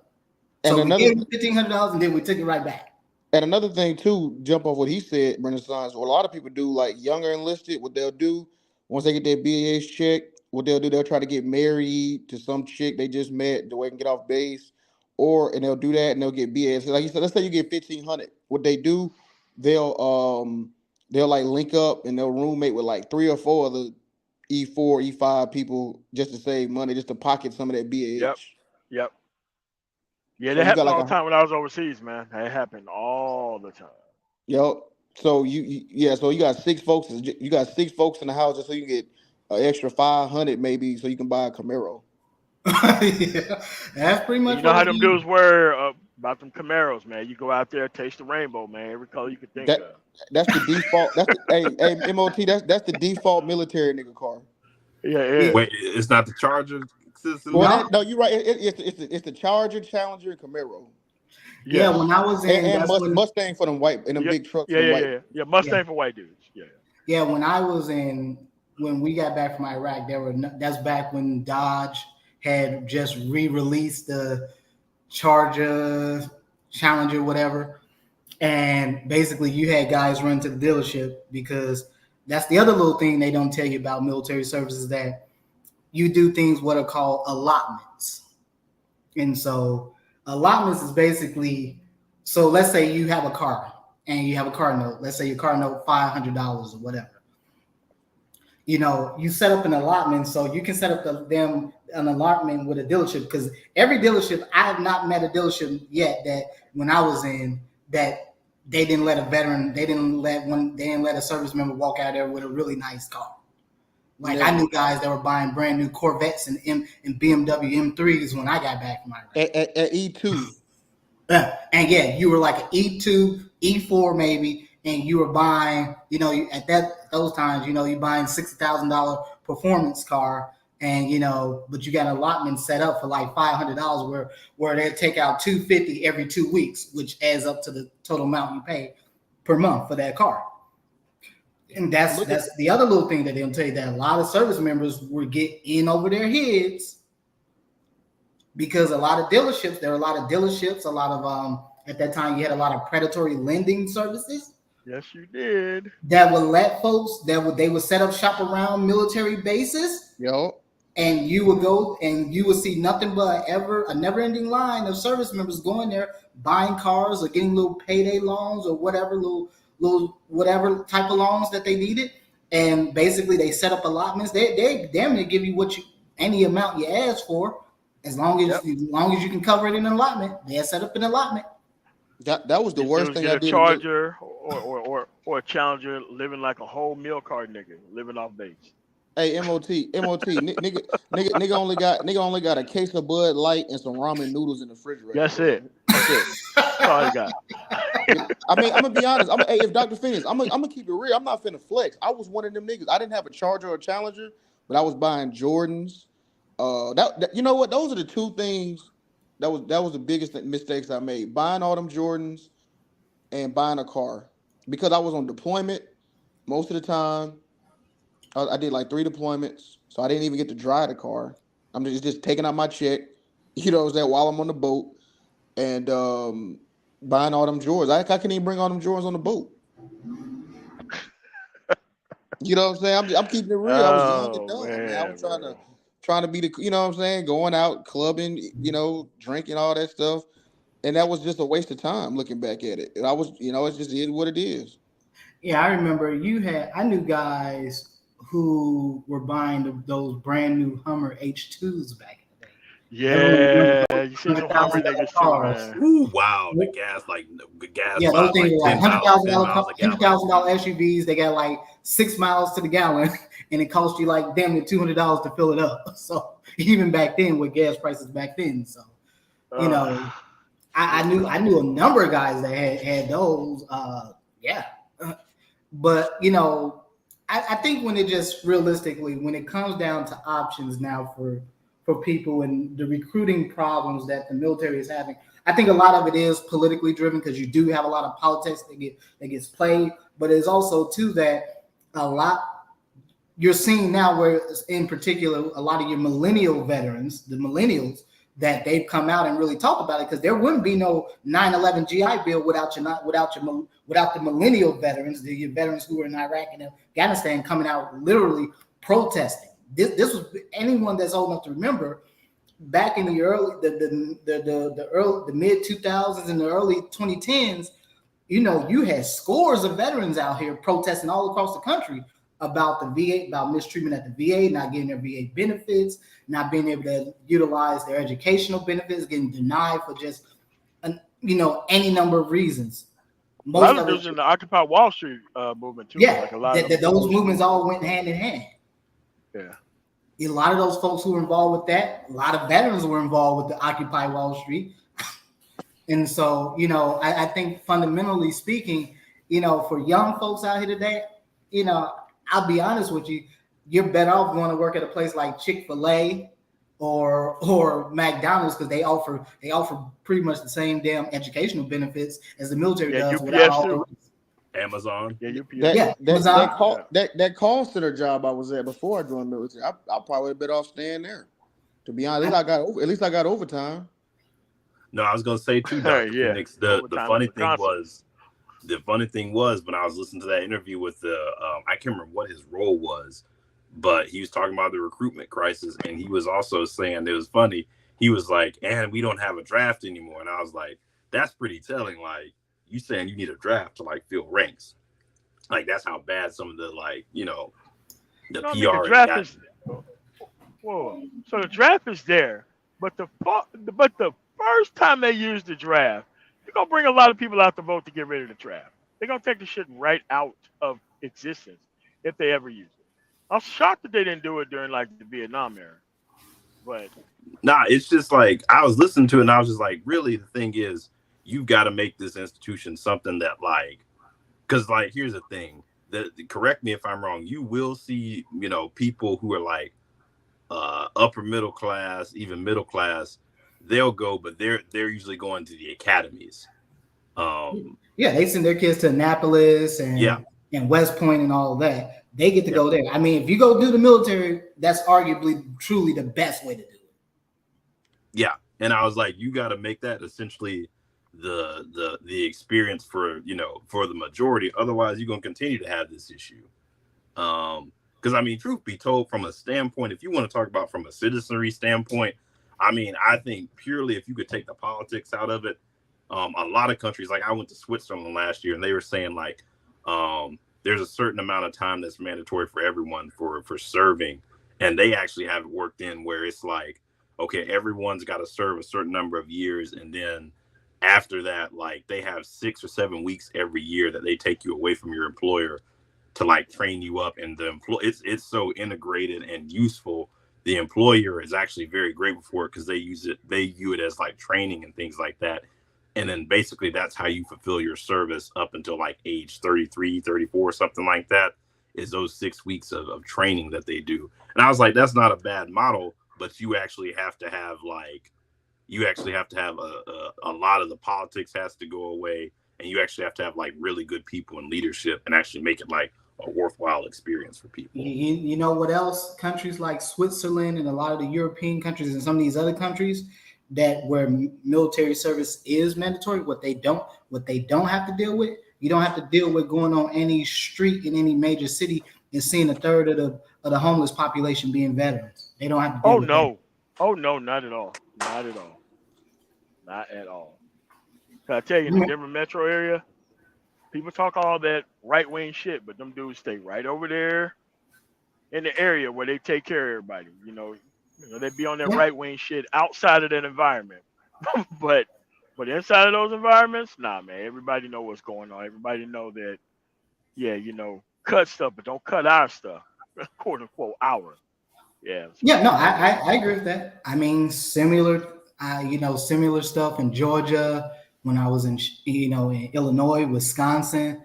And So we another gave you $1,500 and then we took it right back. And another thing too, jump off what he said, Renaissance. What a lot of people do, like younger enlisted, what they'll do once they get their BAS check, what they'll do, they'll try to get married to some chick they just met the way they can get off base, and they'll do that and they'll get BAS. Like you said, let's say you get 1,500. What they do, they'll like link up and they'll roommate with like 3 or 4 other E4, E5 people just to save money, just to pocket some of that Yep. BAH. Yep. Yeah, So that you got happened like all the a time when I was overseas, man. That happened all the time. Yo, so yeah, so you got 6 folks. You got 6 folks in the house just so you can get an extra 500 maybe, so you can buy a Camaro. Yeah, that's pretty And much you know what how it them is. dudes were about them Camaros, man. You go out there, taste the rainbow, man. Every color you could think That of. that's the default. That's the hey MOT. That's the default military nigga car. Yeah, it Yeah. is. Wait, it's not the Charger system Well, then? No, that no, you're right. It's the Charger, Challenger, and Camaro, yeah, Yes. when I was in, and that's when, Mustang for them white and them Yeah, big trucks yeah, for them yeah, white. yeah. Yeah, yeah, Mustang for white dudes. Yeah. yeah, when I was in, when we got back from Iraq, that's back when Dodge had just re-released the Charger, Challenger, whatever. And basically, you had guys run to the dealership because that's the other little thing they don't tell you about military services, that you do things what are called allotments. And so, allotments is basically, so let's say you have a car and you have a car note. Let's say your car note $500 or whatever. You set up an allotment, so you can set up an allotment with a dealership, because every dealership, I have not met a dealership yet that when I was in, that they didn't let a veteran, they didn't let a service member walk out there with a really nice car. Like I Never. knew guys that were buying brand new Corvettes and BMW M3s when I got back from Iraq. At E2. And yeah, you were like an E2, E4 maybe, and you were buying, at those times, you're buying $60,000 performance car, and but you got an allotment set up for like $500, where they take out $250 every 2 weeks, which adds up to the total amount you pay per month for that car. And that's Look at the other little thing that they'll tell you, that a lot of service members will get in over their heads, because a lot of dealerships, a lot of at that time you had a lot of predatory lending services Yes, you did. that would let folks they would set up shop around military bases, yo. and you would go and you would see nothing but a never-ending line of service members going there buying cars or getting little payday loans or whatever little whatever type of loans that they needed. And basically they set up allotments. They damn near give you any amount you ask for, as long Yep. as you can cover it in an allotment. They set up an allotment. That was the These worst dudes thing get I a did. In Charger or a Challenger, living like a whole meal card nigga, living off base. Hey, nigga only got a case of Bud Light and some ramen noodles in the refrigerator, That's bro. it. That's it. That's all I got. I mean, I'm gonna be honest. Hey, if Dr. Phoenix, I'm gonna keep it real. I'm not finna flex. I was one of them niggas. I didn't have a Charger or a Challenger, but I was buying Jordans. You know what? Those are the two things That was the biggest mistakes I made. Buying all them Jordans and buying a car because I was on deployment most of the time. I did like 3 deployments, so I didn't even get to drive the car. I'm just taking out my check, what I'm saying, while I'm on the boat and buying all them Jordans. I couldn't even bring all them Jordans on the boat. You know what I'm saying? I'm keeping it real. I was young and Oh dumb, man. I was man, bro. trying to be the, what I'm saying, going out clubbing, drinking all that stuff, and that was just a waste of time looking back at it. And I was, it's just what it is. Yeah, I remember I knew guys who were buying those brand new Hummer H2s back in the day. Everyone remember Yeah, those you seen hundred some Hummer thousand dollar niggas too, cars. man. Ooh, wow, the gas Yeah, those by things like are like 10 miles a gallon. $100,000 SUVs. They got like 6 miles to the gallon, and it cost you like damn near $200 to fill it up. So even back then, with gas prices back then, so you know, I knew a number of guys that had those. Yeah, but I think when it just realistically, when it comes down to options now for people and the recruiting problems that the military is having, I think a lot of it is politically driven because you do have a lot of politics that gets played, but it's also too that a lot you're seeing now where in particular a lot of your millennial veterans, the millennials, that they've come out and really talk about it because there wouldn't be no 9/11 GI Bill without the millennial veterans, the veterans who were in Iraq and Afghanistan coming out literally protesting. This was anyone that's old enough to remember back in the early the mid 2000s and the early 2010s. You had scores of veterans out here protesting all across the country about the VA, about mistreatment at the VA, not getting their VA benefits, not being able to utilize their educational benefits, getting denied for just, any number of reasons. A lot Most of of dudes it, in the Occupy Wall Street movement too. yeah, Like a lot of them those social movements all movements. went hand in hand. Yeah. A lot of those folks who were involved with that, a lot of veterans were involved with the Occupy Wall Street. And so, I think fundamentally speaking, for young folks out here today, I'll be honest with you, you're better off going to work at a place like Chick-fil-A or McDonald's because they offer pretty much the same damn educational benefits as the military Yeah, does without UPS all the too. risks. Amazon. Yeah, UPS. That Yeah, that Amazon. that call Yeah. that call center job I was at before I joined the military, I probably would have been off staying there. To be honest, at least I got overtime. No, I was gonna say too, Dr. Yeah. Phoenix. The Overtime is funny a thing concept. was when I was listening to that interview with the I can't remember what his role was, but he was talking about the recruitment crisis, and he was also saying it was funny. He was like, "And we don't have a draft anymore," and I was like, "That's pretty telling." Like, you saying you need a draft to like fill ranks. Like that's how bad some of the the No, I mean the PR has draft is gotten. whoa. So the draft is there, but the first time they use the draft, you're gonna bring a lot of people out to vote to get rid of the draft. They're gonna take the shit right out of existence if they ever use it. I'm shocked that they didn't do it during like the Vietnam era. But Nah, it's just like I was listening to it and I was just like, really, the thing is, you've got to make this institution something that because here's the thing. Correct me if I'm wrong. You will see, people who are like upper middle class, even middle class. They'll go, but they're usually going to the academies. Yeah, they send their kids to Annapolis Yeah. and West Point and all of that. They get to go there. I mean, if you go do the military, that's arguably truly the best way to do it. Yeah, and I was like, you got to make that essentially the experience for the majority. Otherwise, you're gonna continue to have this issue. Because I mean, truth be told, from a standpoint, if you want to talk about from a citizenry standpoint, I mean, I think purely if you could take the politics out of it, a lot of countries, like I went to Switzerland last year, and they were saying there's a certain amount of time that's mandatory for everyone for serving, and they actually have it worked in where it's like, okay, everyone's got to serve a certain number of years, and then after that, like they have 6 or 7 weeks every year that they take you away from your employer to like train you up, and it's so integrated and useful. The employer is actually very grateful for it because they view it as like training and things like that. And then basically that's how you fulfill your service up until like age 33, 34, something like that, is those 6 weeks of training that they do. And I was like, that's not a bad model, but you actually have to have like, you actually have to have a lot of the politics has to go away, and you actually have to have like really good people in leadership and actually make it like a worthwhile experience for people. You know what else? Countries like Switzerland and a lot of the European countries and some of these other countries that where military service is mandatory, what they don't have to deal with, you don't have to deal with going on any street in any major city and seeing a third of the homeless population being veterans. They don't have to deal Oh with that. no, oh no, not at all, not at all, not at all. Can I tell you, in the Denver metro area, people talk all that right wing shit, but them dudes stay right over there in the area where they take care of everybody. They be on that Yeah. right wing shit outside of that environment, but inside of those environments, nah, man. Everybody know what's going on. Everybody know that. Yeah, cut stuff, but don't cut our stuff. Quote unquote our. Yeah. Yeah, So no, yeah, I agree with that. I mean, similar stuff in Georgia when I was in in Illinois, Wisconsin.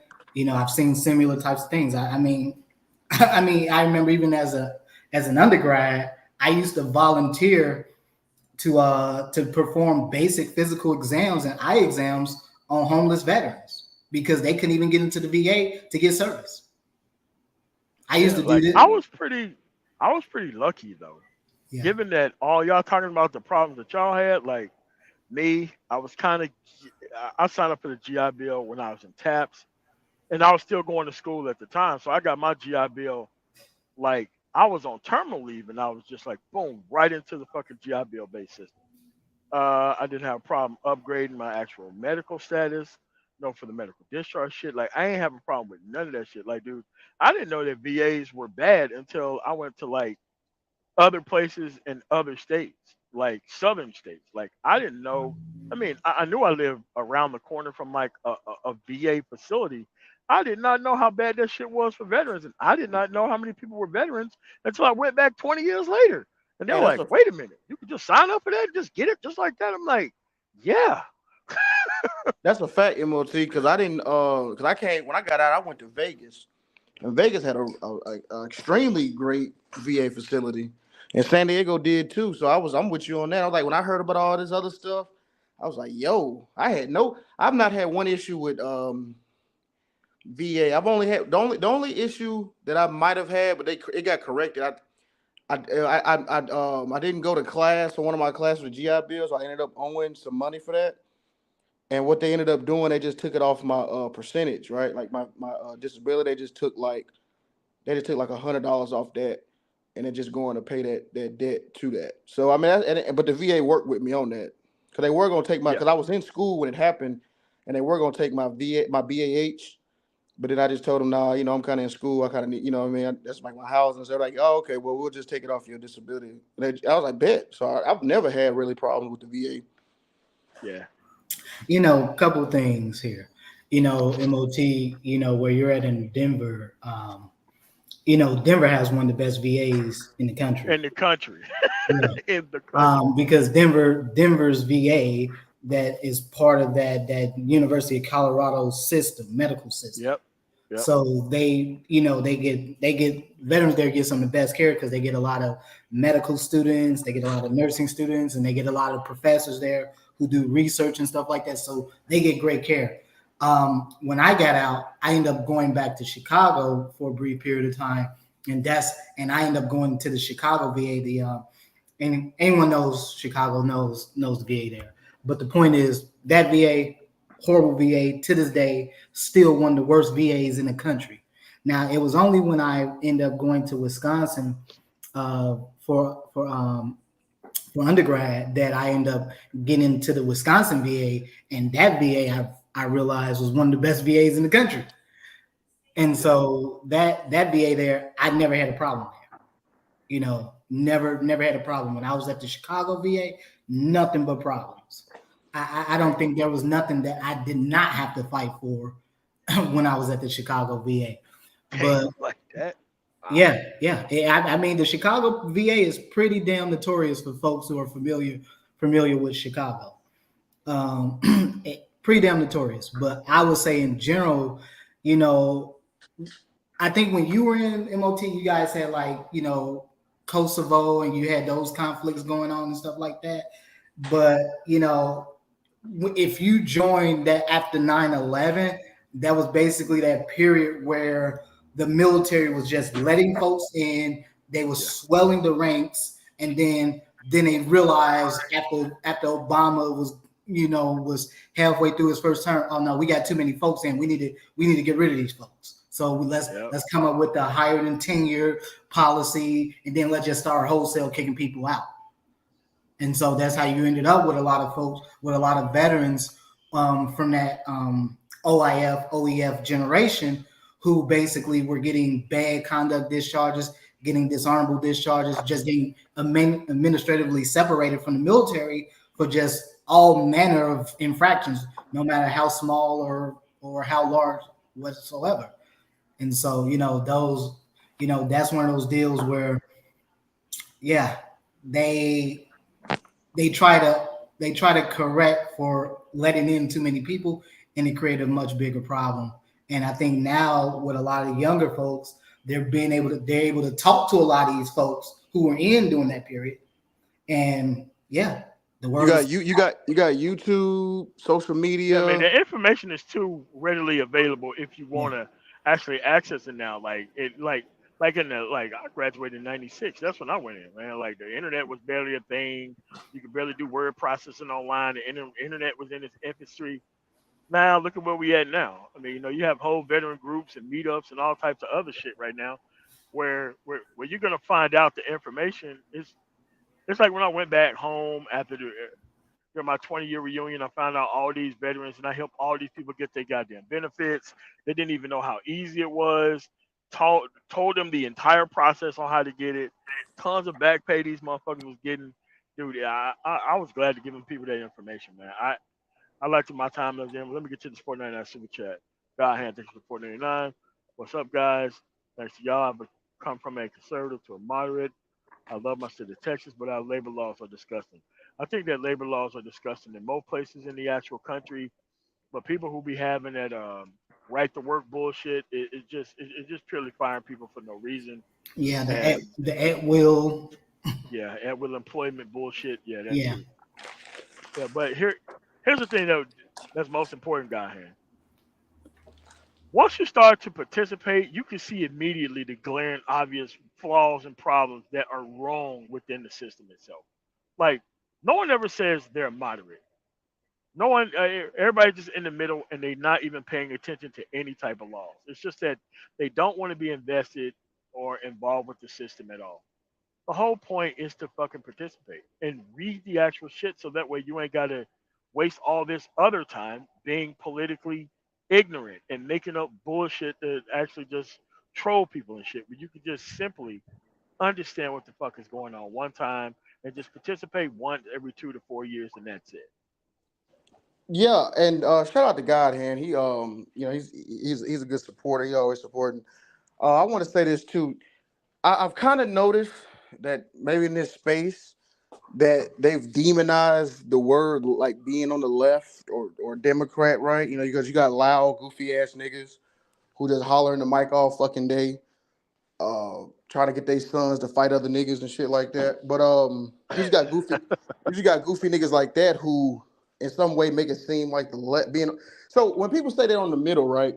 I've seen similar types of things. I mean, I remember even as an undergrad, I used to volunteer to perform basic physical exams and eye exams on homeless veterans because they couldn't even get into the VA to get service. I used yeah. to do Like this. I was pretty lucky though. Yeah. Given that all y'all talking about the problems that y'all had, like me, I was kind of I signed up for the GI Bill when I was in TAPS, and I was still going to school at the time, so I got my GI Bill like I was on terminal leave, and I was just like boom right into the fucking GI Bill based system. I didn't have a problem upgrading my actual medical status. For the medical discharge shit. Like I ain't having a problem with none of that shit. Like, dude, I didn't know that VAs were bad until I went to like other places in other states, like southern states. Like I didn't know. I mean, I knew I lived around the corner from like a VA facility. I did not know how bad that shit was for veterans, and I did not know how many people were veterans until I went back 20 years later. And they're Hey, that's like, a "Wait a minute, you can just sign up for that and just get it just like that." I'm like, "Yeah, that's a fact, MOT. Because I didn't. Because I came when I got out, I went to Vegas, and Vegas had a extremely great VA facility, and San Diego did too. So I'm with you on that. I was like, when I heard about all this other stuff, I was like, yo, I've not had one issue with VA. I've only had the only issue that I might have had, but it got corrected. I didn't go to class for one of my classes with GI Bill, so I ended up owing some money for that. And what they ended up doing, they just took it off my percentage, right? Like my disability, they just took like $100 off that, and they're just going to pay that debt to that. So I mean, but the VA worked with me on that because they were going to take yeah, because I was in school when it happened, and they were going to take my BAH. But then I just told them, nah, I'm kind of in school. I kind of need, what I mean, that's like my house. And so they're like, oh, okay, well, we'll just take it off your disability. I was like, bet. So I've never had really problems with the VA. yeah, A couple of things here. MOT, where you're at in Denver, Denver has one of the best VAs in the country. in the country, Yeah. in the country, Because Denver's VA that is part of that University of Colorado system, medical system. yep, yep, So they get veterans there get some of the best care because they get a lot of medical students, they get a lot of nursing students, and they get a lot of professors there who do research and stuff like that. So they get great care. When I got out, I ended up going back to Chicago for a brief period of time, and I ended up going to the Chicago VA. And anyone knows Chicago knows the VA there. But the point is that VA, horrible VA to this day, still one of the worst VAs in the country. Now it was only when I ended up going to Wisconsin for undergrad that I ended up getting into the Wisconsin VA, and that VA I realized was one of the best VAs in the country. And so that VA there, I never had a problem there. Never had a problem. When I was at the Chicago VA, nothing but problems. I don't think there was nothing that I did not have to fight for when I was at the Chicago VA. But like that. yeah. I mean, the Chicago VA is pretty damn notorious for folks who are familiar with Chicago. Pretty damn notorious. But I would say in general, I think when you were in MOT, you guys had Kosovo and you had those conflicts going on and stuff like that. But if you joined that after 9/11, that was basically that period where the military was just letting folks in. They were Yeah. swelling the ranks, and then they realized after Obama was halfway through his first term. Oh no, we got too many folks in. We need to get rid of these folks. So Yep. let's come up with a higher than tenure policy, and then let's just start wholesale kicking people out. And so that's how you ended up with a lot of folks, with a lot of veterans from that OIF, OEF generation who basically were getting bad conduct discharges, getting dishonorable discharges, just getting administratively separated from the military for just all manner of infractions, no matter how small or how large whatsoever. And so, that's one of those deals where, yeah, they they try to correct for letting in too many people, and it created a much bigger problem. And I think now with a lot of younger folks, they're able to talk to a lot of these folks who were in during that period. And yeah, the You word got is you got YouTube, social Yeah, man. media. The information is too readily available if you yeah, want to actually access it now. Like in the like I graduated in '96. That's when I went in, man. Like the internet was barely a thing. You could barely do word processing online. The internet was in its infancy. Now look at where we at now. I mean, you have whole veteran groups and meetups and all types of other shit right now, where you're gonna find out the information. It's like when I went back home after during my 20-year reunion, I found out all these veterans and I helped all these people get their goddamn benefits. They didn't even know how easy it was. Told them the entire process on how to get it. Tons of back pay these motherfuckers was getting. Dude, I was glad to give them people that information, man. I liked my time as them. Let me get to this 499 super chat. God hand, thanks for the 499. What's up, guys? Thanks to y'all. I've come from a conservative to a moderate. I love my state of Texas, but our labor laws are disgusting. I think that labor laws are disgusting in most places in the actual country, but people who be having that right to work bullshit, it's just purely firing people for no reason. yeah, And the at will, yeah, at will employment bullshit. Yeah, that yeah, too. Yeah, but here's the thing that's most important, guy hand. Once you start to participate, you can see immediately the glaring, obvious flaws and problems that are wrong within the system itself. Like, no one ever says they're moderate. No one, everybody just in the middle, and they're not even paying attention to any type of laws. It's just that they don't want to be invested or involved with the system at all. The whole point is to fucking participate and read the actual shit so that way you ain't got to waste all this other time being politically ignorant and making up bullshit that actually just troll people and shit. But you can just simply understand what the fuck is going on one time and just participate once every 2 to 4 years and that's it. Yeah, and shout out to God hand. He he's a good supporter. He always supporting. I want to say this too. I've kind of noticed that maybe in this space that they've demonized the word like being on the left or Democrat, right? Because you got loud, goofy ass niggas who just hollering the mic all fucking day, trying to get their sons to fight other niggas and shit like that. But you just got goofy niggas like that who in some way make it seem like the left being. So when people say they're on the middle, right?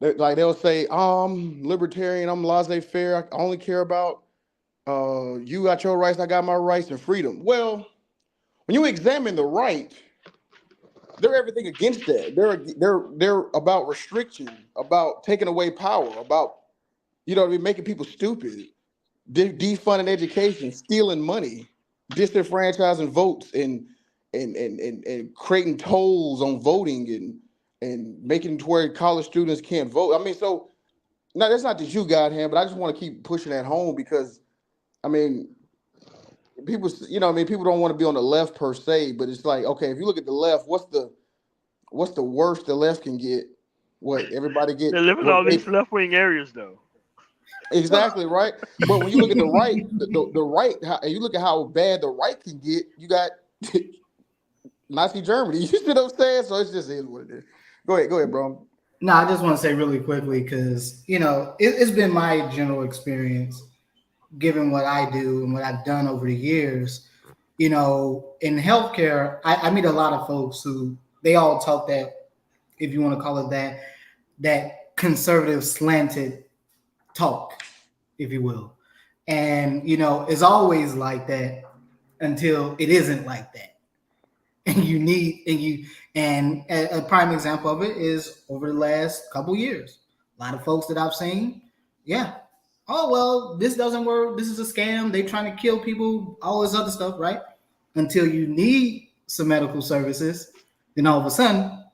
They'll say, libertarian, I'm laissez-faire. I only care about you got your rights, I got my rights and freedom. Well, when you examine the right, they're everything against that. They're about restriction, about taking away power, about making people stupid, defunding education, stealing money, disenfranchising votes, and creating tolls on voting and making it to where college students can't vote. I mean, so no, that's not just you, Godhand, but I just want to keep pushing that home because I mean, people don't want to be on the left per se, but it's like, okay, if you look at the left, what's the worst the left can get? What everybody get? They live in What all these rape? left wing areas though. well, Exactly right. But when you look at the right, the right, and you look at how bad the right can get, you got Nazi Germany. You see what I'm saying? So it's just is what it is. Go ahead, bro. no, I just want to say really quickly because it's been my general experience, given what I do and what I've done over the years. in healthcare, I meet a lot of folks who they all talk that, if you want to call it that, that conservative slanted talk, if you will. And, it's always like that until it isn't like that. And and a prime example of it is over the last couple years. A lot of folks that I've seen, yeah. Oh, well, this doesn't work. This is a scam. They're trying to kill people, all this other stuff, right? Until you need some medical services, then all of a sudden,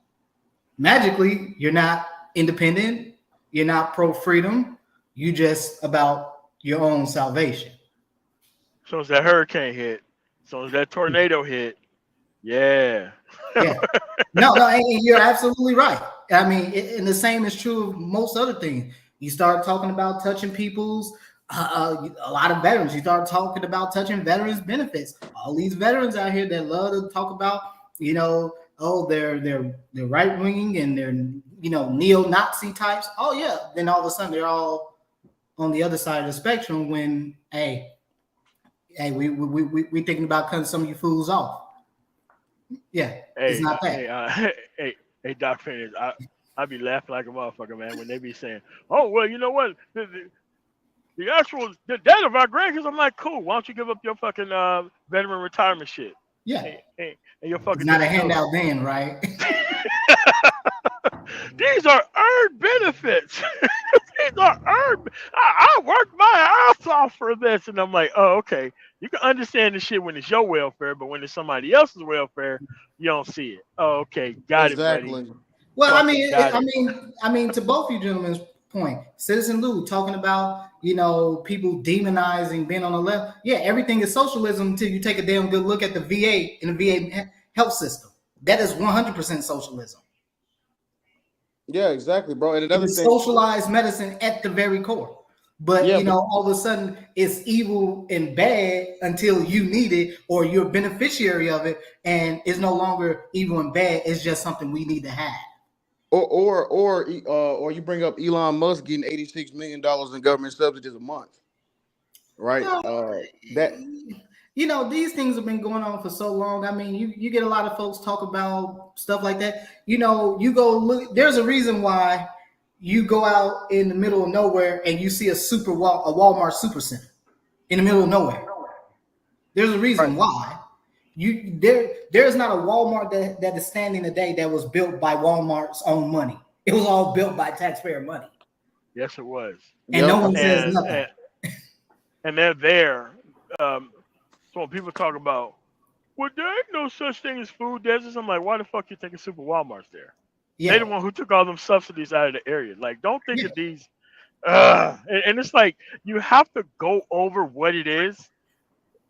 magically, you're not independent, you're not pro freedom, you just about your own salvation. As soon as that hurricane hit, as soon as that tornado hit, yeah. Yeah. No, no, and you're absolutely right. I mean, and the same is true of most other things. You start talking about touching people's, a lot of veterans. You start talking about touching veterans' benefits. All these veterans out here that love to talk about, oh, they're right wing and they're neo-Nazi types. Oh yeah, then all of a sudden they're all on the other side of the spectrum. When we thinking about cutting some of you fools off. Yeah, it's Hey, not that. hey, hey, Doc Finish, I be laughing like a motherfucker, man, when they be saying, "Oh, well, you know what? The actual the death of our grandkids." I'm like, cool. Why don't you give up your fucking veteran retirement shit Yeah, and your it's fucking not a disability? handout then, right? These are earned benefits. These are earned. I worked my ass off for this, and I'm like, oh, okay. You can understand the shit when it's your welfare, but when it's somebody else's welfare, you don't see it. Oh, okay, got it, buddy. Exactly. Well, I Fucking mean, got it. to both you gentlemen's point, Citizen Lou talking about people demonizing being on the left. Yeah, everything is socialism until you take a damn good look at the VA and the VA health system. That is 100% socialism. Yeah, exactly, bro. And It another is thing, socialized medicine at the very core. But yeah, but all of a sudden it's evil and bad until you need it or you're a beneficiary of it, and it's no longer evil and bad. It's just something we need to have. or you bring up Elon Musk getting $86 million in government subsidies a month, right? No, That these things have been going on for so long. I mean, you get a lot of folks talk about stuff like that. You go look. There's a reason why you go out in the middle of nowhere and you see a Walmart supercenter in the middle of nowhere. There's a right. reason why. There's not a Walmart that is standing today that was built by Walmart's own money. It was all built by taxpayer money, Yes, it was. and no Yep. one says And nothing. and they're there. Um, so when people talk about, well, there ain't no such thing as food deserts. I'm like, why the fuck you think a Super Walmart's there? They Yeah, the one who took all them subsidies out of the area. Like, don't think yeah, of these. And it's like you have to go over what it is,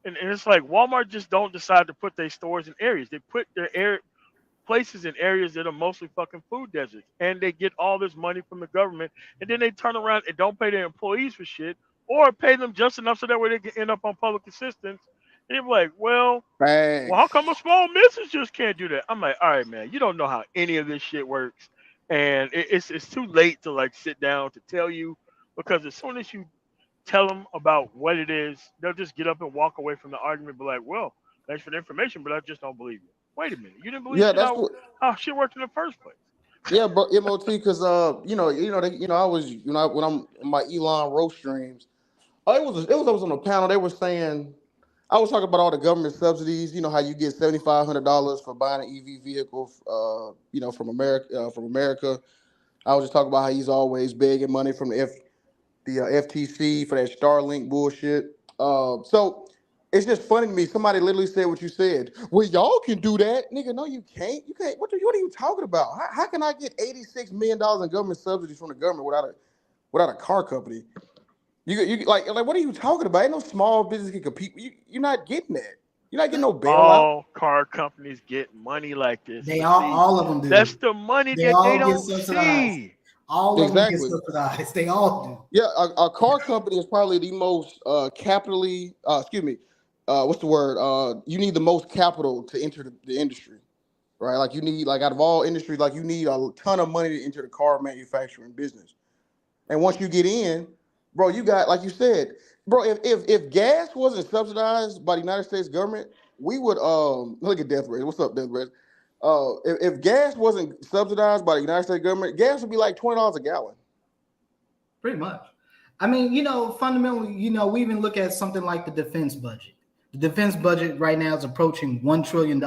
and it's like Walmart just don't decide to put their stores in areas. They put their places in areas that are mostly fucking food deserts, and they get all this money from the government, and then they turn around and don't pay their employees for shit, or pay them just enough so that way they can end up on public assistance. And they're like, well, how come Facts. a small business just can't do that? I'm like, all right, man, you don't know how any of this shit works, and it's too late to like sit down to tell you, because as soon as you tell them about what it is, they'll just get up and walk away from the argument, be like, well, thanks for the information, but I just don't believe you. Wait a minute, you didn't believe Yeah, shit that's what. how shit worked in the first place. Yeah, bro, MOT, because I was, when I'm in my Elon roast streams, I was on a panel. They were saying, I was talking about all the government subsidies. You know how you get $7,500 for buying an EV vehicle, from America. I was just talking about how he's always begging money from the FTC for that Starlink bullshit. So it's just funny to me. Somebody literally said what you said. Well, y'all can do that, nigga. No, you can't. You can't. What are you talking about? How can I get $86 million in government subsidies from the government without a car company? You like what are you talking about? Ain't no small business can compete. You're not getting that. You're not getting no bailout. All car companies get money like this, they but see, all of them that's do. the money They that they all get don't subsidized. see. All of them get Exactly. subsidized. They all do. Yeah, a car company is probably the most capitally. Excuse me. What's the word? You need the most capital to enter the industry, right? Like you need, like out of all industries, like you need a ton of money to enter the car manufacturing business. And once you get in, bro, you got, like you said, bro. If gas wasn't subsidized by the United States government, we would look at Death Race. What's up, Death Race? If gas wasn't subsidized by the United States government, gas would be like $20 a gallon. Pretty much. I mean, fundamentally, we even look at something like the defense budget. The defense budget right now is approaching $1 trillion.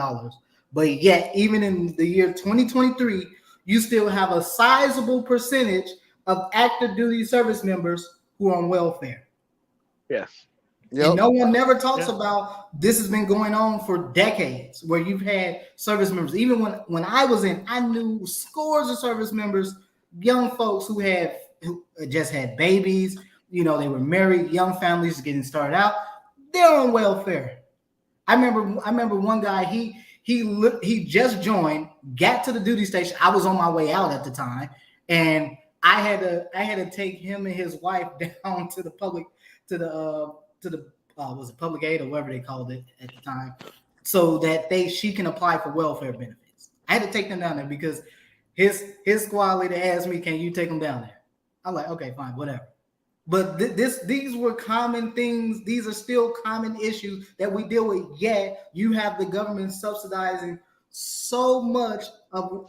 But yet, even in the year 2023, you still have a sizable percentage of active duty service members who are on welfare. Yes. Yep. And no one never talks Yeah. about this has been going on for decades, where you've had service members. Even when I was in, I knew scores of service members, young folks who just had babies. They were married, young families getting started out. They're on welfare. I remember one guy. He just joined, got to the duty station. I was on my way out at the time, and I had to take him and his wife down to the public was it public aid or whatever they called it at the time, so that she can apply for welfare benefits. I had to take them down there because his squad leader asked me, "Can you take them down there?" I'm like, "Okay, fine, whatever." But these were common things. These are still common issues that we deal with. Yet you have the government subsidizing so much of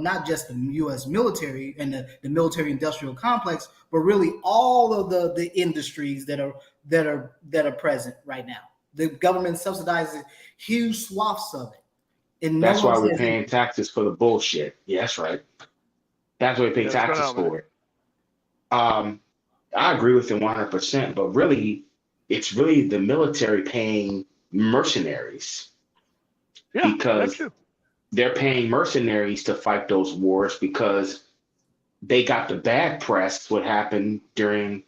not just the U.S. military and the military industrial complex, but really all of the industries that are present right now. The government subsidizes huge swaths of it, and That's no why one we're says paying taxes for the bullshit. Yeah, that's right. That's why we pay Yeah, what's going taxes on, man? for it. Um, I agree with him 100%, but really, it's really the military paying mercenaries Yeah, that's because true. they're paying mercenaries to fight those wars because they got the bad press what happened during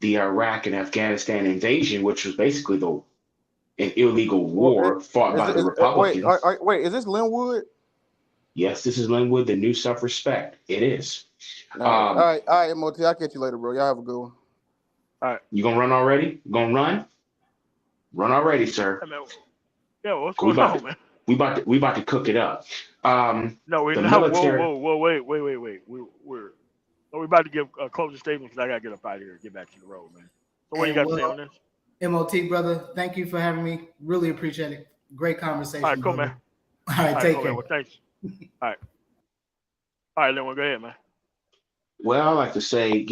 the Iraq and Afghanistan invasion, which was basically an illegal Well, war fought by the Republicans. wait, is this Linwood? Yes, this is Linwood, the new self-respect. It is. All right, MOT. I'll catch you later, bro. Y'all have a good one. All right. You gonna run already? You gonna run? Run already, sir. Hey, man, yeah, what's We going about on, to man? we about to cook it up. No, we're The not. Whoa, military. whoa, whoa, wait. We're about to give a closing statement because I gotta get up out of here and get back to the road, man. So what you got to say on this? MOT, brother, thank you for having me. Really appreciate it. Great conversation. All right, cool, brother. man. All right, take cool, care. man. Well, thanks. All right, then we'll go ahead, man. Well, I like to say,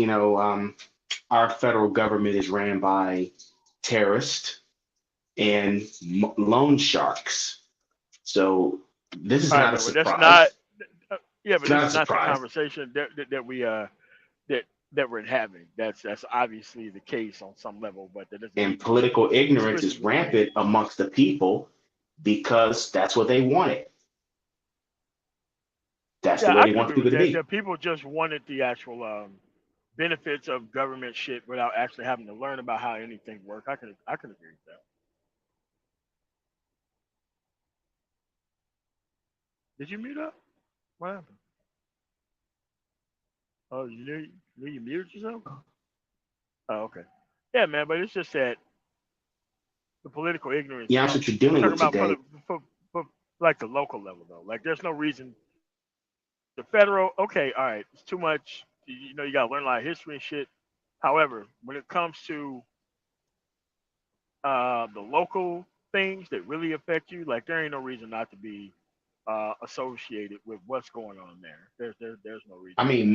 our federal government is ran by terrorists and loan sharks. So this is All right, not a man. Well, that's not. surprise. Yeah, but It's this not a is not the surprise. conversation that we that we're having. That's obviously the case on some level, but that doesn't And mean we political ignorance is explicitly agree. rampant amongst the people because that's what they wanted. That's the Yeah, way I they can want agree with people to that. be. That people just wanted the actual benefits of government shit without actually having to learn about how anything works. I can agree with that. Did you mute up? What happened? Oh, knew you muted yourself? Oh, okay. Yeah, man, but it's just that the political ignorance. Yeah, that's what you're I'm dealing talking with about today. for like the local level though. Like, there's no reason the federal. Okay, all right, it's too much. You got to learn a lot of history and shit. However, when it comes to the local things that really affect you, like there ain't no reason not to be associated with what's going on there. There's no I reason for mean, that.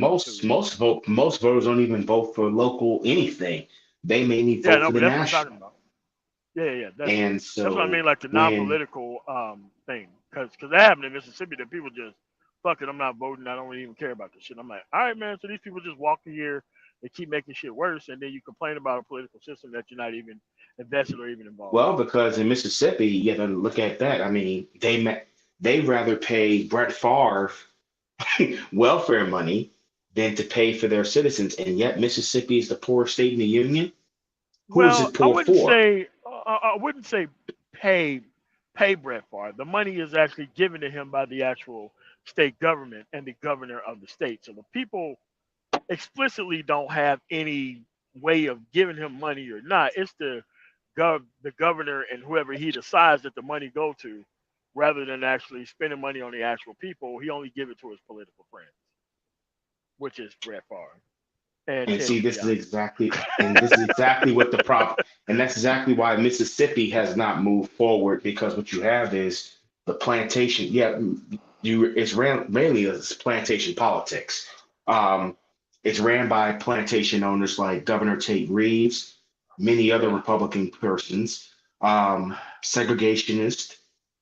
most voters don't even vote for local anything. They mainly Yeah, vote no, for but the that's what I'm talking national. about. Yeah, And that's what I so mean, like the when non-political thing, because that happened in Mississippi that people just fuck it, I'm not voting, I don't even care about this shit. I'm like, all right, man, so these people just walk in here and keep making shit worse, and then you complain about a political system that you're not even invested or even involved well, because in Mississippi, you have to look at that. I mean, they rather pay Brett Favre welfare money than to pay for their citizens, and yet Mississippi is the poorest state in the union. in. Who is Well, it poor for? I wouldn't say pay pay Brett Favre. The money is actually given to him by the actual state government and the governor of the state. So the people explicitly don't have any way of giving him money or not. It's the governor and whoever he decides that the money go to, rather than actually spending money on the actual people. He only give it to his political friends, which is Brett Favre and And Ted see, DiBiase. this is exactly what the problem. And that's exactly why Mississippi has not moved forward, because what you have is the plantation. Yeah, it's ran mainly as plantation politics. Um, it's ran by plantation owners like Governor Tate Reeves, many other Yeah, Republican persons, segregationist,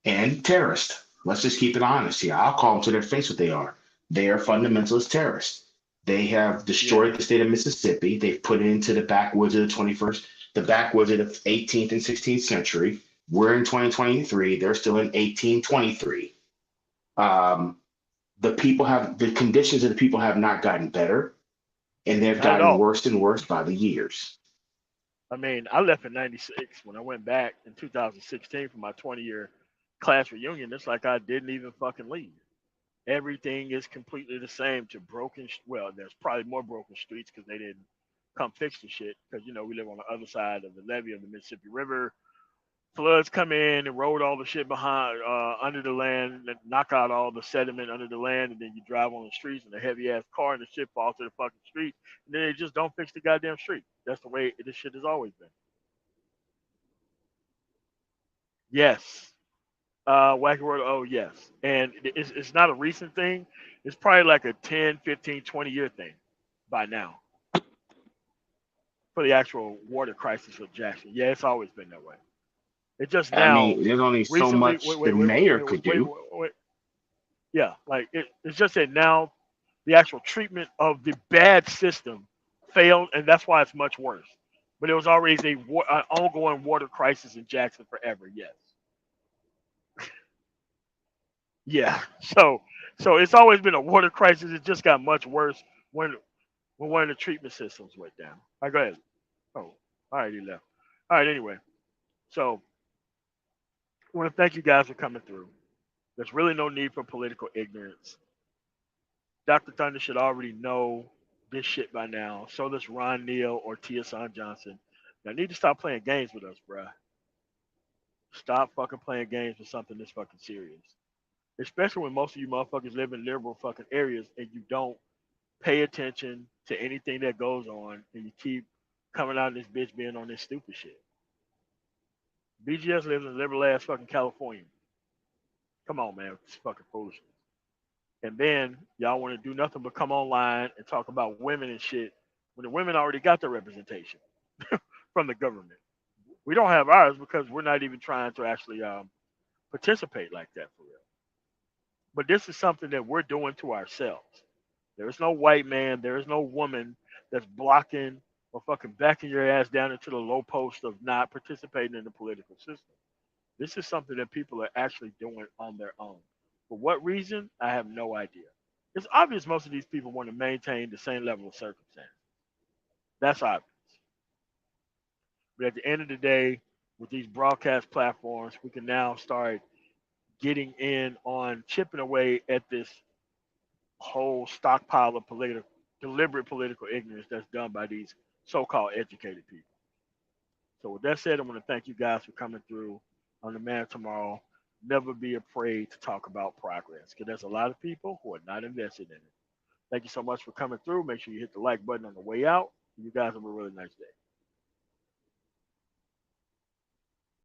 and terrorist. Let's just keep it honest here. I'll call them to their face what they are. They are fundamentalist terrorists. They have destroyed yeah. the state of Mississippi. They've put it into the backwoods of the 21st, the backwoods of the 18th and 16th century. We're in 2023. They're still in 1823. Um, the conditions of the people have not gotten better, and they've Not at gotten all. worse and worse by the years. I mean, I left in '96. When I went back in 2016 for my 20-year class reunion, it's like I didn't even fucking leave. Everything is completely the same to broken. Well, there's probably more broken streets because they didn't come fix the shit. Because we live on the other side of the levee of the Mississippi River. Floods come in and rolled all the shit behind under the land, and knock out all the sediment under the land, and then you drive on the streets and a heavy ass car and the shit falls to the fucking street, and then they just don't fix the goddamn street. That's the way this shit has always been. Yes. Wacky World, oh yes. And it's not a recent thing. It's probably like a 10, 15, 20-year thing by now for the actual water crisis of Jackson. Yeah, it's always been that way. It just I now mean, there's only so recently much the mayor could do. yeah, like it's just that now the actual treatment of the bad system failed, and that's why it's much worse. But it was always an ongoing water crisis in Jackson forever. Yes, yeah. So it's always been a water crisis. It just got much worse when one of the treatment systems went down. All right, go ahead. Oh, all right, he left. All right, anyway. So I want to thank you guys for coming through. There's really no need for political ignorance. Dr. Thunder should already know this shit by now. So does Ron Neal or Tia Son Johnson. Y'all need to stop playing games with us, bruh. Stop fucking playing games with something this fucking serious. Especially when most of you motherfuckers live in liberal fucking areas and you don't pay attention to anything that goes on and you keep coming out of this bitch being on this stupid shit. BGS lives in liberal ass fucking California. Come on, man, it's fucking foolishness. And then y'all want to do nothing but come online and talk about women and shit when the women already got their representation from the government. We don't have ours because we're not even trying to actually participate like that for real. But this is something that we're doing to ourselves. There is no white man, there is no woman that's blocking or fucking backing your ass down into the low post of not participating in the political system. This is something that people are actually doing on their own. For what reason? I have no idea. It's obvious most of these people want to maintain the same level of circumstance. That's obvious. But at the end of the day, with these broadcast platforms, we can now start getting in on chipping away at this whole stockpile of deliberate political ignorance that's done by these so-called educated people. So with that said, I want to thank you guys for coming through on the Man Tomorrow. Never be afraid to talk about progress because there's a lot of people who are not invested in it. Thank you so much for coming through. Make sure you hit the like button on the way out. You guys have a really nice day.